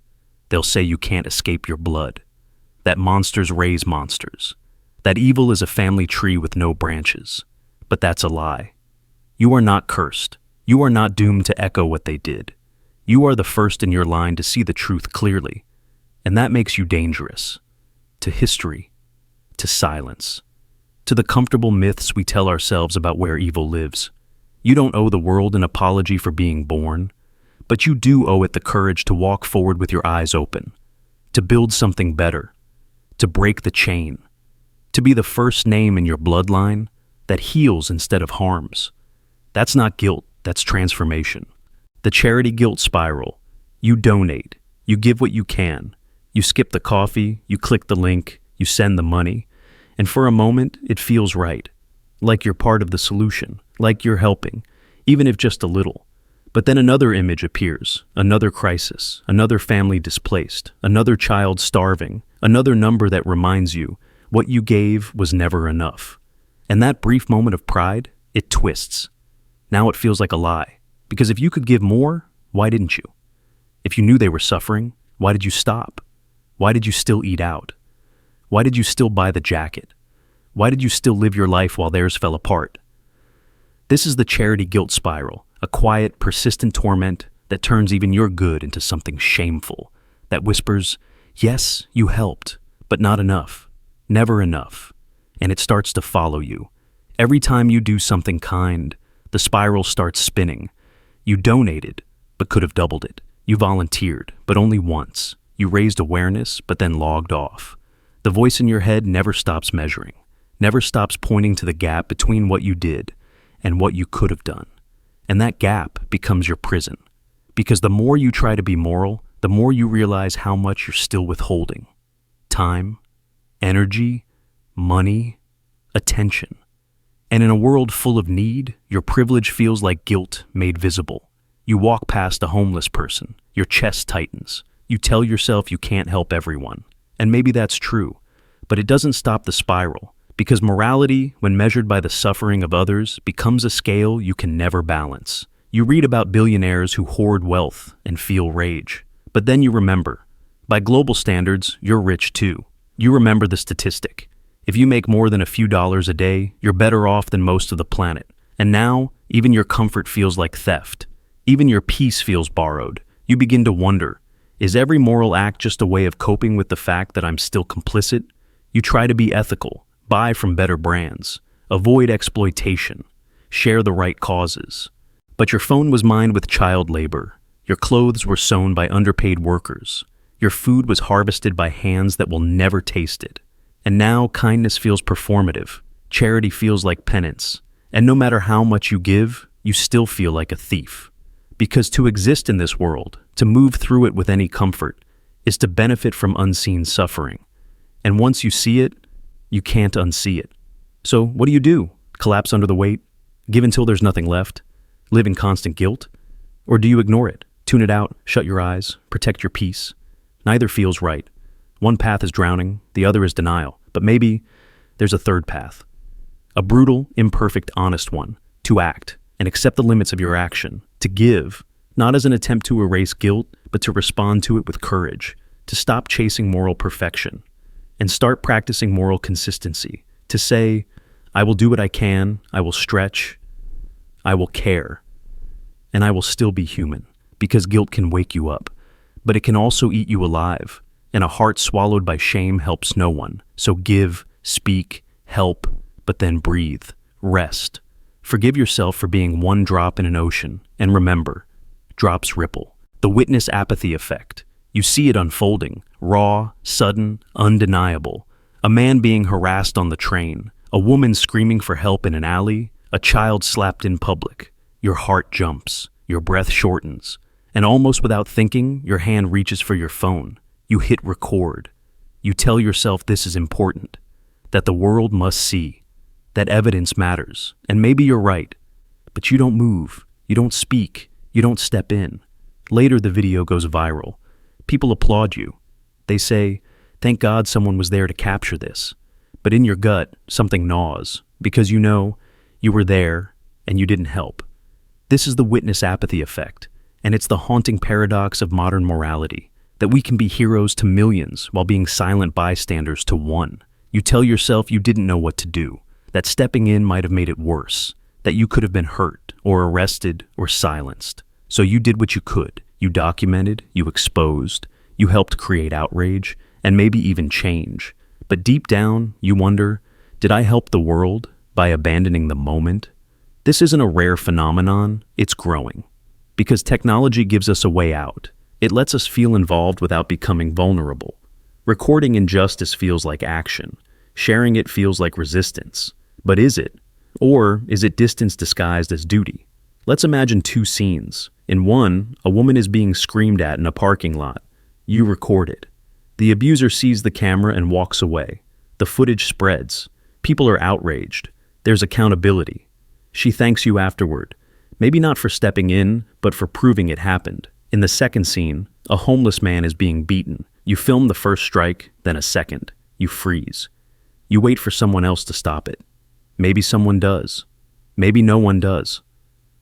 They'll say you can't escape your blood, that monsters raise monsters, that evil is a family tree with no branches. But that's a lie. You are not cursed. You are not doomed to echo what they did. You are the first in your line to see the truth clearly, and that makes you dangerous. To history, to silence, to the comfortable myths we tell ourselves about where evil lives. You don't owe the world an apology for being born, but you do owe it the courage to walk forward with your eyes open, to build something better, to break the chain, to be the first name in your bloodline that heals instead of harms. That's not guilt, that's transformation. The charity guilt spiral. You donate, you give what you can, you skip the coffee, you click the link, you send the money, and for a moment it feels right, like you're part of the solution, like you're helping, even if just a little. But then another image appears, another crisis, another family displaced, another child starving, another number that reminds you what you gave was never enough. And that brief moment of pride, it twists. Now it feels like a lie. Because if you could give more, why didn't you? If you knew they were suffering, why did you stop? Why did you still eat out? Why did you still buy the jacket? Why did you still live your life while theirs fell apart? This is the charity guilt spiral, a quiet, persistent torment that turns even your good into something shameful, that whispers, yes, you helped, but not enough, never enough, and it starts to follow you. Every time you do something kind, the spiral starts spinning. You donated, but could have doubled it. You volunteered, but only once. You raised awareness, but then logged off. The voice in your head never stops measuring, never stops pointing to the gap between what you did and what you could have done. And that gap becomes your prison. Because the more you try to be moral, the more you realize how much you're still withholding. Time, energy, money, attention. And in a world full of need, your privilege feels like guilt made visible. You walk past a homeless person, your chest tightens. You tell yourself you can't help everyone. And maybe that's true, but it doesn't stop the spiral. Because morality, when measured by the suffering of others, becomes a scale you can never balance. You read about billionaires who hoard wealth and feel rage. But then you remember, by global standards, you're rich too. You remember the statistic. If you make more than a few dollars a day, you're better off than most of the planet. And now, even your comfort feels like theft. Even your peace feels borrowed. You begin to wonder, is every moral act just a way of coping with the fact that I'm still complicit? You try to be ethical. Buy from better brands, avoid exploitation, share the right causes. But your phone was mined with child labor, your clothes were sewn by underpaid workers, Your food was harvested by hands that will never taste it. And now kindness feels performative. Charity feels like penance. And no matter how much you give, you still feel like a thief. Because to exist in this world, to move through it with any comfort, is to benefit from unseen suffering. And once you see it, you can't unsee it. So what do? Collapse under the weight? Give until there's nothing left? Live in constant guilt? Or do you ignore it, tune it out, shut your eyes, protect your peace? Neither feels right. One path is drowning, the other is denial. But maybe there's a third path. A brutal, imperfect, honest one. To act and accept the limits of your action. To give, not as an attempt to erase guilt, but to respond to it with courage. To stop chasing moral perfection and start practicing moral consistency. To say, I will do what I can, I will stretch, I will care, and I will still be human, because guilt can wake you up, but it can also eat you alive, and a heart swallowed by shame helps no one. So give, speak, help, but then breathe, rest. Forgive yourself for being one drop in an ocean, and remember, drops ripple. The witness apathy effect. You see it unfolding, raw, sudden, undeniable. A man being harassed on the train, a woman screaming for help in an alley, a child slapped in public. Your heart jumps, your breath shortens, and almost without thinking, your hand reaches for your phone. You hit record. You tell yourself this is important, that the world must see, that evidence matters, and maybe you're right, but you don't move, you don't speak, you don't step in. Later the video goes viral. People applaud you. They say, thank God someone was there to capture this. But in your gut, something gnaws, because you know you were there and you didn't help. This is the witness apathy effect, and it's the haunting paradox of modern morality, that we can be heroes to millions while being silent bystanders to one. You tell yourself you didn't know what to do, that stepping in might have made it worse, that you could have been hurt or arrested or silenced. So you did what you could. You documented, you exposed, you helped create outrage, and maybe even change. But deep down, you wonder, did I help the world by abandoning the moment? This isn't a rare phenomenon, it's growing. Because technology gives us a way out. It lets us feel involved without becoming vulnerable. Recording injustice feels like action. Sharing it feels like resistance. But is it? Or is it distance disguised as duty? Let's imagine two scenes. In one, a woman is being screamed at in a parking lot. You record it. The abuser sees the camera and walks away. The footage spreads. People are outraged. There's accountability. She thanks you afterward. Maybe not for stepping in, but for proving it happened. In the second scene, a homeless man is being beaten. You film the first strike, then a second. You freeze. You wait for someone else to stop it. Maybe someone does. Maybe no one does.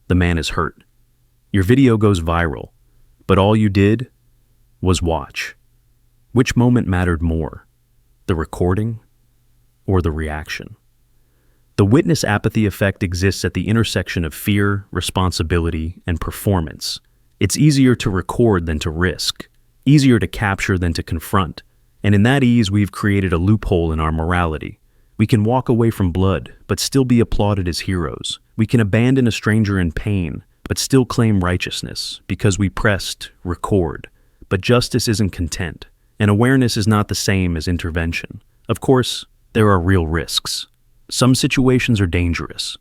The man is hurt. Your video goes viral, but all you did was watch. Which moment mattered more, the recording or the reaction? The witness apathy effect exists at the intersection of fear, responsibility, and performance. It's easier to record than to risk, easier to capture than to confront, and in that ease we've created a loophole in our morality. We can walk away from blood, but still be applauded as heroes. We can abandon a stranger in pain, but still claim righteousness because we pressed record. But justice isn't content, and awareness is not the same as intervention. Of course, there are real risks. Some situations are dangerous.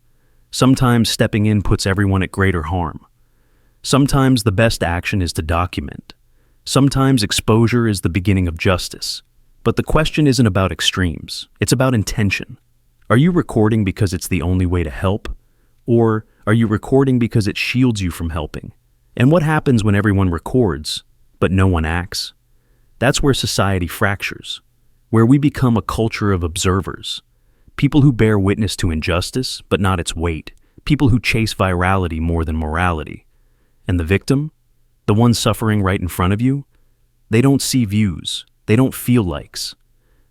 Sometimes stepping in puts everyone at greater harm. Sometimes the best action is to document. Sometimes exposure is the beginning of justice. But the question isn't about extremes, it's about intention. Are you recording because it's the only way to help? Or are you recording because it shields you from helping? And what happens when everyone records, but no one acts? That's where society fractures, where we become a culture of observers. People who bear witness to injustice, but not its weight. People who chase virality more than morality. And the victim? The one suffering right in front of you? They don't see views. They don't feel likes.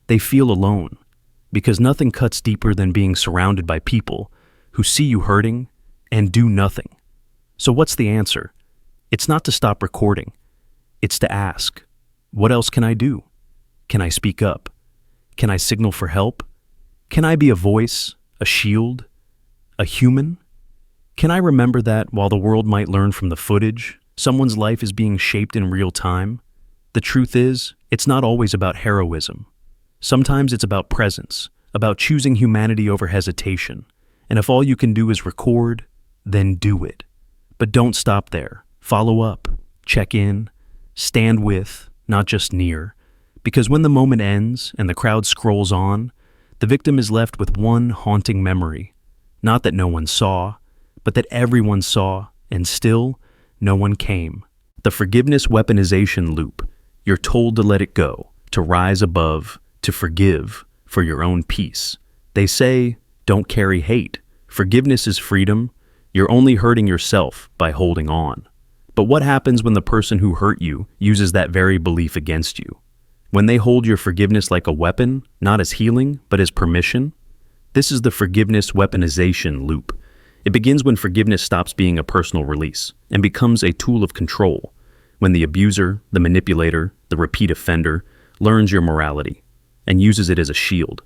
They feel alone. Because nothing cuts deeper than being surrounded by people who see you hurting and do nothing. So what's the answer? It's not to stop recording. It's to ask, what else can I do? Can I speak up? Can I signal for help? Can I be a voice, a shield, a human? Can I remember that while the world might learn from the footage, someone's life is being shaped in real time? The truth is, it's not always about heroism. Sometimes it's about presence, about choosing humanity over hesitation. And if all you can do is record, then do it. But don't stop there. Follow up, check in, stand with, not just near. Because when the moment ends and the crowd scrolls on, the victim is left with one haunting memory. Not that no one saw, but that everyone saw, and still, no one came. The forgiveness weaponization loop. You're told to let it go, to rise above, to forgive for your own peace. They say, don't carry hate. Forgiveness is freedom. You're only hurting yourself by holding on. But what happens when the person who hurt you uses that very belief against you? When they hold your forgiveness like a weapon, not as healing, but as permission? This is the forgiveness weaponization loop. It begins when forgiveness stops being a personal release and becomes a tool of control. When the abuser, the manipulator, the repeat offender learns your morality and uses it as a shield.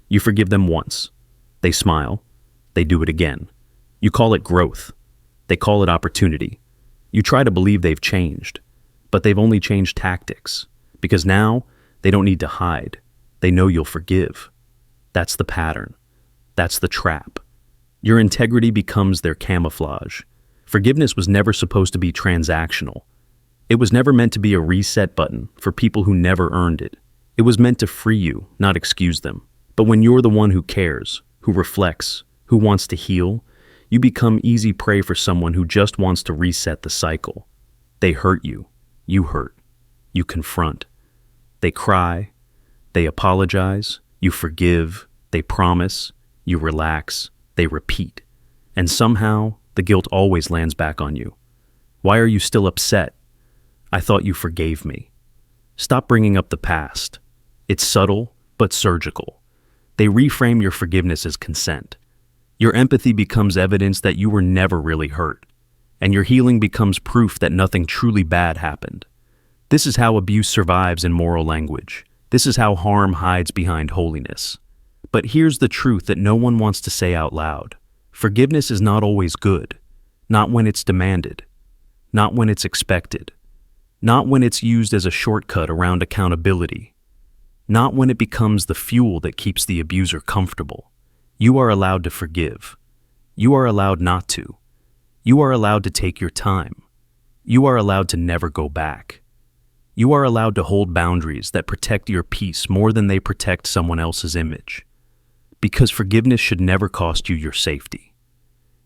You forgive them once. They smile. They do it again. You call it growth. They call it opportunity. You try to believe they've changed, but they've only changed tactics, because now they don't need to hide. They know you'll forgive. That's the pattern. That's the trap. Your integrity becomes their camouflage. Forgiveness was never supposed to be transactional. It was never meant to be a reset button for people who never earned it. It was meant to free you, not excuse them. But when you're the one who cares, who reflects, who wants to heal, you become easy prey for someone who just wants to reset the cycle. They hurt you. You hurt. You confront. They cry. They apologize. You forgive. They promise. You relax. They repeat. And somehow, the guilt always lands back on you. Why are you still upset? I thought you forgave me. Stop bringing up the past. It's subtle, but surgical. They reframe your forgiveness as consent. Your empathy becomes evidence that you were never really hurt, and your healing becomes proof that nothing truly bad happened. This is how abuse survives in moral language. This is how harm hides behind holiness. But here's the truth that no one wants to say out loud. Forgiveness is not always good. Not when it's demanded. Not when it's expected. Not when it's used as a shortcut around accountability. Not when it becomes the fuel that keeps the abuser comfortable. You are allowed to forgive. You are allowed not to. You are allowed to take your time. You are allowed to never go back. You are allowed to hold boundaries that protect your peace more than they protect someone else's image. Because forgiveness should never cost you your safety.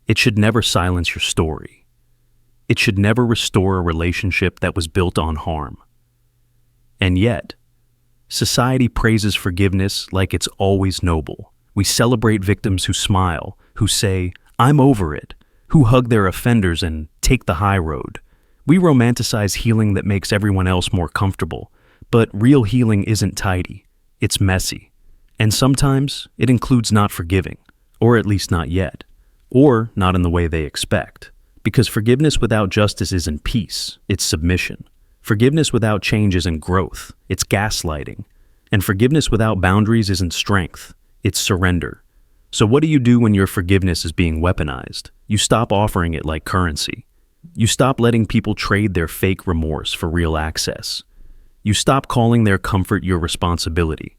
It should never silence your story. It should never restore a relationship that was built on harm. And yet, society praises forgiveness like it's always noble. We celebrate victims who smile, who say, "I'm over it," who hug their offenders and take the high road. We romanticize healing that makes everyone else more comfortable, but real healing isn't tidy. It's messy. And sometimes it includes not forgiving, or at least not yet, or not in the way they expect. Because forgiveness without justice isn't peace, it's submission. Forgiveness without change isn't growth, it's gaslighting. And forgiveness without boundaries isn't strength, it's surrender. So what do you do when your forgiveness is being weaponized? You stop offering it like currency. You stop letting people trade their fake remorse for real access. You stop calling their comfort your responsibility.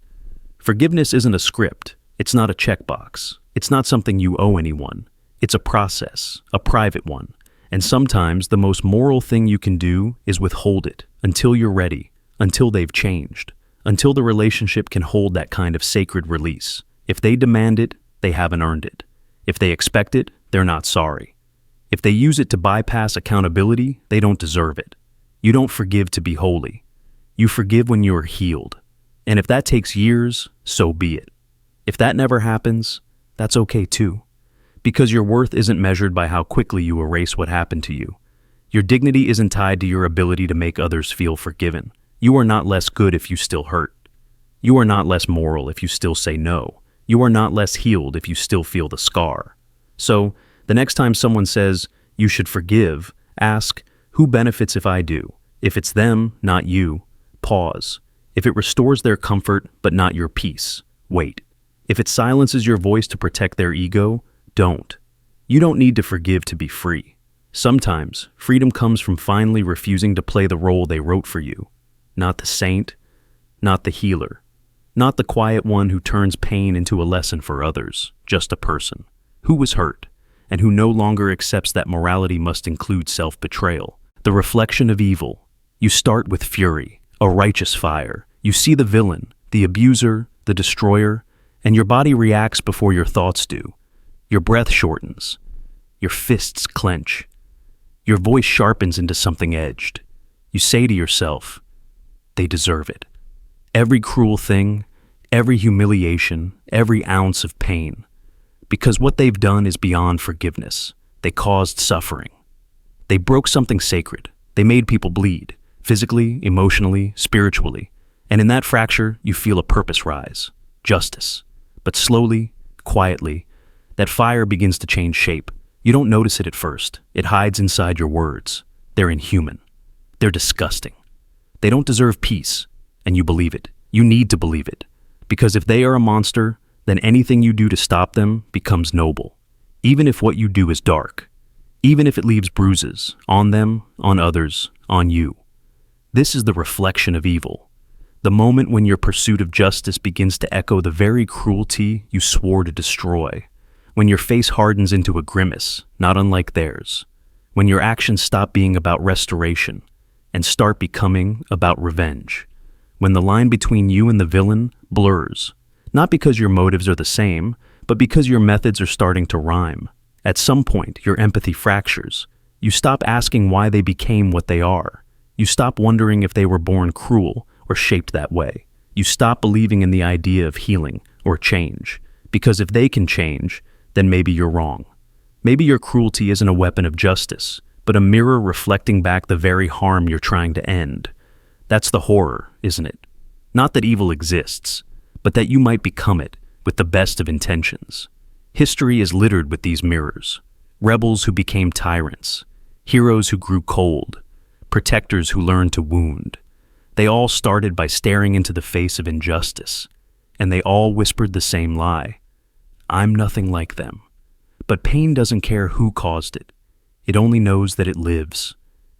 Forgiveness isn't a script. It's not a checkbox. It's not something you owe anyone. It's a process, a private one. And sometimes the most moral thing you can do is withhold it until you're ready, until they've changed, until the relationship can hold that kind of sacred release. If they demand it, they haven't earned it. If they expect it, they're not sorry. If they use it to bypass accountability, they don't deserve it. You don't forgive to be holy. You forgive when you are healed. And if that takes years, so be it. If that never happens, that's okay too. Because your worth isn't measured by how quickly you erase what happened to you. Your dignity isn't tied to your ability to make others feel forgiven. You are not less good if you still hurt. You are not less moral if you still say no. You are not less healed if you still feel the scar. So, the next time someone says, "You should forgive," ask, "Who benefits if I do?" If it's them, not you, pause. If it restores their comfort but not your peace, wait. If it silences your voice to protect their ego, don't. You don't need to forgive to be free. Sometimes, freedom comes from finally refusing to play the role they wrote for you. not the saint, not the healer, not the quiet one who turns pain into a lesson for others, just a person who was hurt and who no longer accepts that morality must include self-betrayal. The reflection of evil. You start with fury, a righteous fire. You see the villain, the abuser, the destroyer, and your body reacts before your thoughts do. Your breath shortens. Your fists clench. Your voice sharpens into something edged. You say to yourself, they deserve it. Every cruel thing, every humiliation, every ounce of pain. Because what they've done is beyond forgiveness. They caused suffering. They broke something sacred. They made people bleed, physically, emotionally, spiritually. And in that fracture, you feel a purpose rise, justice. But slowly, quietly, that fire begins to change shape. You don't notice it at first. It hides inside your words. They're inhuman. They're disgusting. They don't deserve peace, and you believe it. You need to believe it. Because if they are a monster, then anything you do to stop them becomes noble. Even if what you do is dark. Even if it leaves bruises on them, on others, on you. This is the reflection of evil. The moment when your pursuit of justice begins to echo the very cruelty you swore to destroy. When your face hardens into a grimace, not unlike theirs. When your actions stop being about restoration and start becoming about revenge. When the line between you and the villain blurs. Not because your motives are the same, but because your methods are starting to rhyme. At some point, your empathy fractures. You stop asking why they became what they are. You stop wondering if they were born cruel or shaped that way. You stop believing in the idea of healing or change. Because if they can change, then maybe you're wrong. Maybe your cruelty isn't a weapon of justice, but a mirror reflecting back the very harm you're trying to end. That's the horror, isn't it? Not that evil exists, but that you might become it with the best of intentions. History is littered with these mirrors. Rebels who became tyrants, heroes who grew cold, protectors who learned to wound. They all started by staring into the face of injustice, and they all whispered the same lie. I'm nothing like them. But pain doesn't care who caused it. It only knows that it lives.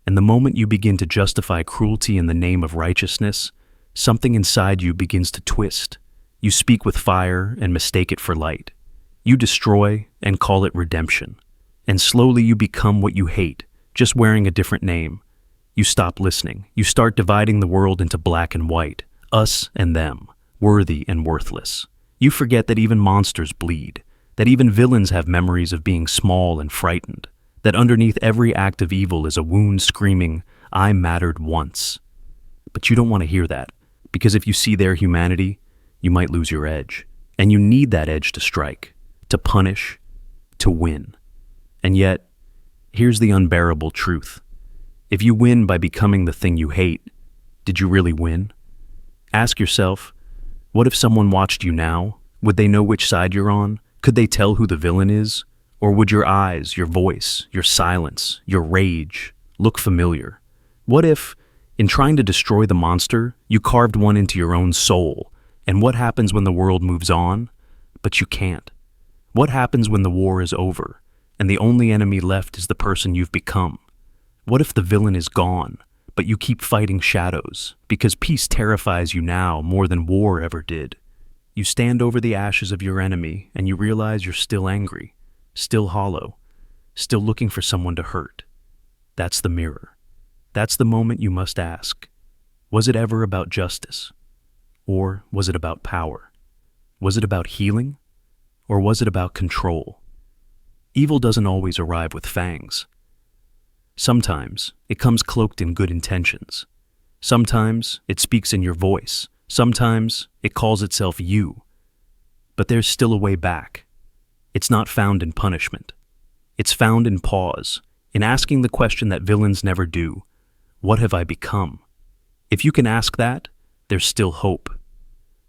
And the moment you begin to justify cruelty in the name of righteousness, something inside you begins to twist. You speak with fire and mistake it for light. You destroy and call it redemption. And slowly you become what you hate, just wearing a different name. You stop listening. You start dividing the world into black and white, us and them, worthy and worthless. You forget that even monsters bleed, that even villains have memories of being small and frightened, that underneath every act of evil is a wound screaming, I mattered once. But you don't want to hear that, because if you see their humanity, you might lose your edge. And you need that edge to strike, to punish, to win. And yet, here's the unbearable truth. If you win by becoming the thing you hate, did you really win? Ask yourself, what if someone watched you now? Would they know which side you're on? Could they tell who the villain is? Or would your eyes, your voice, your silence, your rage look familiar? What if, in trying to destroy the monster, you carved one into your own soul? And what happens when the world moves on, but you can't? What happens when the war is over, and the only enemy left is the person you've become? What if the villain is gone, but you keep fighting shadows, because peace terrifies you now more than war ever did? You stand over the ashes of your enemy, and you realize you're still angry, still hollow, still looking for someone to hurt. That's the mirror. That's the moment you must ask, was it ever about justice? Or was it about power? Was it about healing? Or was it about control? Evil doesn't always arrive with fangs. Sometimes it comes cloaked in good intentions. Sometimes it speaks in your voice. Sometimes it calls itself you. But there's still a way back. It's not found in punishment. It's found in pause, in asking the question that villains never do. What have I become? If you can ask that, there's still hope.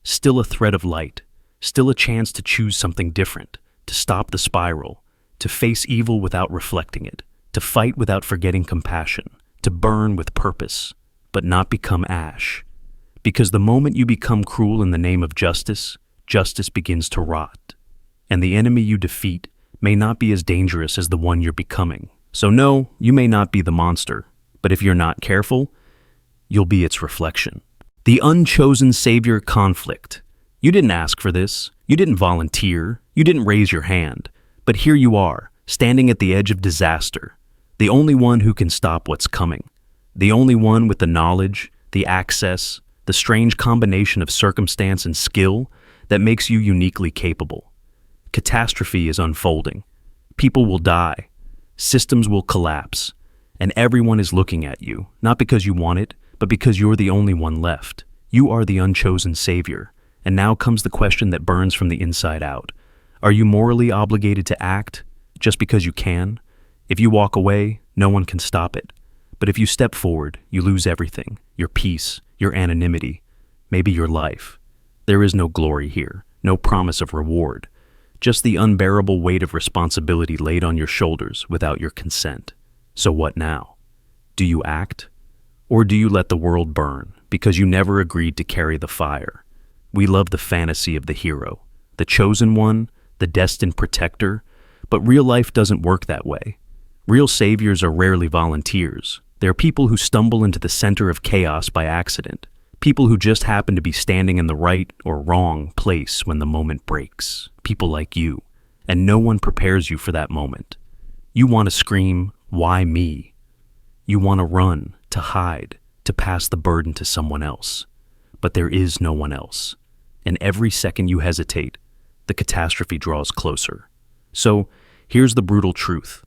Still a thread of light. Still a chance to choose something different, to stop the spiral, to face evil without reflecting it, to fight without forgetting compassion, to burn with purpose, but not become ash. Because the moment you become cruel in the name of justice, justice begins to rot. And the enemy you defeat may not be as dangerous as the one you're becoming. So no, you may not be the monster, but if you're not careful, you'll be its reflection. The unchosen savior conflict. You didn't ask for this. You didn't volunteer. You didn't raise your hand. But here you are, standing at the edge of disaster. The only one who can stop what's coming. The only one with the knowledge, the access, the strange combination of circumstance and skill that makes you uniquely capable. Catastrophe is unfolding. People will die. Systems will collapse. And everyone is looking at you, not because you want it, but because you're the only one left. You are the unchosen savior. And now comes the question that burns from the inside out. Are you morally obligated to act just because you can? If you walk away, no one can stop it. But if you step forward, you lose everything. Your peace, your anonymity, maybe your life. There is no glory here, no promise of reward. Just the unbearable weight of responsibility laid on your shoulders without your consent. So what now? Do you act? Or do you let the world burn because you never agreed to carry the fire? We love the fantasy of the hero, the chosen one, the destined protector, but real life doesn't work that way. Real saviors are rarely volunteers. They're people who stumble into the center of chaos by accident, people who just happen to be standing in the right or wrong place when the moment breaks, people like you, and no one prepares you for that moment. You want to scream, "Why me?" You want to run, to hide, to pass the burden to someone else. But there is no one else. And every second you hesitate, the catastrophe draws closer. So, here's the brutal truth.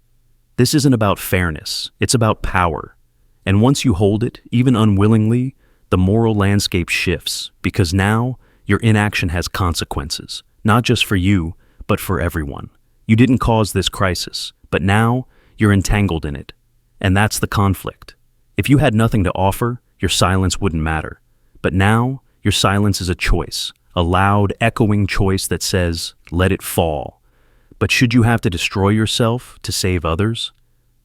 This isn't about fairness, it's about power. And once you hold it, even unwillingly, the moral landscape shifts, because now your inaction has consequences, not just for you, but for everyone. You didn't cause this crisis, but now you're entangled in it. And that's the conflict. If you had nothing to offer, your silence wouldn't matter. But now, your silence is a choice, a loud, echoing choice that says, let it fall. But should you have to destroy yourself to save others?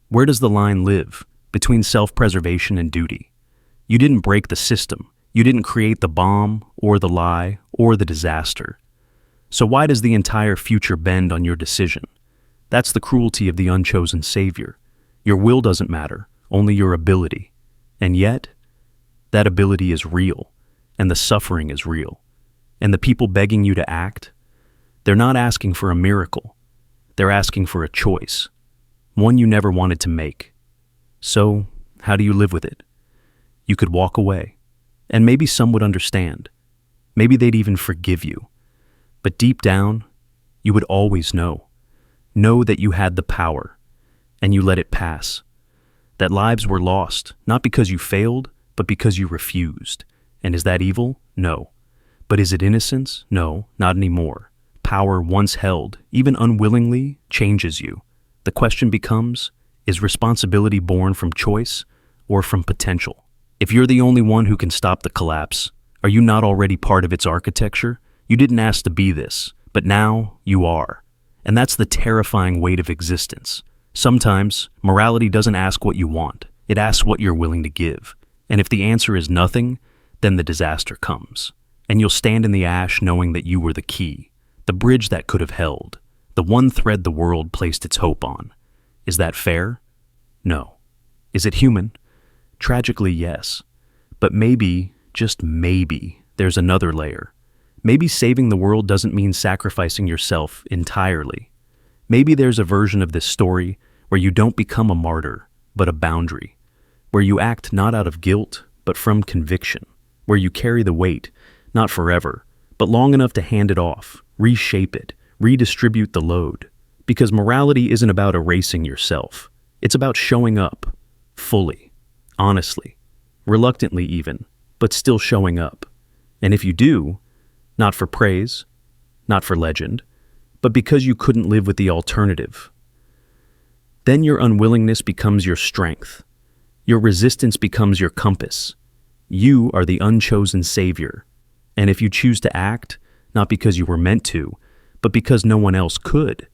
Where does the line live between self-preservation and duty? You didn't break the system. You didn't create the bomb, or the lie, or the disaster. So why does the entire future bend on your decision? That's the cruelty of the unchosen savior. Your will doesn't matter, only your ability. And yet, that ability is real, and the suffering is real. And the people begging you to act, they're not asking for a miracle. They're asking for a choice, one you never wanted to make. So, how do you live with it? You could walk away, and maybe some would understand. Maybe they'd even forgive you. But deep down, you would always know. Know that you had the power, and you let it pass. That lives were lost, not because you failed, but because you refused. And is that evil? No. But is it innocence? No, not anymore. Power once held, even unwillingly, changes you. The question becomes, is responsibility born from choice or from potential? If you're the only one who can stop the collapse, are you not already part of its architecture? You didn't ask to be this, but now you are. And that's the terrifying weight of existence. Sometimes, morality doesn't ask what you want. It asks what you're willing to give. And if the answer is nothing, then the disaster comes. And you'll stand in the ash knowing that you were the key, the bridge that could have held, the one thread the world placed its hope on. Is that fair? No. Is it human? Tragically, yes. But maybe, just maybe, there's another layer. Maybe saving the world doesn't mean sacrificing yourself entirely. Maybe there's a version of this story where you don't become a martyr, but a boundary, where you act not out of guilt, but from conviction, where you carry the weight, not forever, but long enough to hand it off, reshape it, redistribute the load. Because morality isn't about erasing yourself. It's about showing up, fully, honestly, reluctantly even, but still showing up. And if you do, not for praise, not for legend, but because you couldn't live with the alternative, then your unwillingness becomes your strength. Your resistance becomes your compass. You are the unchosen savior. And if you choose to act, not because you were meant to, but because no one else could,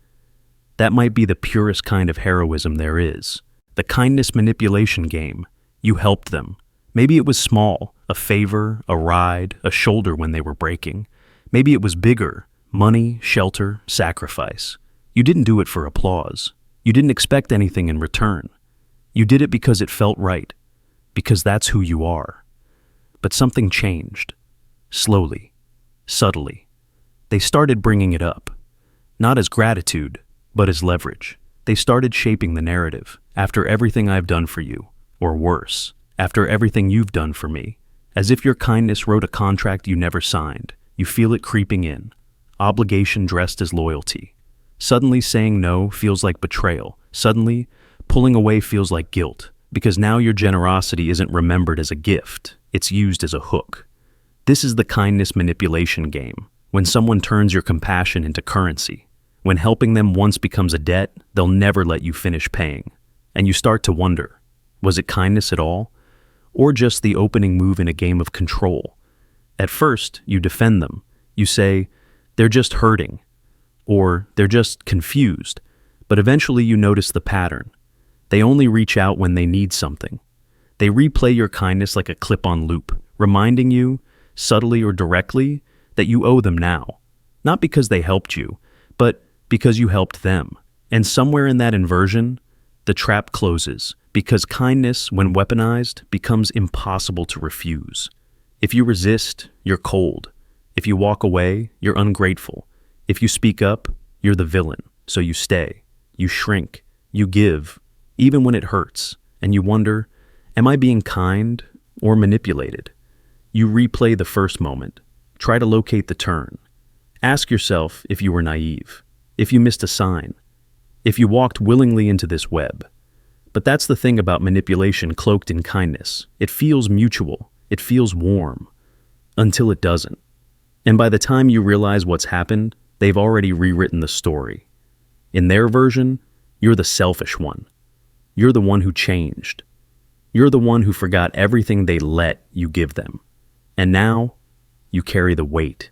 that might be the purest kind of heroism there is. The kindness manipulation game. You helped them. Maybe it was small, a favor, a ride, a shoulder when they were breaking. Maybe it was bigger, money, shelter, sacrifice. You didn't do it for applause. You didn't expect anything in return. You did it because it felt right, because that's who you are. But something changed. Slowly. Subtly. They started bringing it up. Not as gratitude, but as leverage. They started shaping the narrative. After everything I've done for you, or worse, after everything you've done for me. As if your kindness wrote a contract you never signed. You feel it creeping in. Obligation dressed as loyalty. Suddenly saying no feels like betrayal. Suddenly, pulling away feels like guilt. Because now your generosity isn't remembered as a gift. It's used as a hook. This is the kindness manipulation game. When someone turns your compassion into currency. When helping them once becomes a debt, they'll never let you finish paying. And you start to wonder, was it kindness at all? Or just the opening move in a game of control? At first, you defend them. You say, they're just hurting. Or they're just confused. But eventually you notice the pattern. They only reach out when they need something. They replay your kindness like a clip on loop, reminding you, subtly or directly, that you owe them now. Not because they helped you, but because you helped them. And somewhere in that inversion, the trap closes, because kindness, when weaponized, becomes impossible to refuse. If you resist, you're cold. If you walk away, you're ungrateful. If you speak up, you're the villain. So you stay, you shrink, you give, even when it hurts, and you wonder, am I being kind or manipulated? You replay the first moment. Try to locate the turn. Ask yourself if you were naive, if you missed a sign, if you walked willingly into this web. But that's the thing about manipulation cloaked in kindness. It feels mutual. It feels warm. Until it doesn't. And by the time you realize what's happened, they've already rewritten the story. In their version, you're the selfish one. You're the one who changed. You're the one who forgot everything they let you give them. And now, you carry the weight,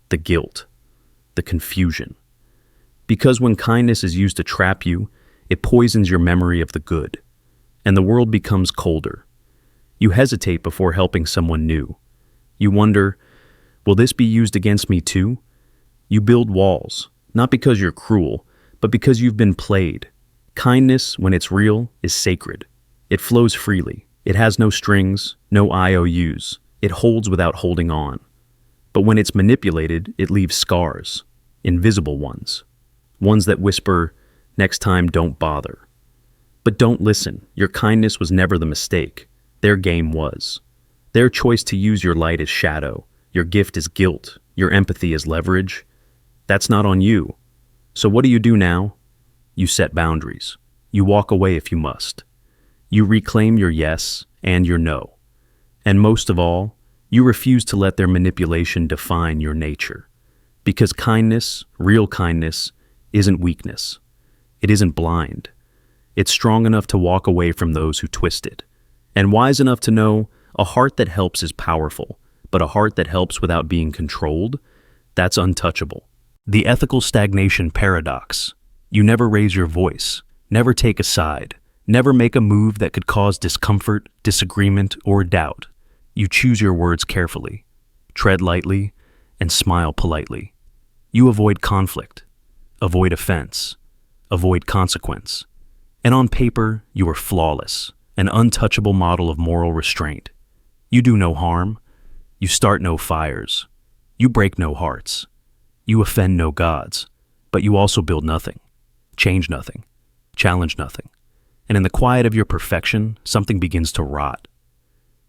the guilt, the confusion. Because when kindness is used to trap you, it poisons your memory of the good, and the world becomes colder. You hesitate before helping someone new. You wonder, will this be used against me too? You build walls, not because you're cruel, but because you've been played. Kindness, when it's real, is sacred. It flows freely. It has no strings, no IOUs. It holds without holding on. But when it's manipulated, it leaves scars, invisible ones. Ones that whisper, next time don't bother. But don't listen. Your kindness was never the mistake. Their game was. Their choice to use your light as shadow, your gift as guilt, your empathy as leverage. That's not on you. So what do you do now? You set boundaries. You walk away if you must. You reclaim your yes and your no. And most of all, you refuse to let their manipulation define your nature. Because kindness, real kindness, isn't weakness. It isn't blind. It's strong enough to walk away from those who twist it. And wise enough to know a heart that helps is powerful, but a heart that helps without being controlled, that's untouchable. The ethical stagnation paradox. You never raise your voice, never take a side, never make a move that could cause discomfort, disagreement, or doubt. You choose your words carefully, tread lightly, and smile politely. You avoid conflict, avoid offense, avoid consequence. And on paper, you are flawless, an untouchable model of moral restraint. You do no harm, you start no fires, you break no hearts, you offend no gods, but you also build nothing, change nothing, challenge nothing. And in the quiet of your perfection, something begins to rot.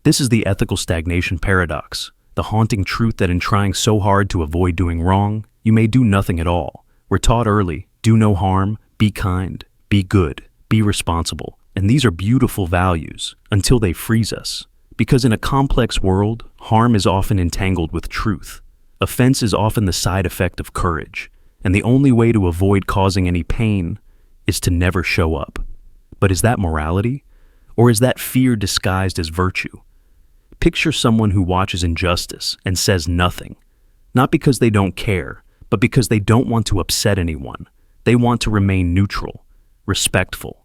This is the ethical stagnation paradox, the haunting truth that in trying so hard to avoid doing wrong, you may do nothing at all. We're taught early, do no harm, be kind, be good, be responsible. And these are beautiful values until they freeze us. Because in a complex world, harm is often entangled with truth. Offense is often the side effect of courage. And the only way to avoid causing any pain is to never show up. But is that morality? Or is that fear disguised as virtue? Picture someone who watches injustice and says nothing. Not because they don't care, but because they don't want to upset anyone. They want to remain neutral, respectful.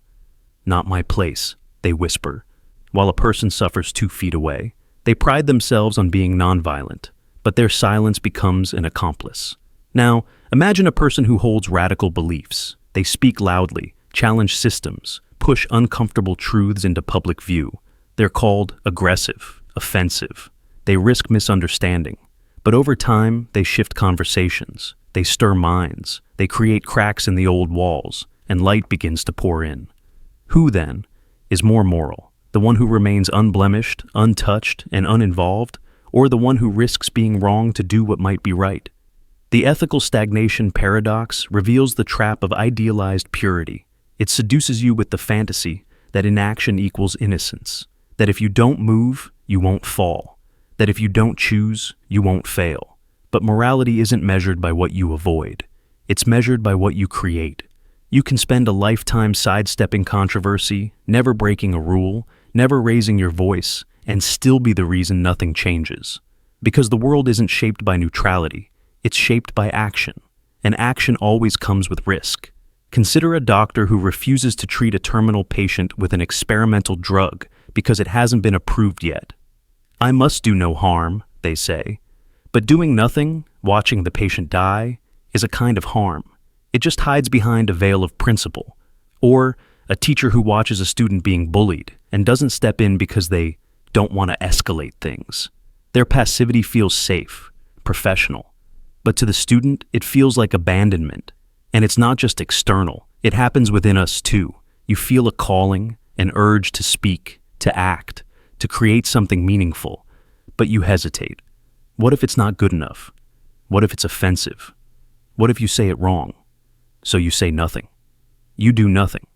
Not my place, they whisper. While a person suffers 2 feet away, they pride themselves on being nonviolent, but their silence becomes an accomplice. Now, imagine a person who holds radical beliefs. They speak loudly, challenge systems, push uncomfortable truths into public view. They're called aggressive, offensive. They risk misunderstanding. But over time, they shift conversations. They stir minds. They create cracks in the old walls, and light begins to pour in. Who, then, is more moral? The one who remains unblemished, untouched, and uninvolved, or the one who risks being wrong to do what might be right? The ethical stagnation paradox reveals the trap of idealized purity. It seduces you with the fantasy that inaction equals innocence, that if you don't move, you won't fall, that if you don't choose, you won't fail. But morality isn't measured by what you avoid. It's measured by what you create. You can spend a lifetime sidestepping controversy, never breaking a rule, never raising your voice, and still be the reason nothing changes. Because the world isn't shaped by neutrality, it's shaped by action. And action always comes with risk. Consider a doctor who refuses to treat a terminal patient with an experimental drug because it hasn't been approved yet. I must do no harm, they say. But doing nothing, watching the patient die, is a kind of harm. It just hides behind a veil of principle. Or a teacher who watches a student being bullied and doesn't step in because they don't want to escalate things. Their passivity feels safe, professional. But to the student, it feels like abandonment. And it's not just external. It happens within us too. You feel a calling, an urge to speak, to act, to create something meaningful. But you hesitate. What if it's not good enough? What if it's offensive? What if you say it wrong? So you say nothing. You do nothing.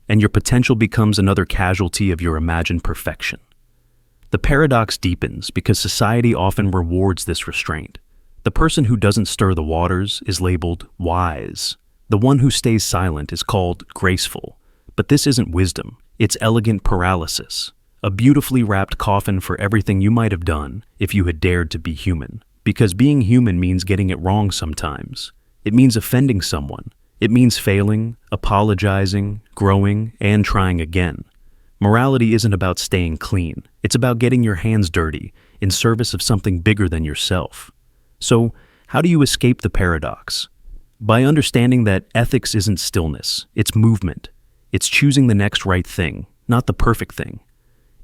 And your potential becomes another casualty of your imagined perfection. The paradox deepens because society often rewards this restraint. The person who doesn't stir the waters is labeled wise. The one who stays silent is called graceful. But this isn't wisdom, it's elegant paralysis. A beautifully wrapped coffin for everything you might have done if you had dared to be human. Because being human means getting it wrong sometimes. It means offending someone. It means failing, apologizing, growing, and trying again. Morality isn't about staying clean. It's about getting your hands dirty in service of something bigger than yourself. So, how do you escape the paradox? By understanding that ethics isn't stillness, it's movement. It's choosing the next right thing, not the perfect thing.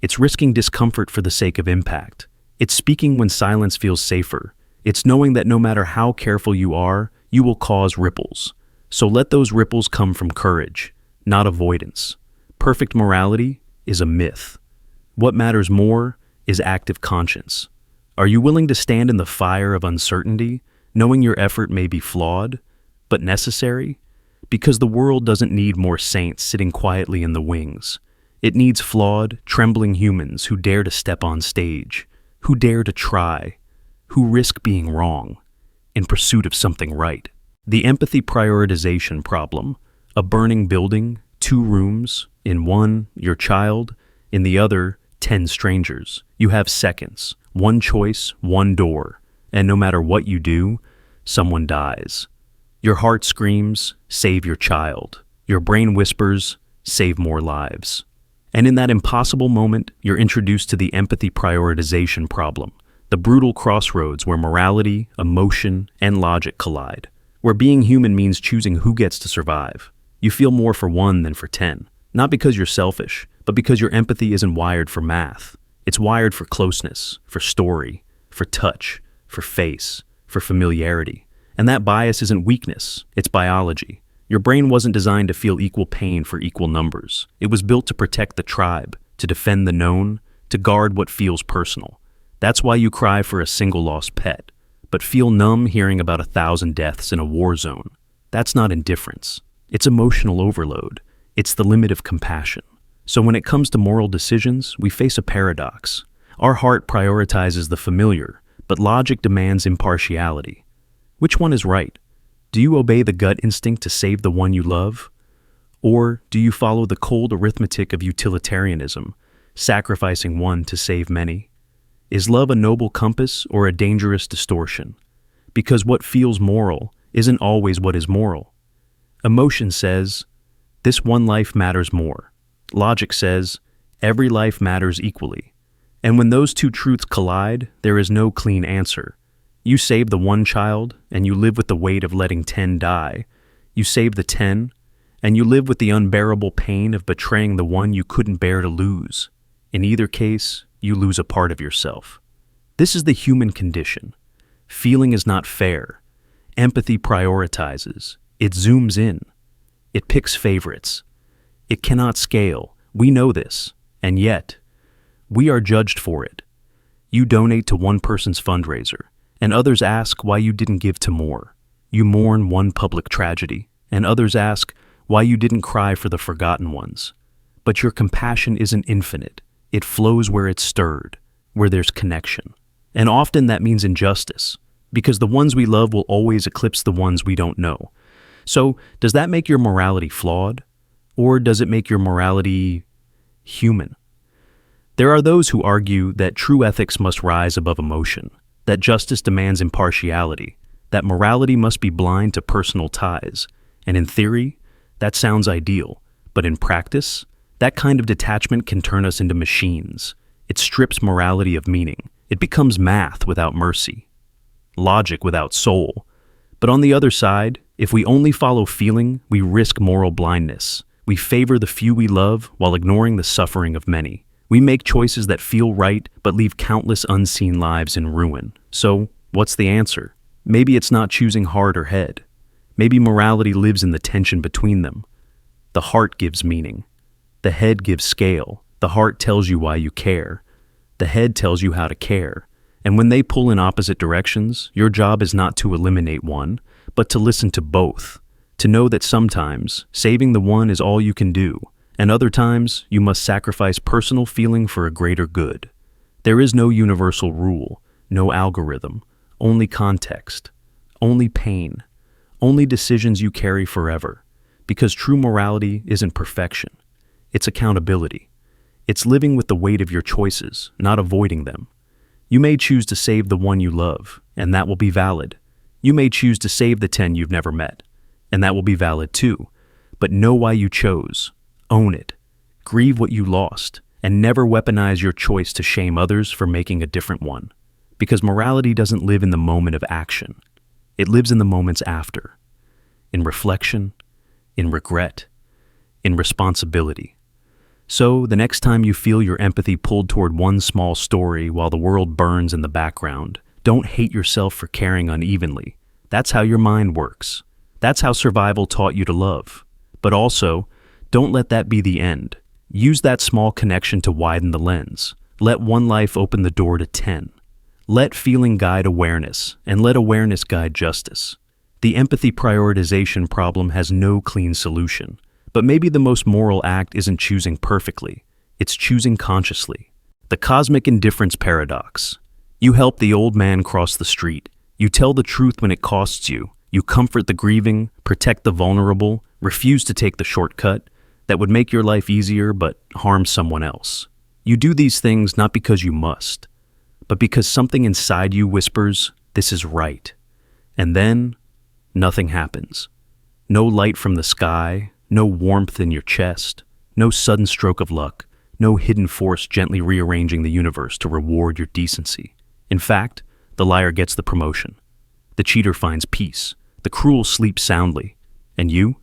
It's risking discomfort for the sake of impact. It's speaking when silence feels safer. It's knowing that no matter how careful you are, you will cause ripples. So let those ripples come from courage, not avoidance. Perfect morality is a myth. What matters more is active conscience. Are you willing to stand in the fire of uncertainty, knowing your effort may be flawed, but necessary? Because the world doesn't need more saints sitting quietly in the wings. It needs flawed, trembling humans who dare to step on stage, who dare to try, who risk being wrong in pursuit of something right. The empathy prioritization problem, a burning building, 2 rooms, in one, your child, in the other, 10 strangers. You have seconds, 1 choice, 1 door, and no matter what you do, someone dies. Your heart screams, save your child. Your brain whispers, save more lives. And in that impossible moment, you're introduced to the empathy prioritization problem, the brutal crossroads where morality, emotion, and logic collide, where being human means choosing who gets to survive. You feel more for 1 than for 10, not because you're selfish, but because your empathy isn't wired for math. It's wired for closeness, for story, for touch, for face, for familiarity. And that bias isn't weakness, it's biology. Your brain wasn't designed to feel equal pain for equal numbers. It was built to protect the tribe, to defend the known, to guard what feels personal. That's why you cry for a single lost pet, but feel numb hearing about 1,000 deaths in a war zone. That's not indifference. It's emotional overload. It's the limit of compassion. So when it comes to moral decisions, we face a paradox. Our heart prioritizes the familiar, but logic demands impartiality. Which one is right? Do you obey the gut instinct to save the one you love? Or do you follow the cold arithmetic of utilitarianism, sacrificing one to save many? Is love a noble compass or a dangerous distortion? Because what feels moral isn't always what is moral. Emotion says, this one life matters more. Logic says, every life matters equally. And when those two truths collide, there is no clean answer. You save the 1 child, and you live with the weight of letting 10 die. You save the 10, and you live with the unbearable pain of betraying the one you couldn't bear to lose. In either case, you lose a part of yourself. This is the human condition. Feeling is not fair. Empathy prioritizes. It zooms in. It picks favorites. It cannot scale. We know this. And yet, we are judged for it. You donate to one person's fundraiser, and others ask why you didn't give to more. You mourn one public tragedy, and others ask why you didn't cry for the forgotten ones. But your compassion isn't infinite. It flows where it's stirred, where there's connection. And often that means injustice, because the ones we love will always eclipse the ones we don't know. So, does that make your morality flawed? Or does it make your morality human? There are those who argue that true ethics must rise above emotion, that justice demands impartiality, that morality must be blind to personal ties. And in theory, that sounds ideal. But in practice, that kind of detachment can turn us into machines. It strips morality of meaning. It becomes math without mercy, logic without soul. But on the other side, if we only follow feeling, we risk moral blindness. We favor the few we love while ignoring the suffering of many. We make choices that feel right but leave countless unseen lives in ruin. So, what's the answer? Maybe it's not choosing heart or head. Maybe morality lives in the tension between them. The heart gives meaning. The head gives scale. The heart tells you why you care. The head tells you how to care. And when they pull in opposite directions, your job is not to eliminate one, but to listen to both. To know that sometimes saving the one is all you can do, and other times you must sacrifice personal feeling for a greater good. There is no universal rule, no algorithm, only context, only pain, only decisions you carry forever. Because true morality isn't perfection. It's accountability. It's living with the weight of your choices, not avoiding them. You may choose to save the one you love, and that will be valid. You may choose to save the 10 you've never met, and that will be valid too. But know why you chose. Own it. Grieve what you lost, and never weaponize your choice to shame others for making a different one. Because morality doesn't live in the moment of action. It lives in the moments after. In reflection, in regret, in responsibility. So, the next time you feel your empathy pulled toward one small story while the world burns in the background, don't hate yourself for caring unevenly. That's how your mind works. That's how survival taught you to love. But also, don't let that be the end. Use that small connection to widen the lens. Let one life open the door to 10. Let feeling guide awareness, and let awareness guide justice. The empathy prioritization problem has no clean solution. But maybe the most moral act isn't choosing perfectly. It's choosing consciously. The cosmic indifference paradox. You help the old man cross the street. You tell the truth when it costs you. You comfort the grieving, protect the vulnerable, refuse to take the shortcut that would make your life easier but harm someone else. You do these things not because you must, but because something inside you whispers, this is right. And then, nothing happens. No light from the sky, no warmth in your chest, no sudden stroke of luck, no hidden force gently rearranging the universe to reward your decency. In fact, the liar gets the promotion. The cheater finds peace. The cruel sleeps soundly. And you?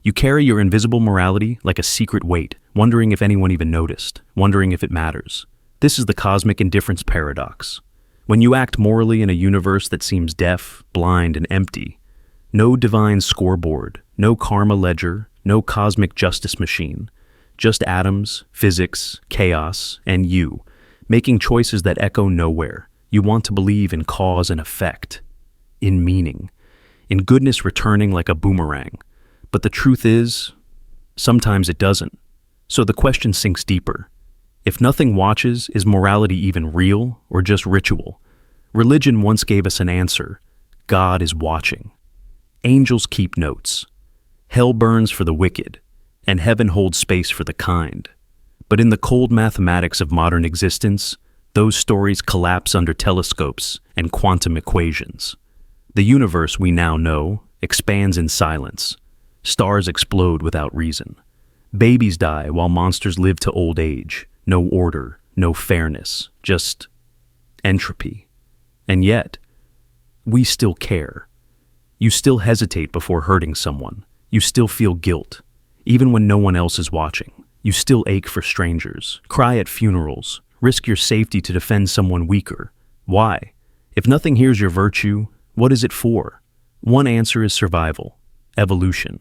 You carry your invisible morality like a secret weight, wondering if anyone even noticed, wondering if it matters. This is the cosmic indifference paradox. When you act morally in a universe that seems deaf, blind, and empty, no divine scoreboard, no karma ledger, no cosmic justice machine, just atoms, physics, chaos, and you, making choices that echo nowhere. You want to believe in cause and effect, in meaning, in goodness returning like a boomerang. But the truth is, sometimes it doesn't. So the question sinks deeper. If nothing watches, is morality even real or just ritual? Religion once gave us an answer. God is watching. Angels keep notes. Hell burns for the wicked, and heaven holds space for the kind. But in the cold mathematics of modern existence, those stories collapse under telescopes and quantum equations. The universe we now know expands in silence. Stars explode without reason. Babies die while monsters live to old age. No order, no fairness, just entropy. And yet, we still care. You still hesitate before hurting someone. You still feel guilt, even when no one else is watching. You still ache for strangers, cry at funerals, risk your safety to defend someone weaker. Why? If nothing here's your virtue, what is it for? One answer is survival, evolution.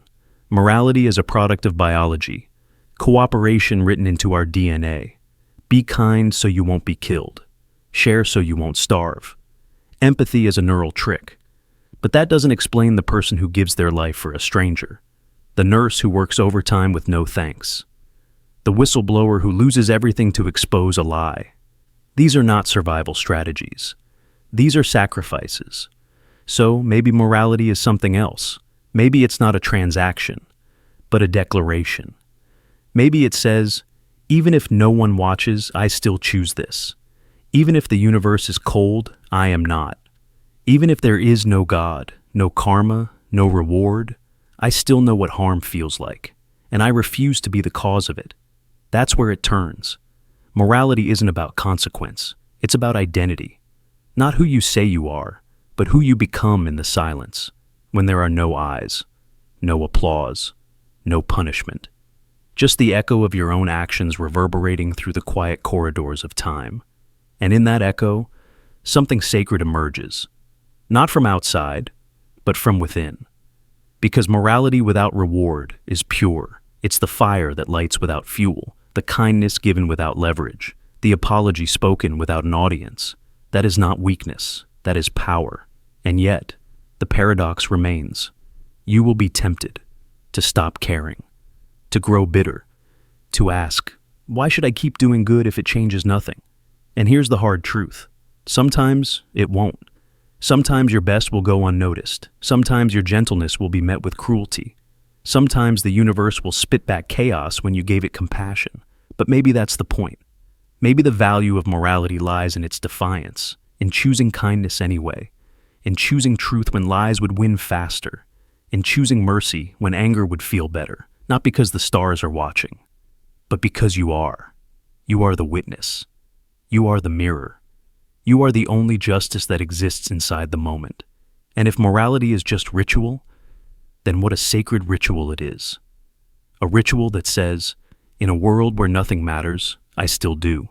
Morality is a product of biology, cooperation written into our DNA. Be kind so you won't be killed. Share so you won't starve. Empathy is a neural trick. But that doesn't explain the person who gives their life for a stranger, the nurse who works overtime with no thanks, the whistleblower who loses everything to expose a lie. These are not survival strategies. These are sacrifices. So maybe morality is something else. Maybe it's not a transaction, but a declaration. Maybe it says, even if no one watches, I still choose this. Even if the universe is cold, I am not. Even if there is no God, no karma, no reward, I still know what harm feels like, and I refuse to be the cause of it. That's where it turns. Morality isn't about consequence. It's about identity. Not who you say you are, but who you become in the silence, when there are no eyes, no applause, no punishment. Just the echo of your own actions reverberating through the quiet corridors of time. And in that echo, something sacred emerges. Not from outside, but from within. Because morality without reward is pure. It's the fire that lights without fuel, the kindness given without leverage, the apology spoken without an audience. That is not weakness, that is power. And yet, the paradox remains. You will be tempted to stop caring, to grow bitter, to ask, why should I keep doing good if it changes nothing? And here's the hard truth. Sometimes it won't. Sometimes your best will go unnoticed. Sometimes your gentleness will be met with cruelty. Sometimes the universe will spit back chaos when you gave it compassion. But maybe that's the point. Maybe the value of morality lies in its defiance, in choosing kindness anyway, in choosing truth when lies would win faster, in choosing mercy when anger would feel better, not because the stars are watching, but because you are. You are the witness. You are the mirror. You are the only justice that exists inside the moment. And if morality is just ritual, then what a sacred ritual it is. A ritual that says, in a world where nothing matters, I still do.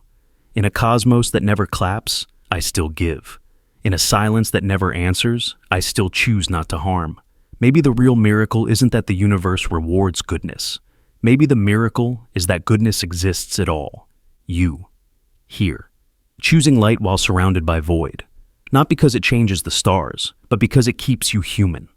In a cosmos that never claps, I still give. In a silence that never answers, I still choose not to harm. Maybe the real miracle isn't that the universe rewards goodness. Maybe the miracle is that goodness exists at all. You. Here. Choosing light while surrounded by void. Not because it changes the stars, but because it keeps you human.